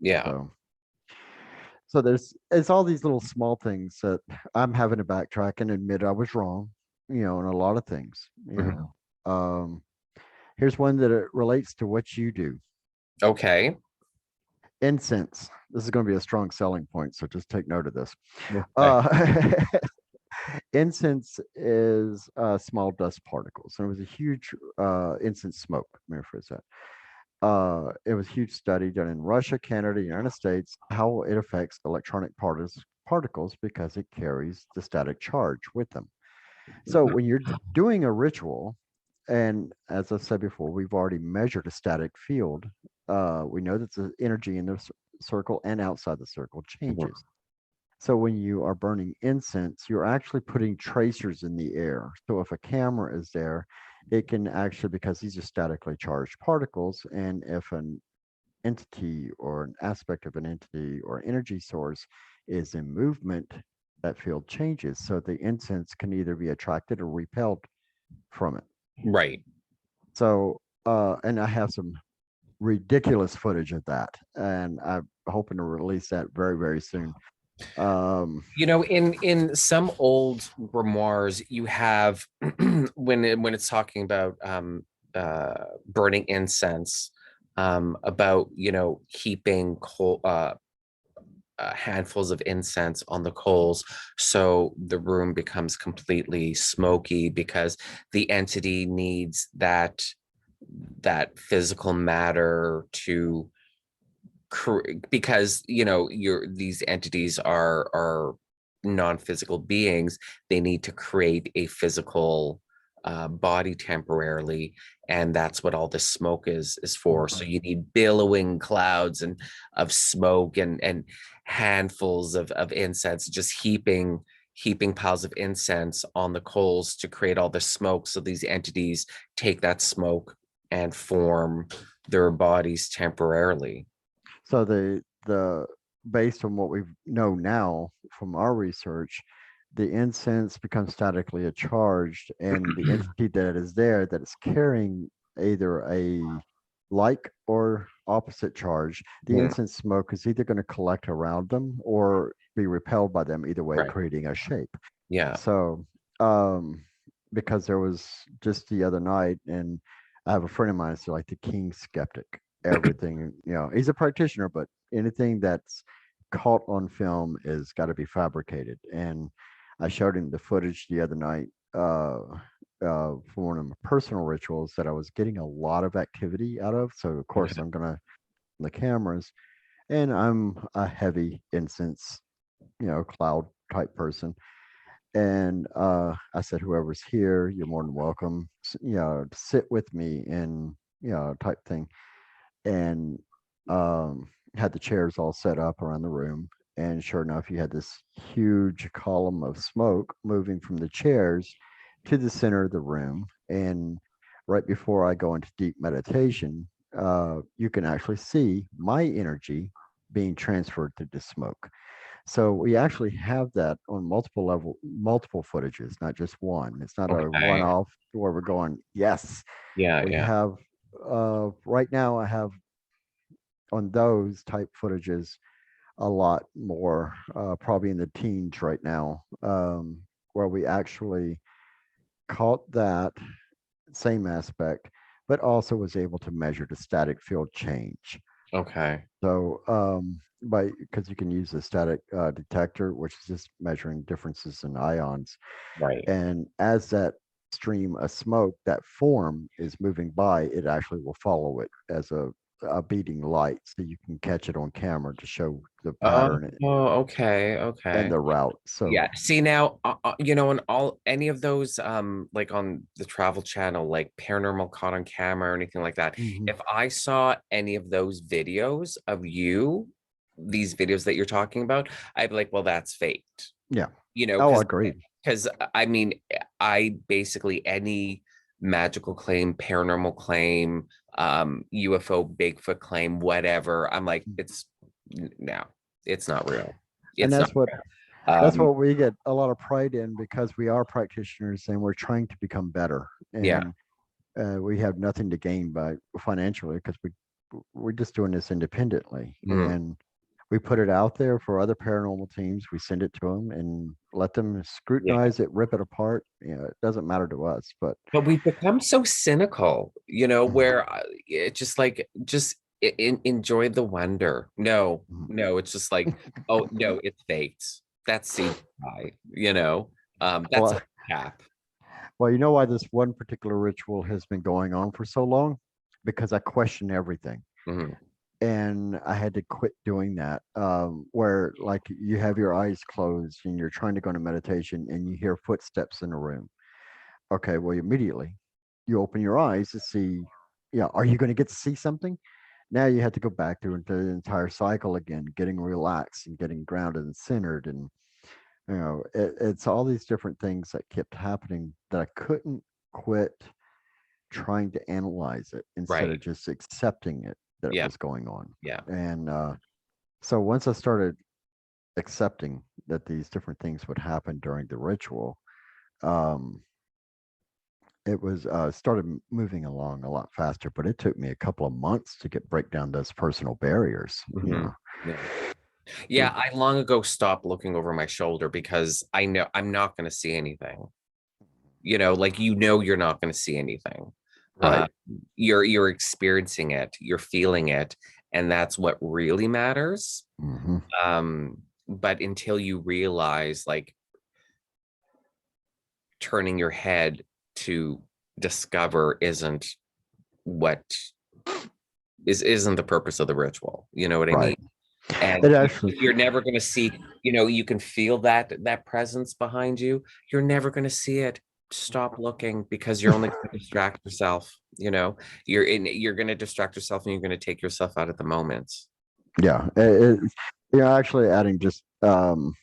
Yeah.
So so there's it's all these little small things that I'm having to backtrack and admit I was wrong, in a lot of things,
Mhm.
Here's one that it relates to what you do.
Okay.
Incense. This is going to be a strong selling point, so just take note of this.
Okay.
Uh, incense is small dust particles, and it was a huge incense smoke. Let me rephrase that. It was a huge study done in Russia, Canada, United States, how it affects electronic particles because it carries the static charge with them. So when you're doing a ritual, and as I said before, we've already measured a static field. We know that the energy in the circle and outside the circle
Mhm.
changes. So when you are burning incense, you're actually putting tracers in the air. So if a camera is there, it can actually, because these are statically charged particles, and if an entity or an aspect of an entity or energy source is in movement, that field changes. So the incense can either be attracted or repelled from it.
Right.
So, and I have some ridiculous footage of that, and I'm hoping to release that very, very soon. Um,
In some old grimoires, you have when it's talking about burning incense, about heaping handfuls of incense on the coals so the room becomes completely smoky because the entity needs that physical matter to because these entities are non-physical beings. They need to create a physical body temporarily, and that's what all this smoke is for. So
mhm.
you need billowing clouds and of smoke and handfuls of incense, just heaping piles of incense on the coals to create all the smoke, so these entities take that smoke and form their bodies temporarily.
So the based on what we know now from our research, the incense becomes statically charged, and the entity that is there that is carrying either a like or opposite charge, the
Mhm.
incense smoke is either going to collect around them or be repelled by them, either way,
Right.
creating a shape.
Yeah.
So, um, because there was just the other night, and I have a friend of mine, so like the king skeptic. Everything, he's a practitioner, but anything that's caught on film is got to be fabricated. And I showed him the footage the other night for one of my personal rituals that I was getting a lot of activity out of. So of course
Okay.
I'm gonna the cameras, and I'm a heavy incense, cloud type person. And I said, whoever's here, you're more than welcome, to sit with me and, type thing. And had the chairs all set up around the room. And sure enough, you had this huge column of smoke moving from the chairs to the center of the room. And right before I go into deep meditation, you can actually see my energy being transferred to the smoke. So we actually have that on multiple footages, not just one. It's not a
Okay.
one-off where we're going, yes,
Yeah.
we
Yeah.
have right now I have on those type footages a lot more, probably in the teens right now, where we actually caught that same aspect, but also was able to measure the static field change.
Okay.
So, by because you can use a static detector, which is just measuring differences in ions,
Right.
and as that stream of smoke, that form is moving by, it actually will follow it as a beating light, so you can catch it on camera to show the
Oh,
pattern
okay.
and
Okay.
the route. So,
Yeah. See now, in all any of those, like on the Travel Channel, like Paranormal Caught on Camera or anything like that,
mhm,
if I saw any of those videos of you, these videos that you're talking about, I'd be like, well, that's faked.
yeah.
You know,
Oh,
because
agreed.
because I mean, I basically magical claim, paranormal claim, UFO, Bigfoot claim, whatever. I'm like, no, it's not real.
And
It's not real.
that's what we get a lot of pride in, because we are practitioners and we're trying to become better.
Yeah.
And we have nothing to gain by financially, because we're just doing this independently.
Mhm.
And we put it out there for other paranormal teams. We send it to them and let them
Yeah.
scrutinize it, rip it apart. It doesn't matter to us. But
But we've become so cynical, where it just like, just enjoy the wonder. No, no, it's just like, oh, no, it's faked. That's CGI, that's a
well,
cap.
well, you know why this one particular ritual has been going on for so long? Because I question everything.
Mhm.
And I had to quit doing that. Where like you have your eyes closed and you're trying to go into meditation and you hear footsteps in the room. Okay, well, immediately you open your eyes to see, yeah, are you going to get to see something? Now you have to go back through into the entire cycle again, getting relaxed and getting grounded and centered. And, it's all these different things that kept happening that I couldn't quit trying to analyze it instead of
Right.
just accepting it that it
Yeah.
was going on.
Yeah.
And so once I started accepting that these different things would happen during the ritual, um, it was started moving along a lot faster. But it took me a couple of months to break down those personal barriers.
Mhm. Yeah. Yeah. I long ago stopped looking over my shoulder because I know I'm not going to see anything. Like, you're not going to see anything. Uh,
Right.
you're experiencing it, you're feeling it, and that's what really matters.
Hmm.
But until you realize, like, turning your head to discover what isn't the purpose of the ritual. You know what I mean?
Right.
And
It actually,
you're never going to see, you can feel that presence behind you. You're never going to see it. Stop looking, because you're only going to distract yourself. You're going to distract yourself, and you're going to take yourself out of the moment.
yeah. Actually adding just in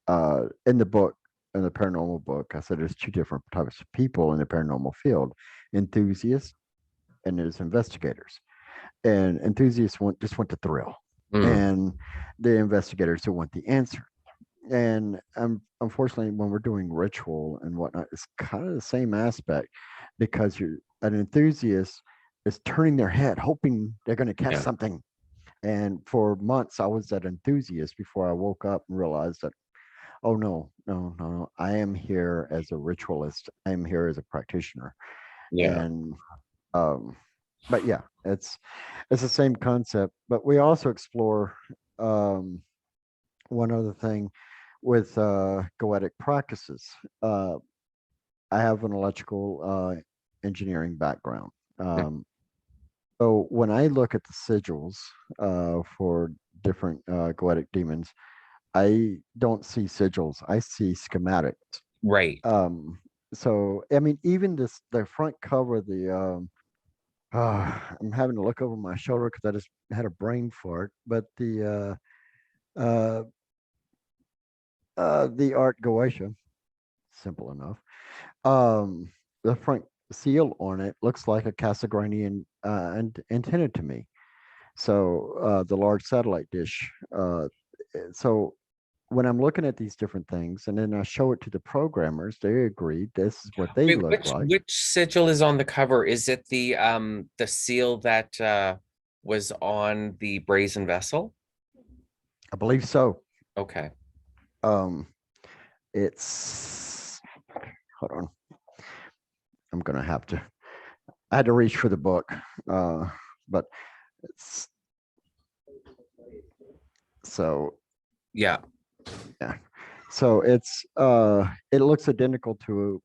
the book, in the paranormal book, I said there's two different types of people in the paranormal field: enthusiasts and there's investigators. And enthusiasts just want the thrill,
Mm,
and the investigators who want the answer. And unfortunately, when we're doing ritual and whatnot, it's kind of the same aspect, because you're an enthusiast is turning their head, hoping they're going to catch
yeah,
something. And for months, I was that enthusiast before I woke up and realized that, oh no, no, no, no, I am here as a ritualist. I am here as a practitioner.
yeah.
And um, but yeah, it's the same concept. But we also explore um, one other thing with goetic practices. Uh, I have an electrical engineering background. Um, so when I look at the sigils for different goetic demons, I don't see sigils. I see schematics.
Right.
Um, so I mean, even the front cover, I'm having to look over my shoulder because I just had a brain fart. But the art Goetia, simple enough. Um, the front seal on it looks like a Casagranian antenna to me. So the large satellite dish. So when I'm looking at these different things, and then I show it to the programmers, they agree this is what they
Wait,
look like.
which sigil is on the cover? Is it the seal that was on the brazen vessel?
I believe so.
Okay.
Um, it's hold on. I'm gonna have to. I had to reach for the book, but it's so
Yeah.
yeah. So it looks identical to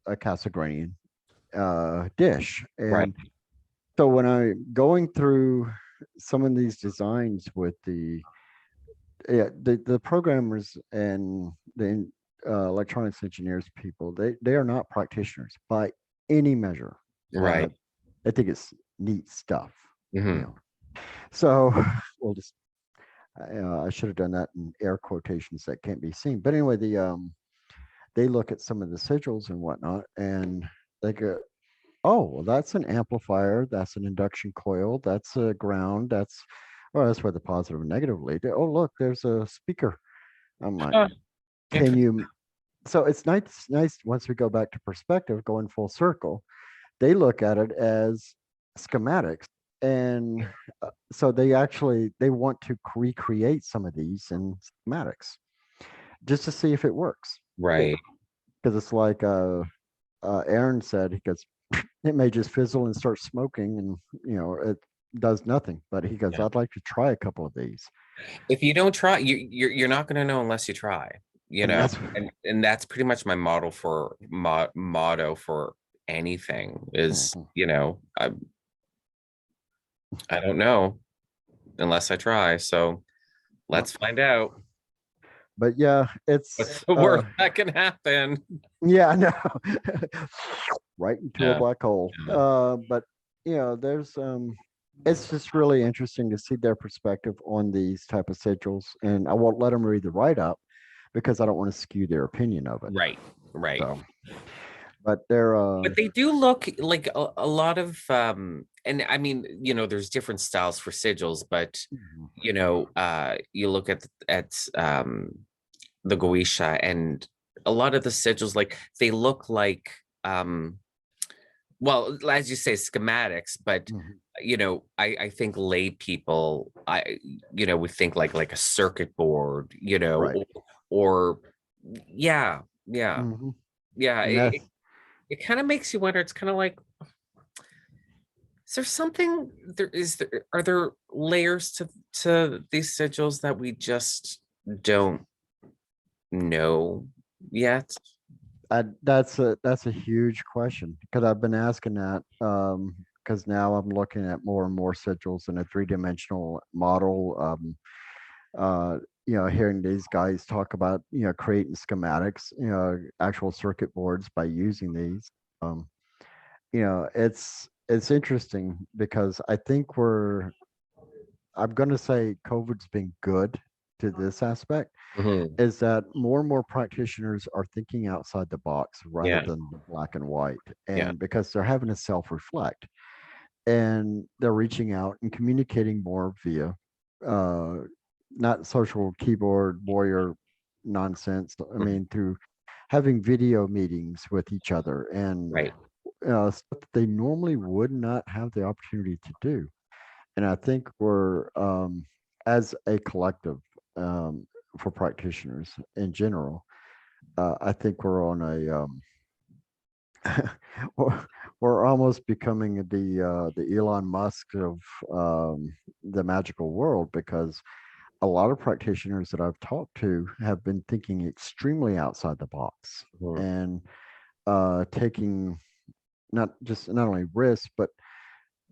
a Casagranian dish,
Right.
and so when I'm going through some of these designs with the programmers and the electronics engineers people, they are not practitioners by any measure. Uh,
Right.
I think it's neat stuff, you
Hmm.
know. So we'll just I should have done that in air quotations that can't be seen. But anyway, they look at some of the sigils and whatnot, and they go. Oh, well, that's an amplifier. That's an induction coil. That's a ground. That's where the positive and negative lead. Oh, look, there's a speaker. I'm like,
Huh,
can
interesting.
you? So it's nice once we go back to perspective, going full circle. They look at it as schematics, and so they want to recreate some of these in schematics just to see if it works.
Right.
Because it's like Aaron said, he goes, it may just fizzle and start smoking, and it does nothing. But he goes,
Yeah.
I'd like to try a couple of these,
If you don't try, you're not going to know unless you try,
and that's
and that's pretty much my model for motto for anything is,
Mhm.
I don't know unless I try. So
Well,
let's find out
but yeah,
what's the worst that can happen.
yeah, I know. Right into a
Yeah.
black hole.
Yeah.
But there's it's just really interesting to see their perspective on these type of sigils, and I won't let them read the write up because I don't want to skew their opinion of it.
Right. Right.
So, but they're
But they do look like a lot of and I mean, there's different styles for sigils, but
Mhm.
you look at the Goetia, and a lot of the sigils, like they look like well, as you say, schematics, but
Mhm.
I think lay people, would think like a circuit board,
Right.
or yeah, yeah,
Hmm.
yeah.
And
It,
that's
it, it kind of makes you wonder. It's kind of like, is there something are there layers to these sigils that we just don't know yet?
that's a huge question because I've been asking that because now I'm looking at more and more sigils in a three-dimensional model. Uh, hearing these guys talk about creating schematics, actual circuit boards by using these. Um, it's interesting because I think I'm going to say COVID's been good to this aspect
Mhm.
is that more and more practitioners are thinking outside the box rather
Yeah,
than the black and white.
yeah,
And because they're having to self reflect and they're reaching out and communicating more via uh, not social keyboard warrior nonsense. I
mhm,
mean, through having video meetings with each other and
right.
stuff that they normally would not have the opportunity to do. And I think as a collective, um, for practitioners in general, I think we're on we're we're almost becoming the Elon Musk of the magical world because a lot of practitioners that I've talked to have been thinking extremely outside the box
Mhm.
and taking not only risks but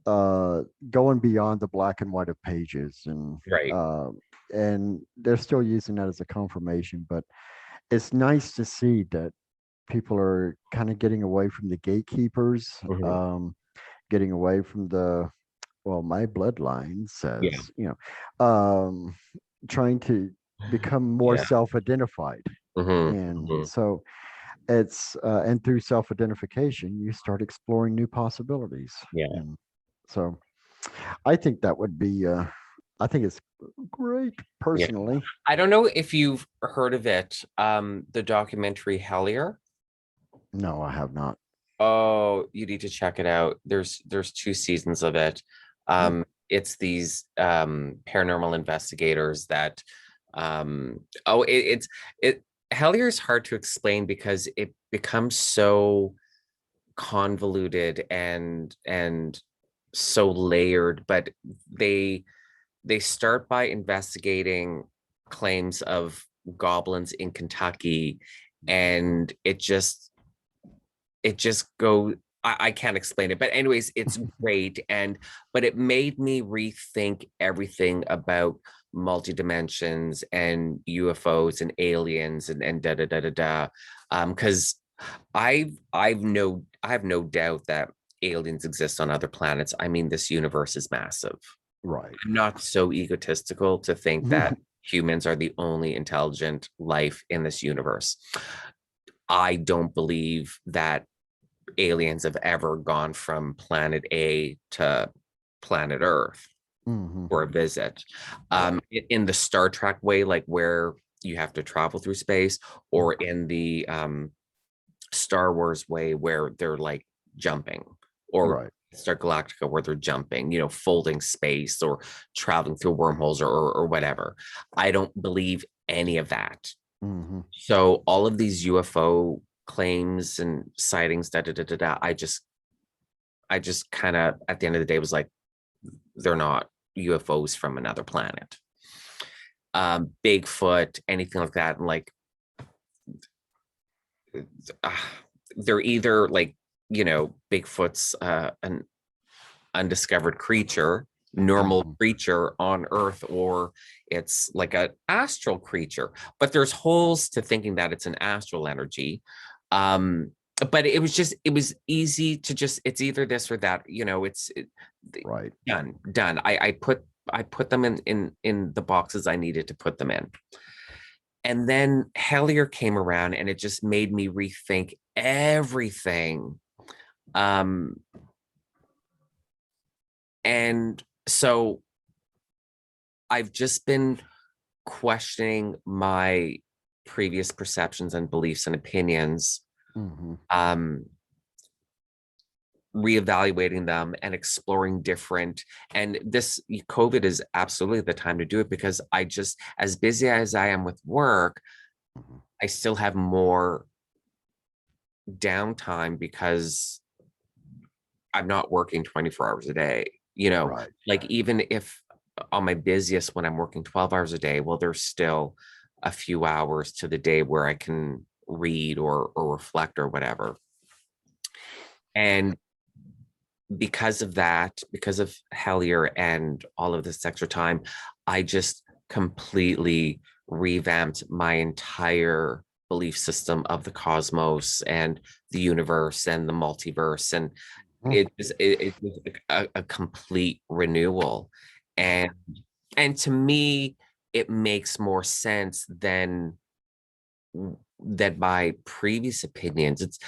uh, going beyond the black and white of pages
Right.
and they're still using that as a confirmation. But it's nice to see that people are kind of getting away from the gatekeepers,
Mhm.
getting away from my bloodline says,
Yeah.
trying to become more
Yeah.
self-identified.
Mhm.
And
Mhm.
so and through self-identification, you start exploring new possibilities.
Yeah.
And so I think that would be, I think it's great
Yeah.
personally.
I don't know if you've heard of it, the documentary Hellier.
No, I have not.
Oh, you need to check it out. There's two seasons of it.
Hmm.
It's these paranormal investigators that oh it Hellier is hard to explain because it becomes so convoluted and so layered, but they they start by investigating claims of goblins in Kentucky, and it just go I can't explain it, but anyways, it's great. But it made me rethink everything about multi-dimensions and UFOs and aliens and da da da da da. Because I have no doubt that aliens exist on other planets. I mean, this universe is massive.
Right.
I'm not so egotistical to think that humans are the only intelligent life in this universe. I don't believe that aliens have ever gone from planet A to planet Earth
Hmm.
for a visit.
Right.
In the Star Trek way, like where you have to travel through space, or
Mhm.
in the Star Wars way where they're like jumping, or
Right.
Star Galactica where they're jumping, folding space or traveling through wormholes or whatever. I don't believe any of that.
Hmm.
So all of these UFO claims and sightings, da da da da da, I just kind of at the end of the day was like, they're not UFOs from another planet. Bigfoot, anything like that, and like uh, they're either like Bigfoot's an undiscovered creature, normal
Hmm.
creature on Earth, or it's like an astral creature. But there's holes to thinking that it's an astral energy. Um, but it was easy to just, it's either this or that.
Right.
Done. I put them in the boxes I needed to put them in. And then Hellier came around and it just made me rethink everything. Um, and so I've just been questioning my previous perceptions and beliefs and opinions,
Hmm.
um, reevaluating them and exploring different. And this COVID is absolutely the time to do it, because I just, as busy as I am with work,
Hmm.
I still have more downtime because I'm not working 24 hours a day.
Right.
Like even if on my busiest when I'm working 12 hours a day, well, there's still a few hours to the day where I can read or reflect or whatever. And because of that, because of Hellier and all of this extra time, I just completely revamped my entire belief system of the cosmos and the universe and the multiverse. And it was a complete renewal. And to me, it makes more sense than my previous opinions.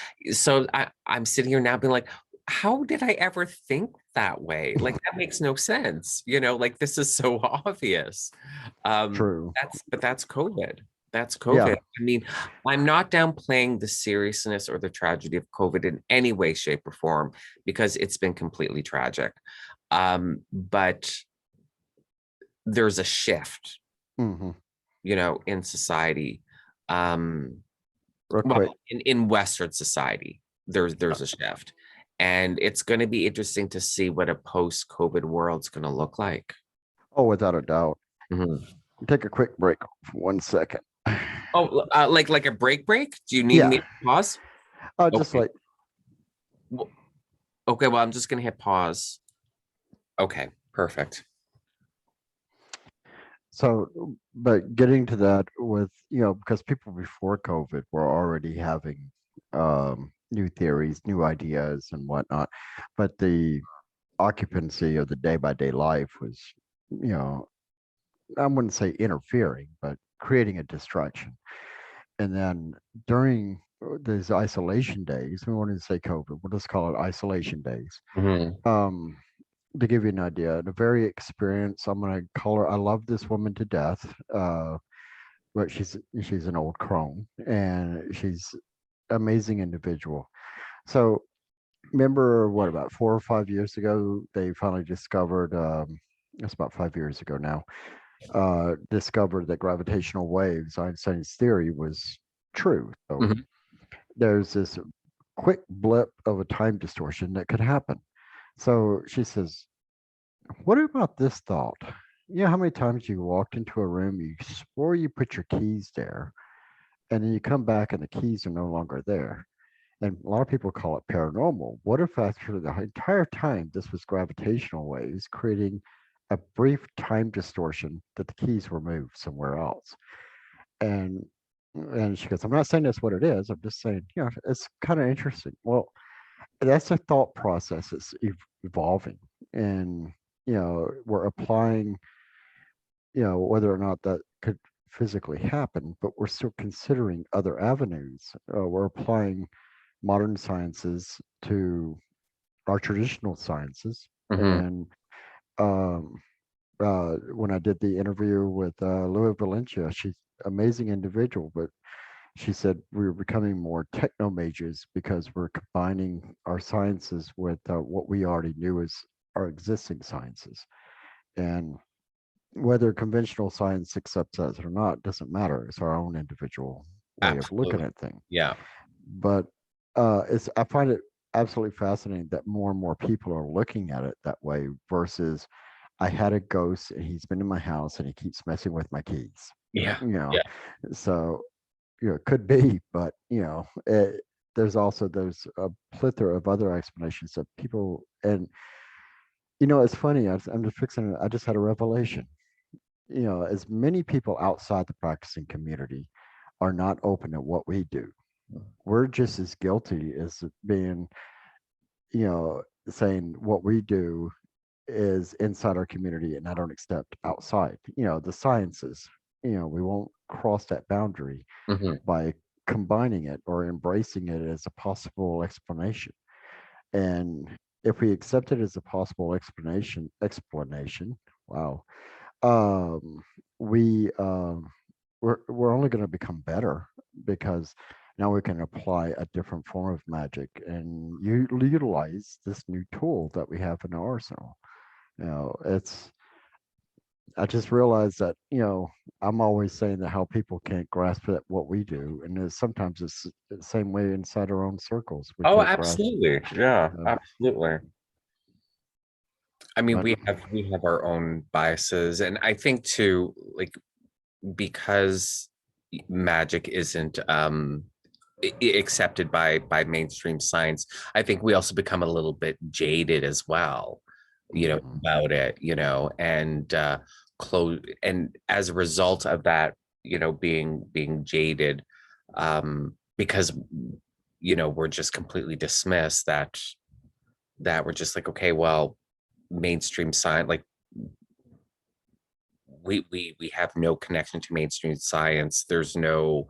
I'm sitting here now being like, how did I ever think that way? Like that makes no sense. Like this is so obvious.
True.
That's COVID. That's COVID.
Yeah.
I mean, I'm not downplaying the seriousness or the tragedy of COVID in any way, shape, or form, because it's been completely tragic. But there's a shift,
Hmm.
in society. Um,
Real
well,
quick.
in Western society, there's a shift, and it's going to be interesting to see what a post-COVID world's going to look like.
Oh, without a doubt.
Mhm.
Take a quick break for 1 second.
Oh, like a break? Do you need me
Yeah.
to pause?
Just
Okay.
like
Well, okay. Well, I'm just going to hit pause. Okay. Perfect.
so, but getting to that with, because people before COVID were already having new theories, new ideas, and whatnot, but the occupancy of the day by day life was, you know, I wouldn't say interfering, but creating a distraction. And then during these isolation days, we wanted to say COVID, we'll just call it isolation days.
Mhm.
Um, to give you an idea, the very experienced, I'm going to call her, I love this woman to death, but she's an old crone and she's amazing individual. So remember what, about 4 or 5 years ago, they finally discovered, it's about 5 years ago now, discovered that gravitational waves, Einstein's theory, was true. So
Mhm.
there's this quick blip of a time distortion that could happen. So she says, what about this thought? You know how many times you walked into a room, you swore you put your keys there, and then you come back and the keys are no longer there? And a lot of people call it paranormal. What if actually the entire time this was gravitational waves creating a brief time distortion that the keys were moved somewhere else? And and she goes, I'm not saying that's what it is. I'm just saying, it's kind of interesting. Well, that's a thought process that's evolving. And, we're applying, whether or not that could physically happen, but we're still considering other avenues. We're applying modern sciences to our traditional sciences.
Hmm.
And um, when I did the interview with Louis Valencia, she's an amazing individual, but she said we were becoming more techno majors because we're combining our sciences with what we already knew as our existing sciences. And whether conventional science accepts us or not doesn't matter. It's our own individual way of looking
Absolutely.
at things.
Yeah.
But it's I find it absolutely fascinating that more and more people are looking at it that way versus I had a ghost and he's been in my house and he keeps messing with my keys.
Yeah.
You know,
Yeah.
so it could be, but there's also there's a plethora of other explanations that people and it's funny. I'm just fixing. I just had a revelation. As many people outside the practicing community are not open to what we do. We're just as guilty as being, saying what we do is inside our community and I don't accept outside. The sciences. We won't cross that boundary
Hmm.
by combining it or embracing it as a possible explanation. And if we accept it as a possible explanation, wow, um, we we're only going to become better because now we can apply a different form of magic and you utilize this new tool that we have in our arsenal. It's I just realized that, I'm always saying that how people can't grasp it, what we do. And sometimes it's the same way inside our own circles. We
Oh,
can't grasp,
absolutely. Yeah,
uh,
absolutely. I mean,
but
we have our own biases, and I think too, like because magic isn't accepted by mainstream science, I think we also become a little bit jaded as well,
mhm,
about it, and close, and as a result of that, being jaded, because we're just completely dismissed that we're just like, okay, well, mainstream science, like we have no connection to mainstream science. There's no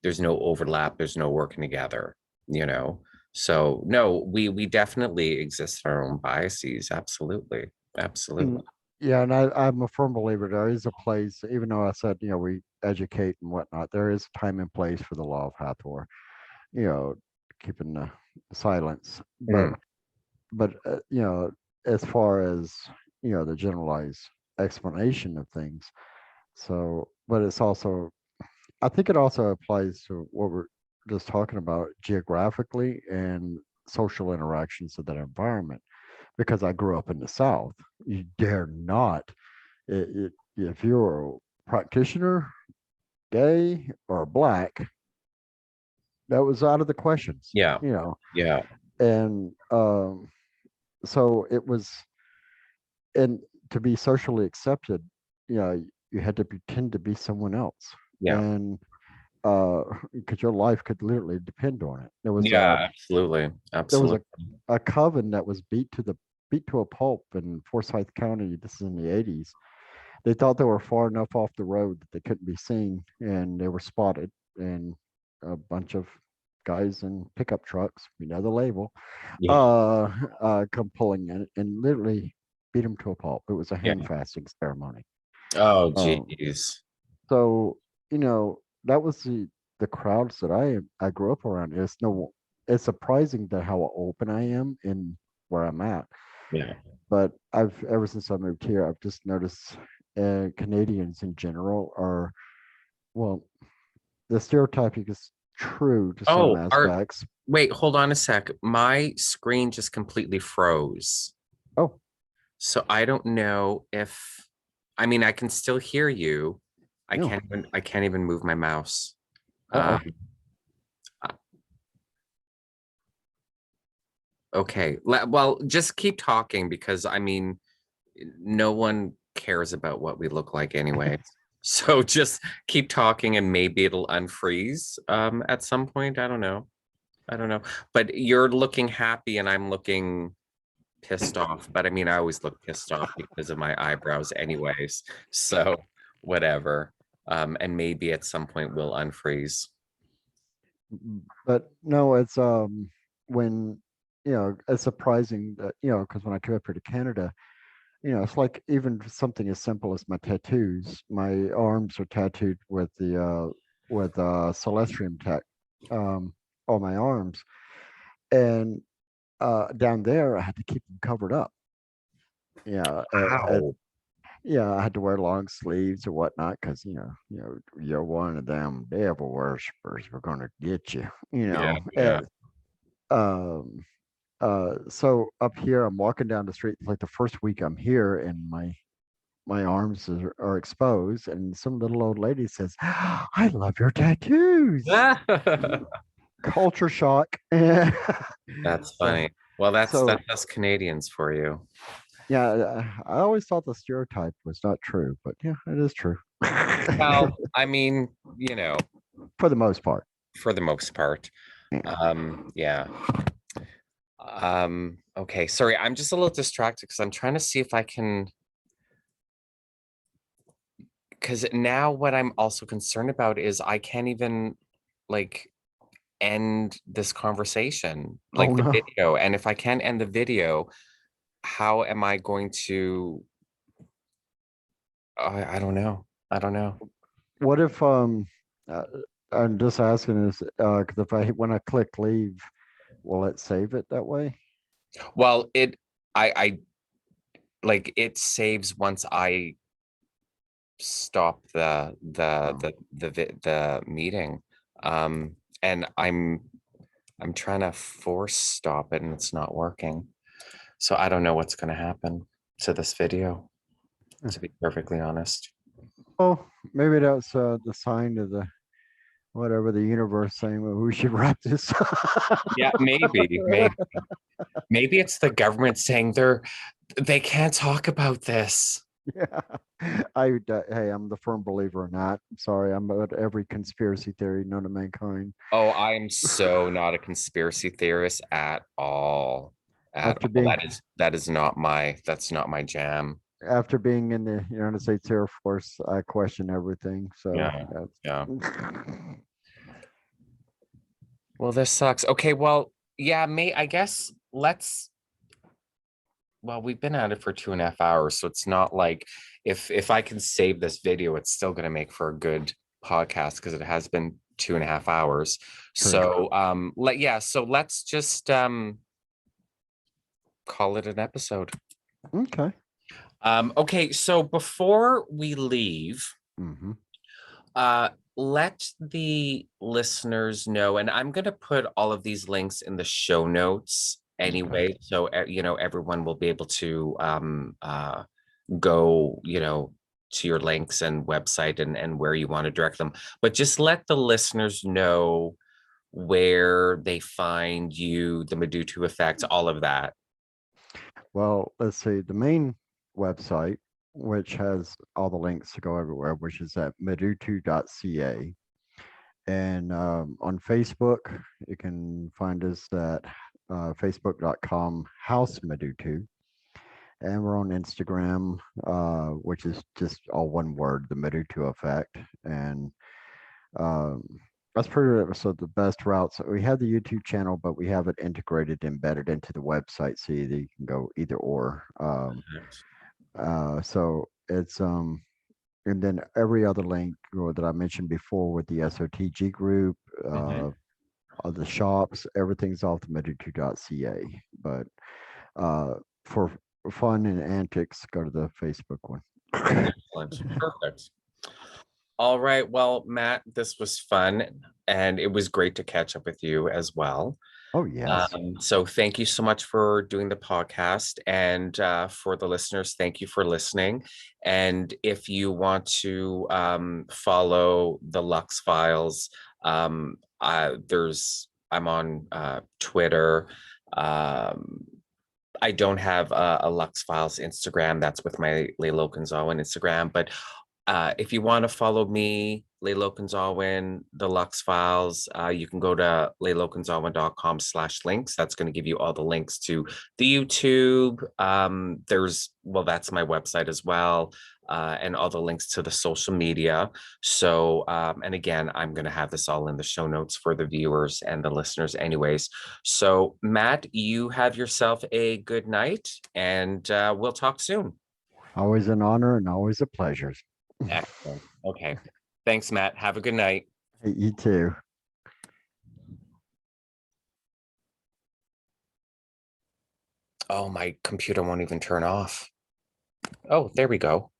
overlap, there's no working together, you know so no, we definitely exist in our own biases. Absolutely.
mm,
Absolutely.
yeah, and I'm a firm believer there is a place, even though I said, we educate and whatnot, there is time and place for the law of Hathor, you know, keeping the silence. But
Mm,
as far as the generalized explanation of things. So, but it's also, I think it also applies to what we're just talking about geographically and social interactions of that environment. Because I grew up in the South, you dare not, if you're a practitioner, gay or black, that was out of the questions,
yeah. Yeah.
and so it was, and to be socially accepted, you had to pretend to be someone else,
Yeah.
and because your life could literally depend on it.
Yeah, absolutely.
There was
Absolutely.
a coven that was beat to a pulp in Forsyth County. This is in the 80s. They thought they were far enough off the road that they couldn't be seen, and they were spotted, and a bunch of guys in pickup trucks, the label,
Yeah.
uh, come pulling in and literally beat them to a pulp. It was a
Yeah.
hand fasting ceremony.
Oh,
Um,
geez.
so that was the crowds that I grew up around. It's surprising that how open I am in where I'm at.
Yeah.
But I've ever since I moved here, I've just noticed Canadians in general are, well, the stereotyping is true to some
Oh,
aspects.
wait, hold on a sec. My screen just completely froze.
Oh,
So I don't know if, I mean, I can still hear you. I
no.
can't even move my mouse. Um,
Uh-oh.
uh, okay. Well, just keep talking because I mean, no one cares about what we look like anyway. So just keep talking and maybe it'll unfreeze at some point. I don't know. I don't know. But you're looking happy and I'm looking pissed off. But I mean, I always look pissed off because of my eyebrows anyways. So whatever. And maybe at some point we'll unfreeze.
But no, it's when it's surprising that because when I came up here to Canada, it's like even something as simple as my tattoos. My arms are tattooed with the celestium tech um, on my arms, and down there I had to keep them covered up. Yeah,
Wow.
yeah, I had to wear long sleeves or whatnot because you're one of them devil worshippers. We're gonna get you.
Yeah, yeah.
Um, so up here, I'm walking down the street. Like the first week I'm here, and my arms are exposed, and some little old lady says, "I love your tattoos." Culture shock.
That's
so
funny. Well,
so
that's us Canadians for you.
yeah, I always thought the stereotype was not true, but yeah, it is true
Well, I mean, you know,
for the most part.
for the most part.
Yeah.
Yeah. Okay, sorry, I'm just a little distracted because I'm trying to see if I can, because now what I'm also concerned about is I can't even like end this conversation,
Oh
like the
no.
video. And if I can't end the video, how am I going to, I don't know. I don't know.
What if uh, I'm just asking is because if when I click leave, will it save it that way?
Well, I like it saves once I stop
Oh,
the meeting. And I'm trying to force stop it and it's not working. So I don't know what's going to happen to this video,
yeah.
to be perfectly honest.
Oh, maybe that's the sign of the whatever the universe saying, well, we should wrap this.
Yeah, maybe it's the government saying they can't talk about this.
Yeah, hey, I'm the firm believer in that. I'm sorry, I'm about every conspiracy theory known to mankind.
Oh, I'm so not a conspiracy theorist at all. At
After
all.
being
That's not my jam.
after being in the United States Air Force, I question everything. So
Yeah. Yeah.
that's
Well, this sucks. Okay, well, yeah, I guess well, we've been at it for 2.5 hours, so it's not like if I can save this video, it's still gonna make for a good podcast because it has been 2.5 hours.
true.
So so let's just call it an episode.
Okay.
Okay, so before we leave,
Hmm.
uh let the listeners know, and I'm going to put all of these links in the show notes
Okay.
anyway, so everyone will be able to go to your links and website and where you want to direct them, but just let the listeners know where they find you, the Medutu effect, all of that.
Well, let's see. The main website, which has all the links to go everywhere, which is at medutu.ca. And on Facebook, you can find us at facebook.com House Medutu. And we're on Instagram, which is just all one word, the Medutu effect. And um, that's pretty so the best routes. We have the YouTube channel, but we have it integrated, embedded into the website, so you can go either or. So it's and then every other link that I mentioned before with the SOTG group,
Mhm.
the shops, everything's off the Medu2.ca. But uh, for fun and antics, go to the Facebook one.
Excellent. Perfect. All right. Well, Matt, this was fun and it was great to catch up with you as well.
Oh, yes.
So thank you so much for doing the podcast. And for the listeners, thank you for listening. And if you want to follow the Lux Files, I'm on Twitter. Um, I don't have a Lux Files Instagram. That's with my Laylo Gonzalez Instagram. But if you want to follow me, Laylo Gonzalez, the Lux Files, you can go to laylogonzalez.com/links. That's going to give you all the links to the YouTube. That's my website as well. and all the links to the social media. So, and again, I'm going to have this all in the show notes for the viewers and the listeners, anyways. So, Matt, you have yourself a good night, and we'll talk soon.
Always an honor and always a pleasure.
Excellent. Okay. Thanks, Matt. Have a good night.
Hey, you too.
Oh, my computer won't even turn off. Oh, there we go.